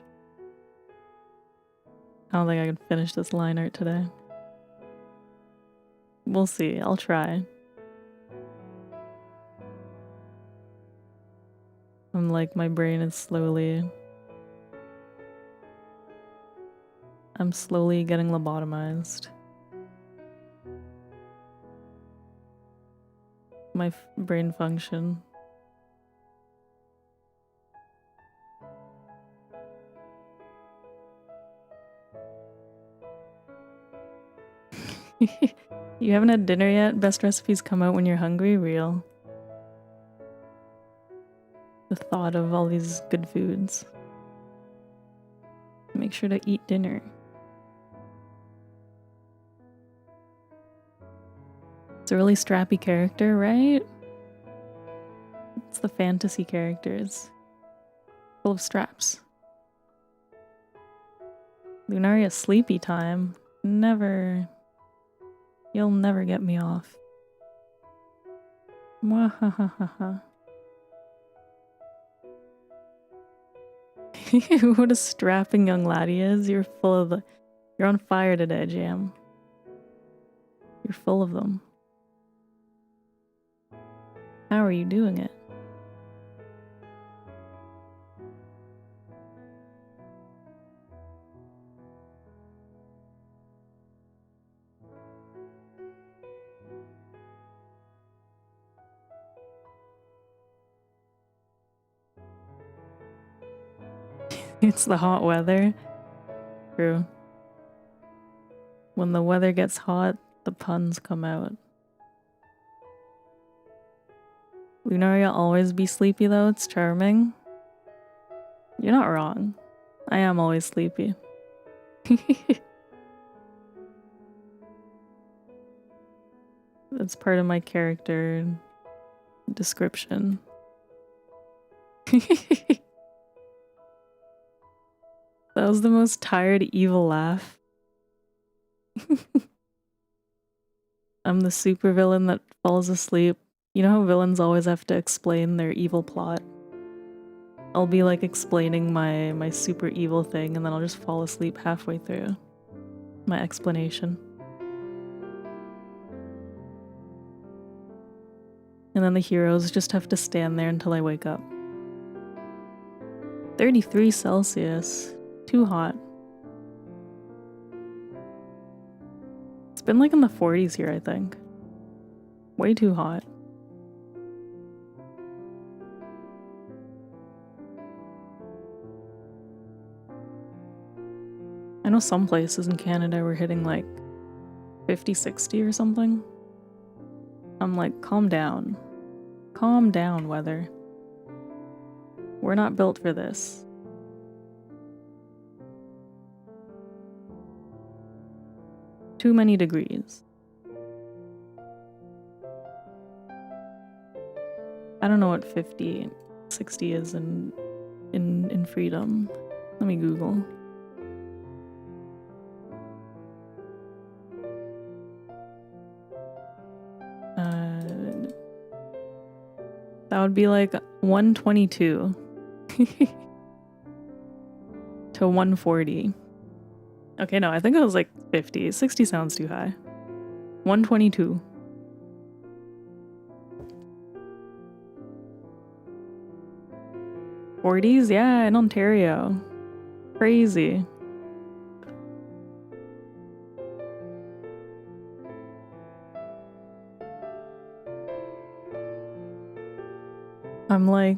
I don't think I can finish this line art today. We'll see. I'll try. I'm like, my brain is slowly... I'm slowly getting lobotomized. My brain function. You haven't had dinner yet? Best recipes come out when you're hungry? Real. The thought of all these good foods. Make sure to eat dinner. It's a really strappy character, right? It's the fantasy characters. Full of straps. Lunaria sleepy time. Never. You'll never get me off. Mwahahaha. What a strapping young lad he is. You're full of the... You're on fire today, Jam. You're full of them. How are you doing it? It's the hot weather. True. When the weather gets hot, the puns come out. Lunaria always be sleepy though, it's charming. You're not wrong. I am always sleepy. That's part of my character description. That was the most tired, evil laugh. I'm the supervillain that falls asleep. You know how villains always have to explain their evil plot? I'll be like explaining my super evil thing and then I'll just fall asleep halfway through my explanation. And then the heroes just have to stand there until I wake up. 33 Celsius. Too hot. been like in the 40s here, I think. Way too hot. I know some places in Canada were hitting like 50, 60 or something. I'm like, calm down. Calm down, weather. We're not built for this. Too many degrees. I don't know what 50, 60 is in freedom. Let me Google. That would be like 122 to 140. Okay, no, I think it was like 50. 60 sounds too high. 122. '40s? Yeah, in Ontario. Crazy. I'm like,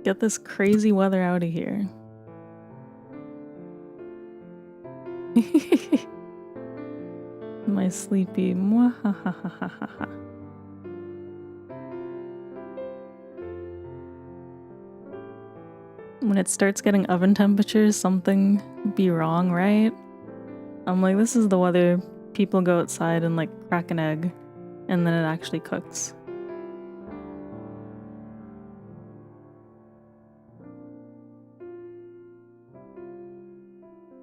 get this crazy weather out of here. My sleepy mwahahahaha. When it starts getting oven temperatures, something be wrong, right? I'm like, this is the weather people go outside and like crack an egg and then it actually cooks.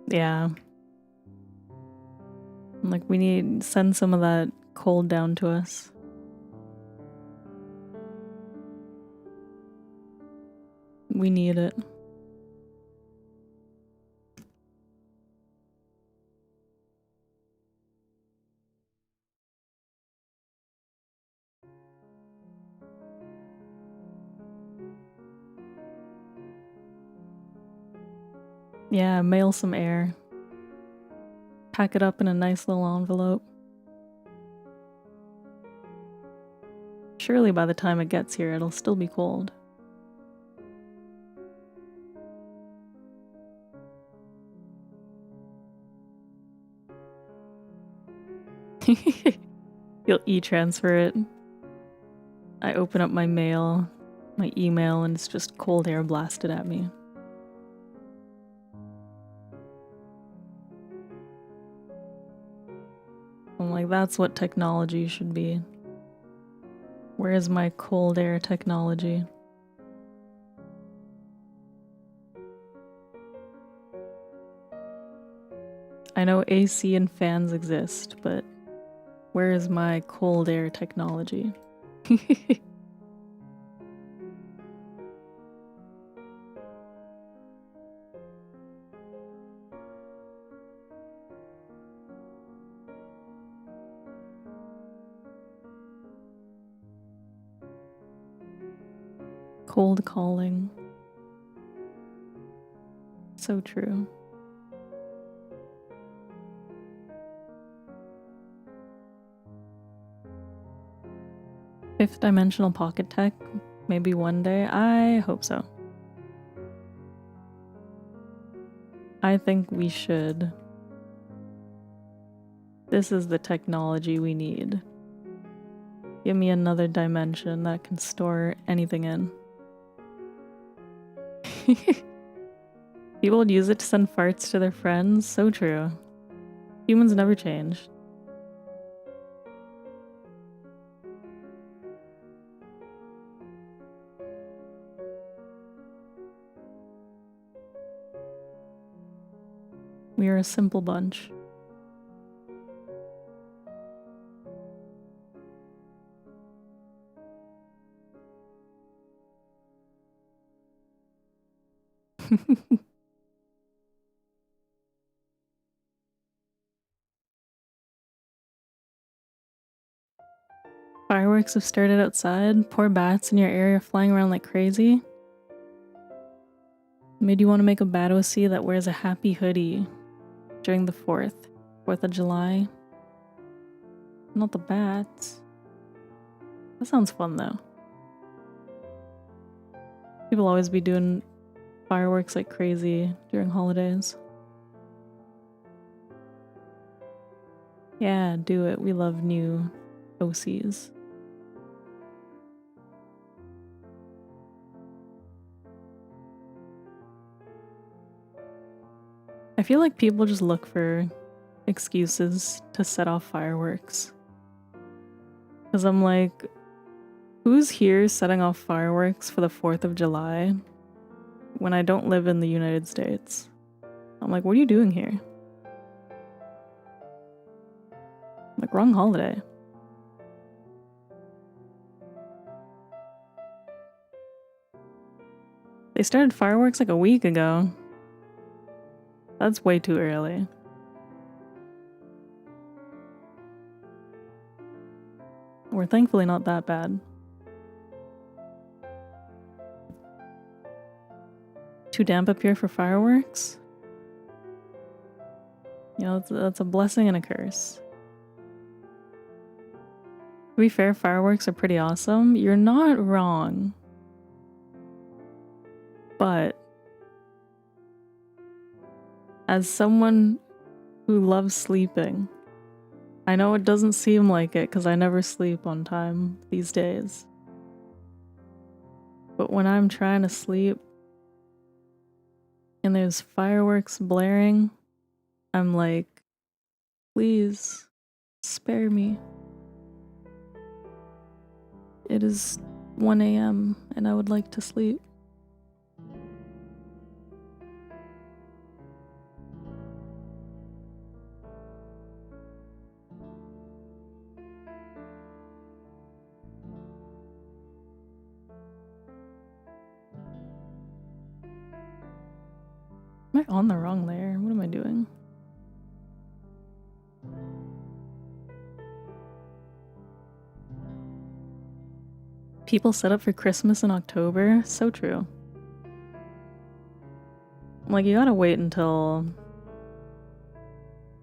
Yeah. I'm like, we need send some of that cold down to us. We need it. Yeah, mail some air. Pack it up in a nice little envelope. Surely by the time it gets here, it'll still be cold. You'll e-transfer it. I open up my mail, my email, and it's just cold air blasted at me. I'm like, that's what technology should be. Where is my cold air technology? I know AC and fans exist, but where is my cold air technology? Cold calling. So true. Fifth dimensional pocket tech? Maybe one day? I hope so. I think we should. This is the technology we need. Give me another dimension that can store anything in. People would use it to send farts to their friends. So true. Humans never change. We are a simple bunch. Fireworks have started outside. Poor bats in your area flying around like crazy. Made you want to make a OC that wears a happy hoodie during the 4th of July. Not the bats. That sounds fun though. People always be doing fireworks like crazy during holidays. Yeah, do it. We love new OCs. I feel like people just look for excuses to set off fireworks. Because I'm like, who's here setting off fireworks for the 4th of July when I don't live in the United States? I'm like, what are you doing here? Like, wrong holiday. They started fireworks like a week ago. That's way too early. We're thankfully not that bad. Too damp up here for fireworks? You know, that's a blessing and a curse. To be fair, fireworks are pretty awesome. You're not wrong. But as someone who loves sleeping, I know it doesn't seem like it because I never sleep on time these days. But when I'm trying to sleep and there's fireworks blaring, I'm like, please spare me. It is 1 a.m. and I would like to sleep. Am I on the wrong layer? What am I doing? People set up for Christmas in October? So true. Like, you gotta wait until...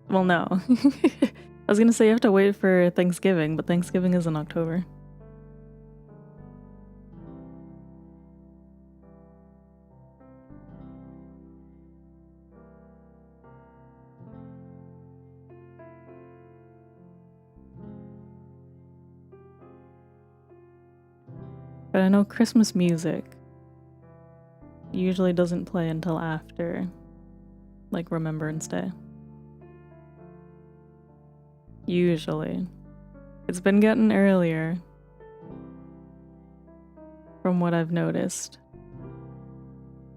Well, no. I was gonna say you have to wait for Thanksgiving, but Thanksgiving is in October. But I know Christmas music usually doesn't play until after, like, Remembrance Day. Usually. It's been getting earlier, from what I've noticed.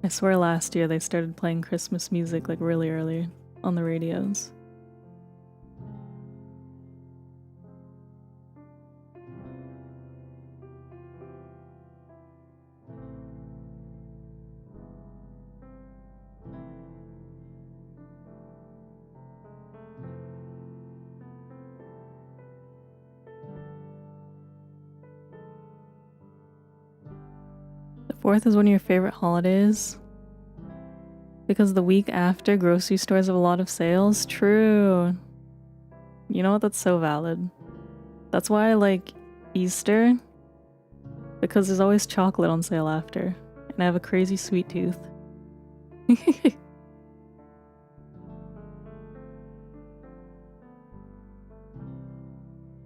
I swear last year they started playing Christmas music, like, really early on the radios. The 4th is one of your favorite holidays? Because the week after, grocery stores have a lot of sales? True. You know what? That's so valid. That's why I like Easter. Because there's always chocolate on sale after. And I have a crazy sweet tooth.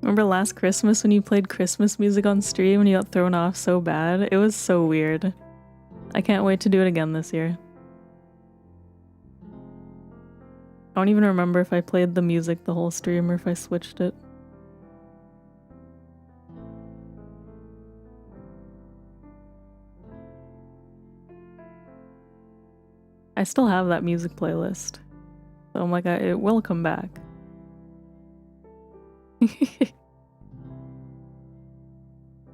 Remember last Christmas when you played Christmas music on stream and you got thrown off so bad? It was so weird. I can't wait to do it again this year. I don't even remember if I played the music the whole stream or if I switched it. I still have that music playlist. So I'm like, it will come back.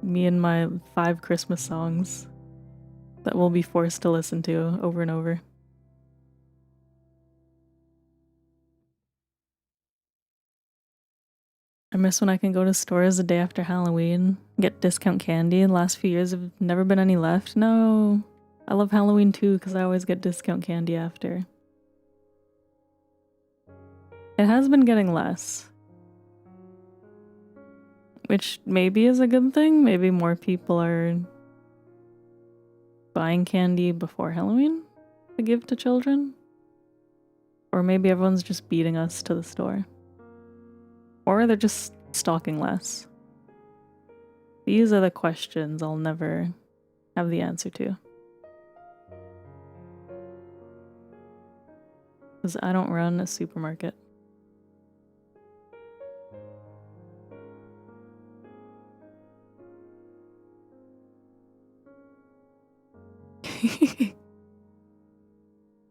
Me and my 5 Christmas songs that we'll be forced to listen to over and over. I miss when I can go to stores the day after Halloween, get discount candy. The last few years have never been any left. No, I love Halloween too because I always get discount candy after. It has been getting less. which maybe is a good thing. Maybe more people are buying candy before Halloween to give to children. Or maybe everyone's just beating us to the store. Or they're just stocking less. These are the questions I'll never have the answer to. Because I don't run a supermarket.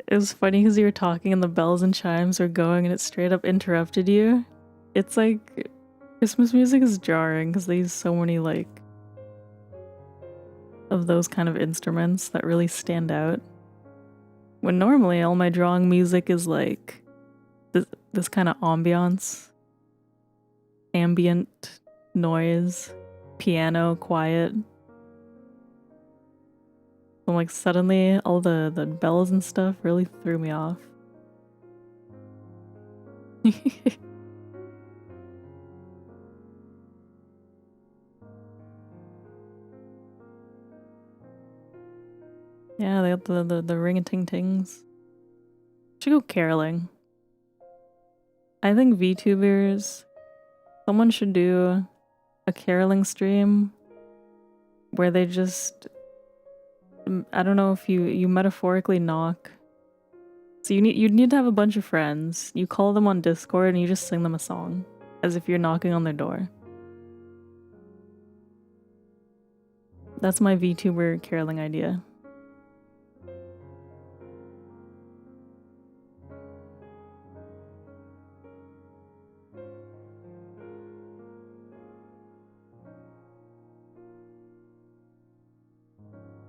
It was funny because you were talking and the bells and chimes were going and it straight up interrupted you. It's like Christmas music is jarring because they use so many like of those kind of instruments that really stand out. When normally all my drawing music is like this kind of ambiance, ambient noise, piano, quiet. And like suddenly all the bells and stuff really threw me off. Yeah, they got the ring-a-ting-tings. Should go caroling. I think VTubers, someone should do a caroling stream where they just, I don't know if you metaphorically knock. So you'd need to have a bunch of friends. You call them on Discord and you just sing them a song as if you're knocking on their door. That's my VTuber caroling idea.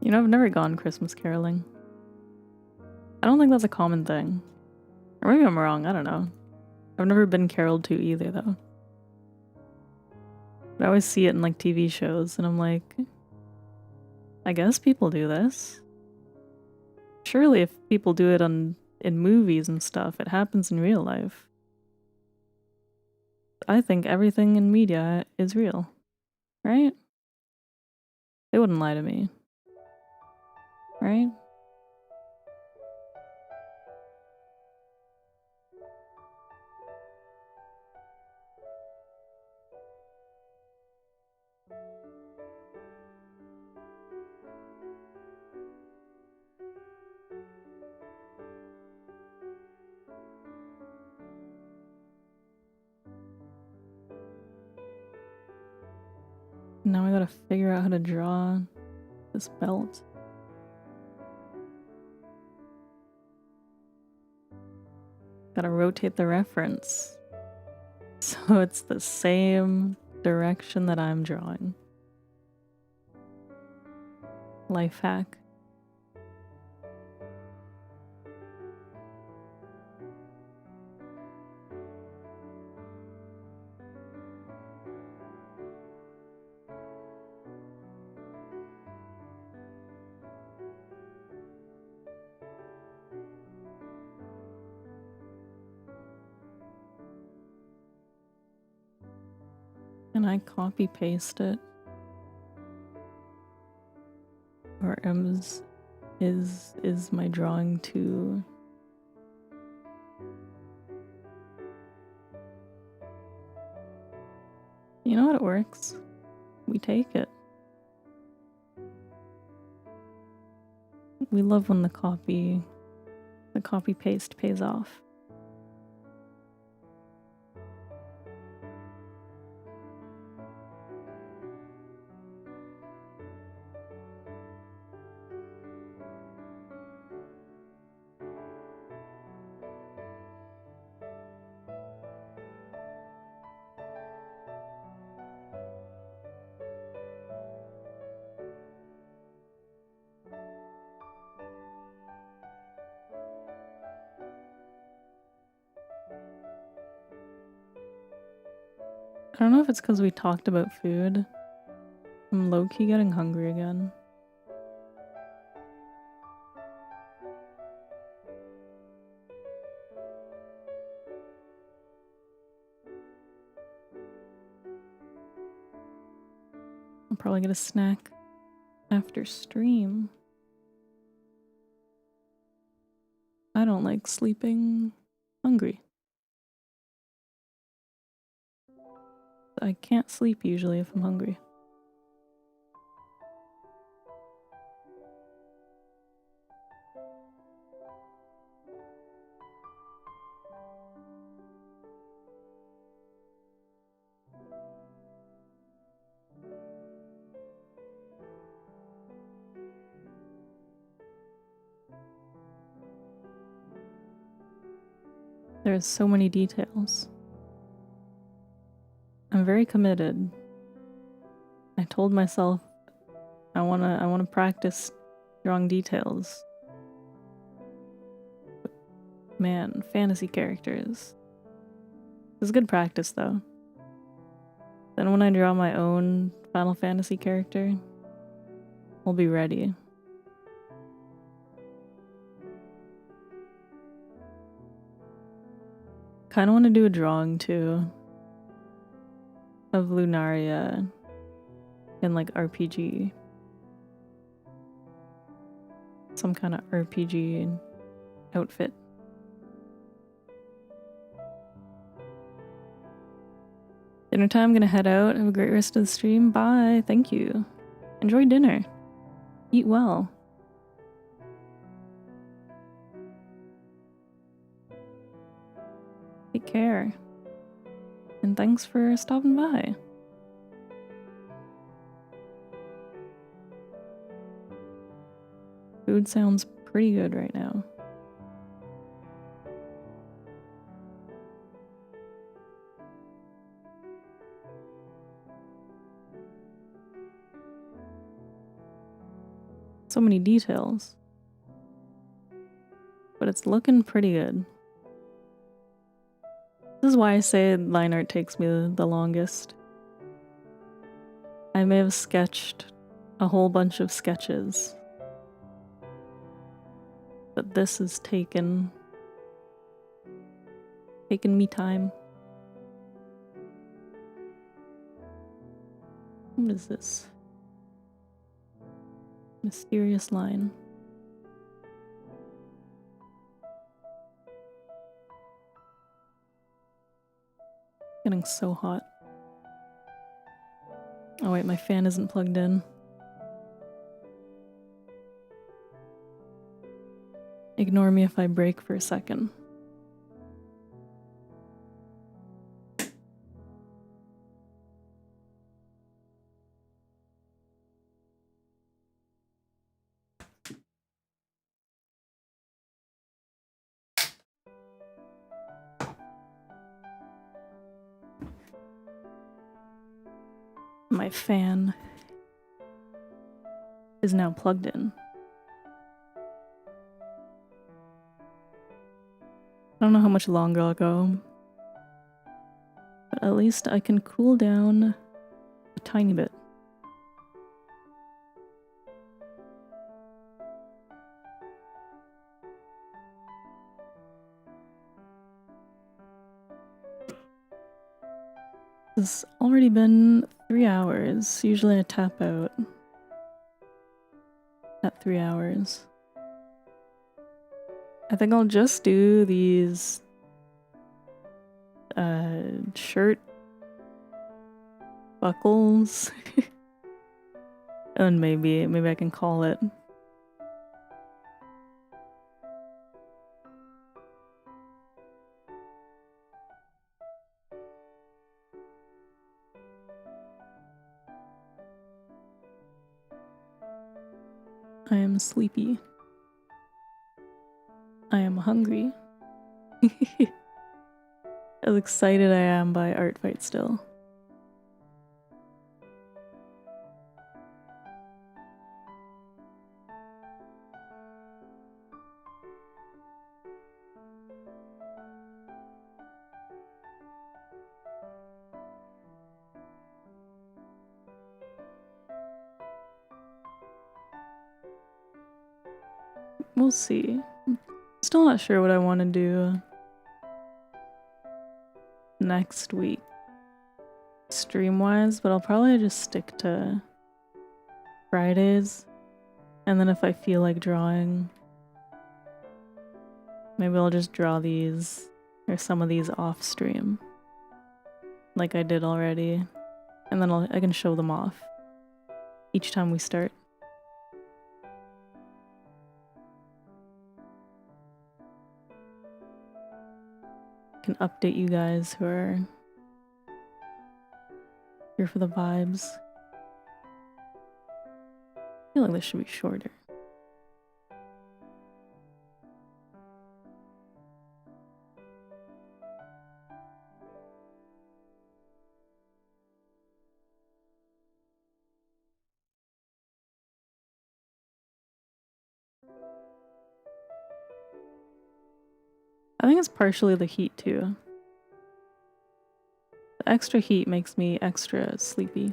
You know, I've never gone Christmas caroling. I don't think that's a common thing. Or maybe I'm wrong, I don't know. I've never been caroled to either, though. But I always see it in, like, TV shows, and I'm like, I guess people do this. Surely if people do it in movies and stuff, it happens in real life. I think everything in media is real, right? They wouldn't lie to me, right? Now I gotta figure out how to draw this belt. Gotta rotate the reference. So it's the same direction that I'm drawing. Life hack. Can I copy paste it? Or is my drawing too... You know what, it works. We take it. We love when the copy paste pays off. I don't know if it's because we talked about food. I'm low-key getting hungry again. I'll probably get a snack after stream. I don't like sleeping hungry. I can't sleep usually if I'm hungry. There's so many details. I'm very committed. I told myself I wanna practice drawing details. But man, fantasy characters. It's good practice though. Then when I draw my own Final Fantasy character, I'll be ready. Kinda wanna do a drawing too of Lunaria in like RPG. Some kind of RPG outfit. Dinner time, gonna head out. Have a great rest of the stream. Bye. Thank you. Enjoy dinner. Eat well. Take care. And thanks for stopping by. Food sounds pretty good right now. So many details. But it's looking pretty good. This is why I say line art takes me the longest. I may have sketched a whole bunch of sketches, but this has taken me time. What is this? Mysterious line. Getting so hot. Oh wait, my fan isn't plugged in. Ignore me if I break for a second. My fan is now plugged in. I don't know how much longer I'll go, but at least I can cool down a tiny bit. It's already been 3 hours. Usually I tap out at 3 hours. I think I'll just do these shirt buckles and maybe I can call it. I am sleepy. I am hungry. As excited I am by Art Fight still. We'll see. Still not sure what I want to do next week stream-wise, but I'll probably just stick to Fridays. And then if I feel like drawing, maybe I'll just draw these or some of these off stream. Like I did already. And then I can show them off each time we start. I can update you guys who are here for the vibes. I feel like this should be shorter. I think it's partially the heat too. The extra heat makes me extra sleepy.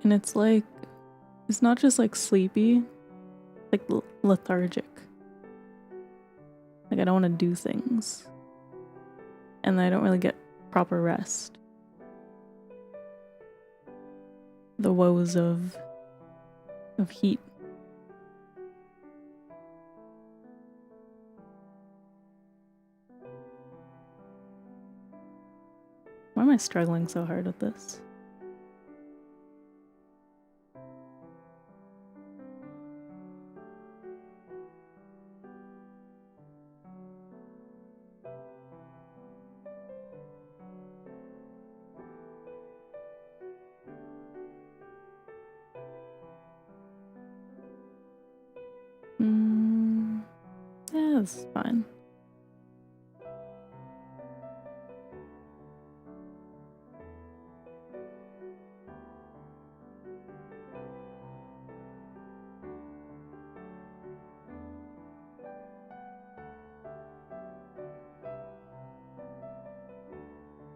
And it's like, it's not just like sleepy, like lethargic. Like I don't want to do things. And I don't really get proper rest. The woes of heat. Why am I struggling so hard with this? Yeah, this is fine.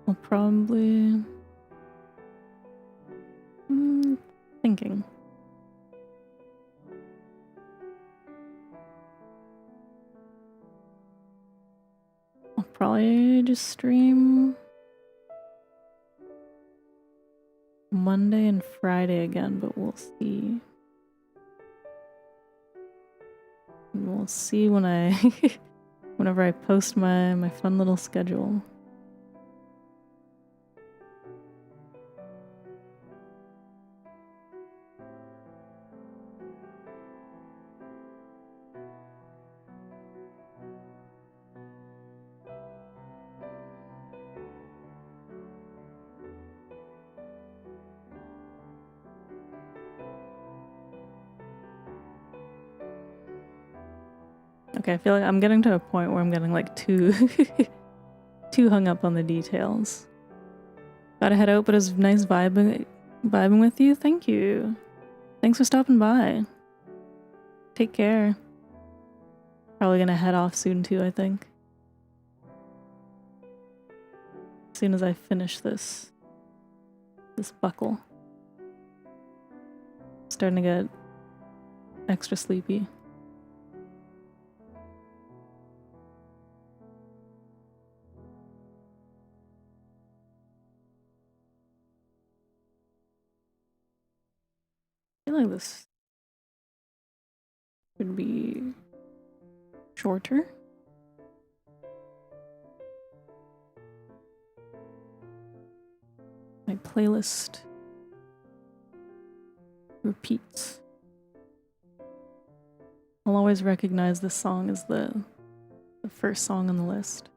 I'll probably... thinking. I'll probably just stream Monday and Friday again, but we'll see. We'll see when I... whenever I post my fun little schedule. Okay, I feel like I'm getting to a point where I'm getting like too hung up on the details. Gotta head out, but it was nice vibing with you. Thank you. Thanks for stopping by. Take care. Probably gonna head off soon too, I think. As soon as I finish this buckle. I'm starting to get extra sleepy. I feel like this should be shorter. My playlist repeats. I'll always recognize this song as the first song on the list.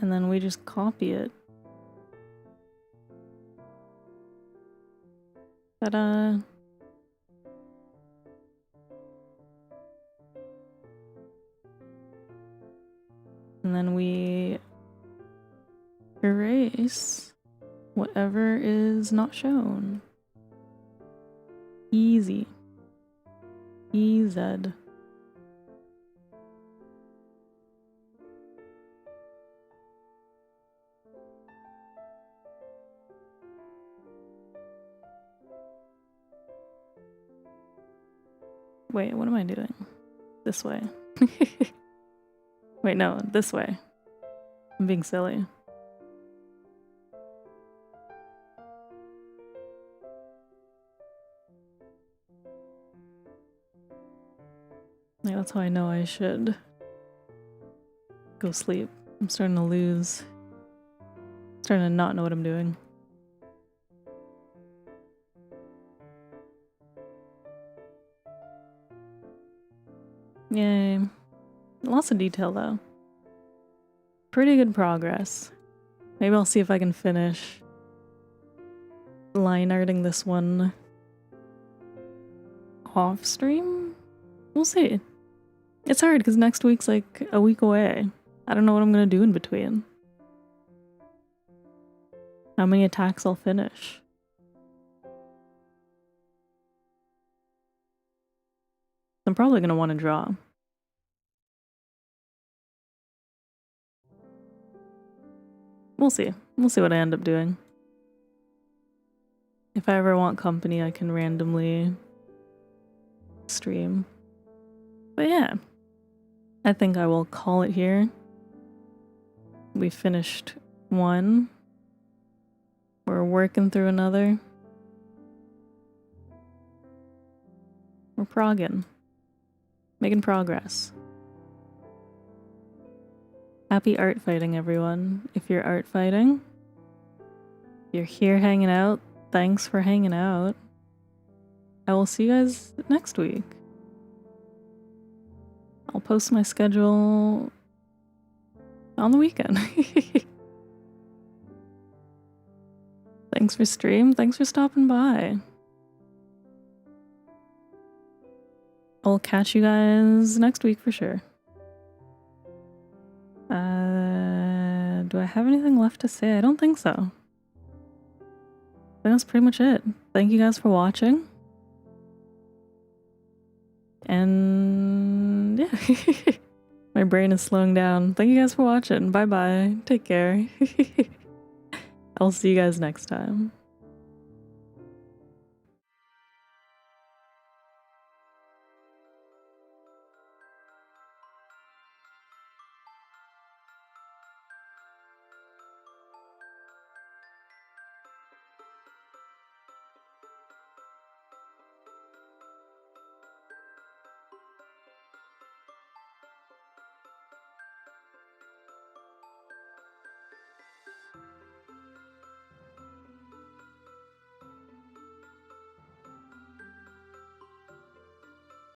And then we just copy it. Ta-da! And then we erase whatever is not shown. Easy. EZ. Wait, what am I doing? This way. Wait, no, this way. I'm being silly. Yeah, that's how I know I should go sleep. I'm starting to lose. Starting to not know what I'm doing. Yay. Lots of detail though. Pretty good progress. Maybe I'll see if I can finish line arting this one off stream. We'll see. It's hard because next week's like a week away. I don't know what I'm gonna do in between. How many attacks I'll finish. I'm probably gonna want to draw. We'll see. We'll see what I end up doing. If I ever want company, I can randomly stream. But yeah, I think I will call it here. We finished one. We're working through another. We're progging. Making progress. Happy art fighting, everyone. If you're art fighting, you're here hanging out, thanks for hanging out. I will see you guys next week. I'll post my schedule on the weekend. Thanks for stream. Thanks for stopping by. I'll catch you guys next week for sure. Do I have anything left to say? I don't think so. I think that's pretty much it. Thank you guys for watching. And yeah, my brain is slowing down. Thank you guys for watching. Bye bye. Take care. I'll see you guys next time.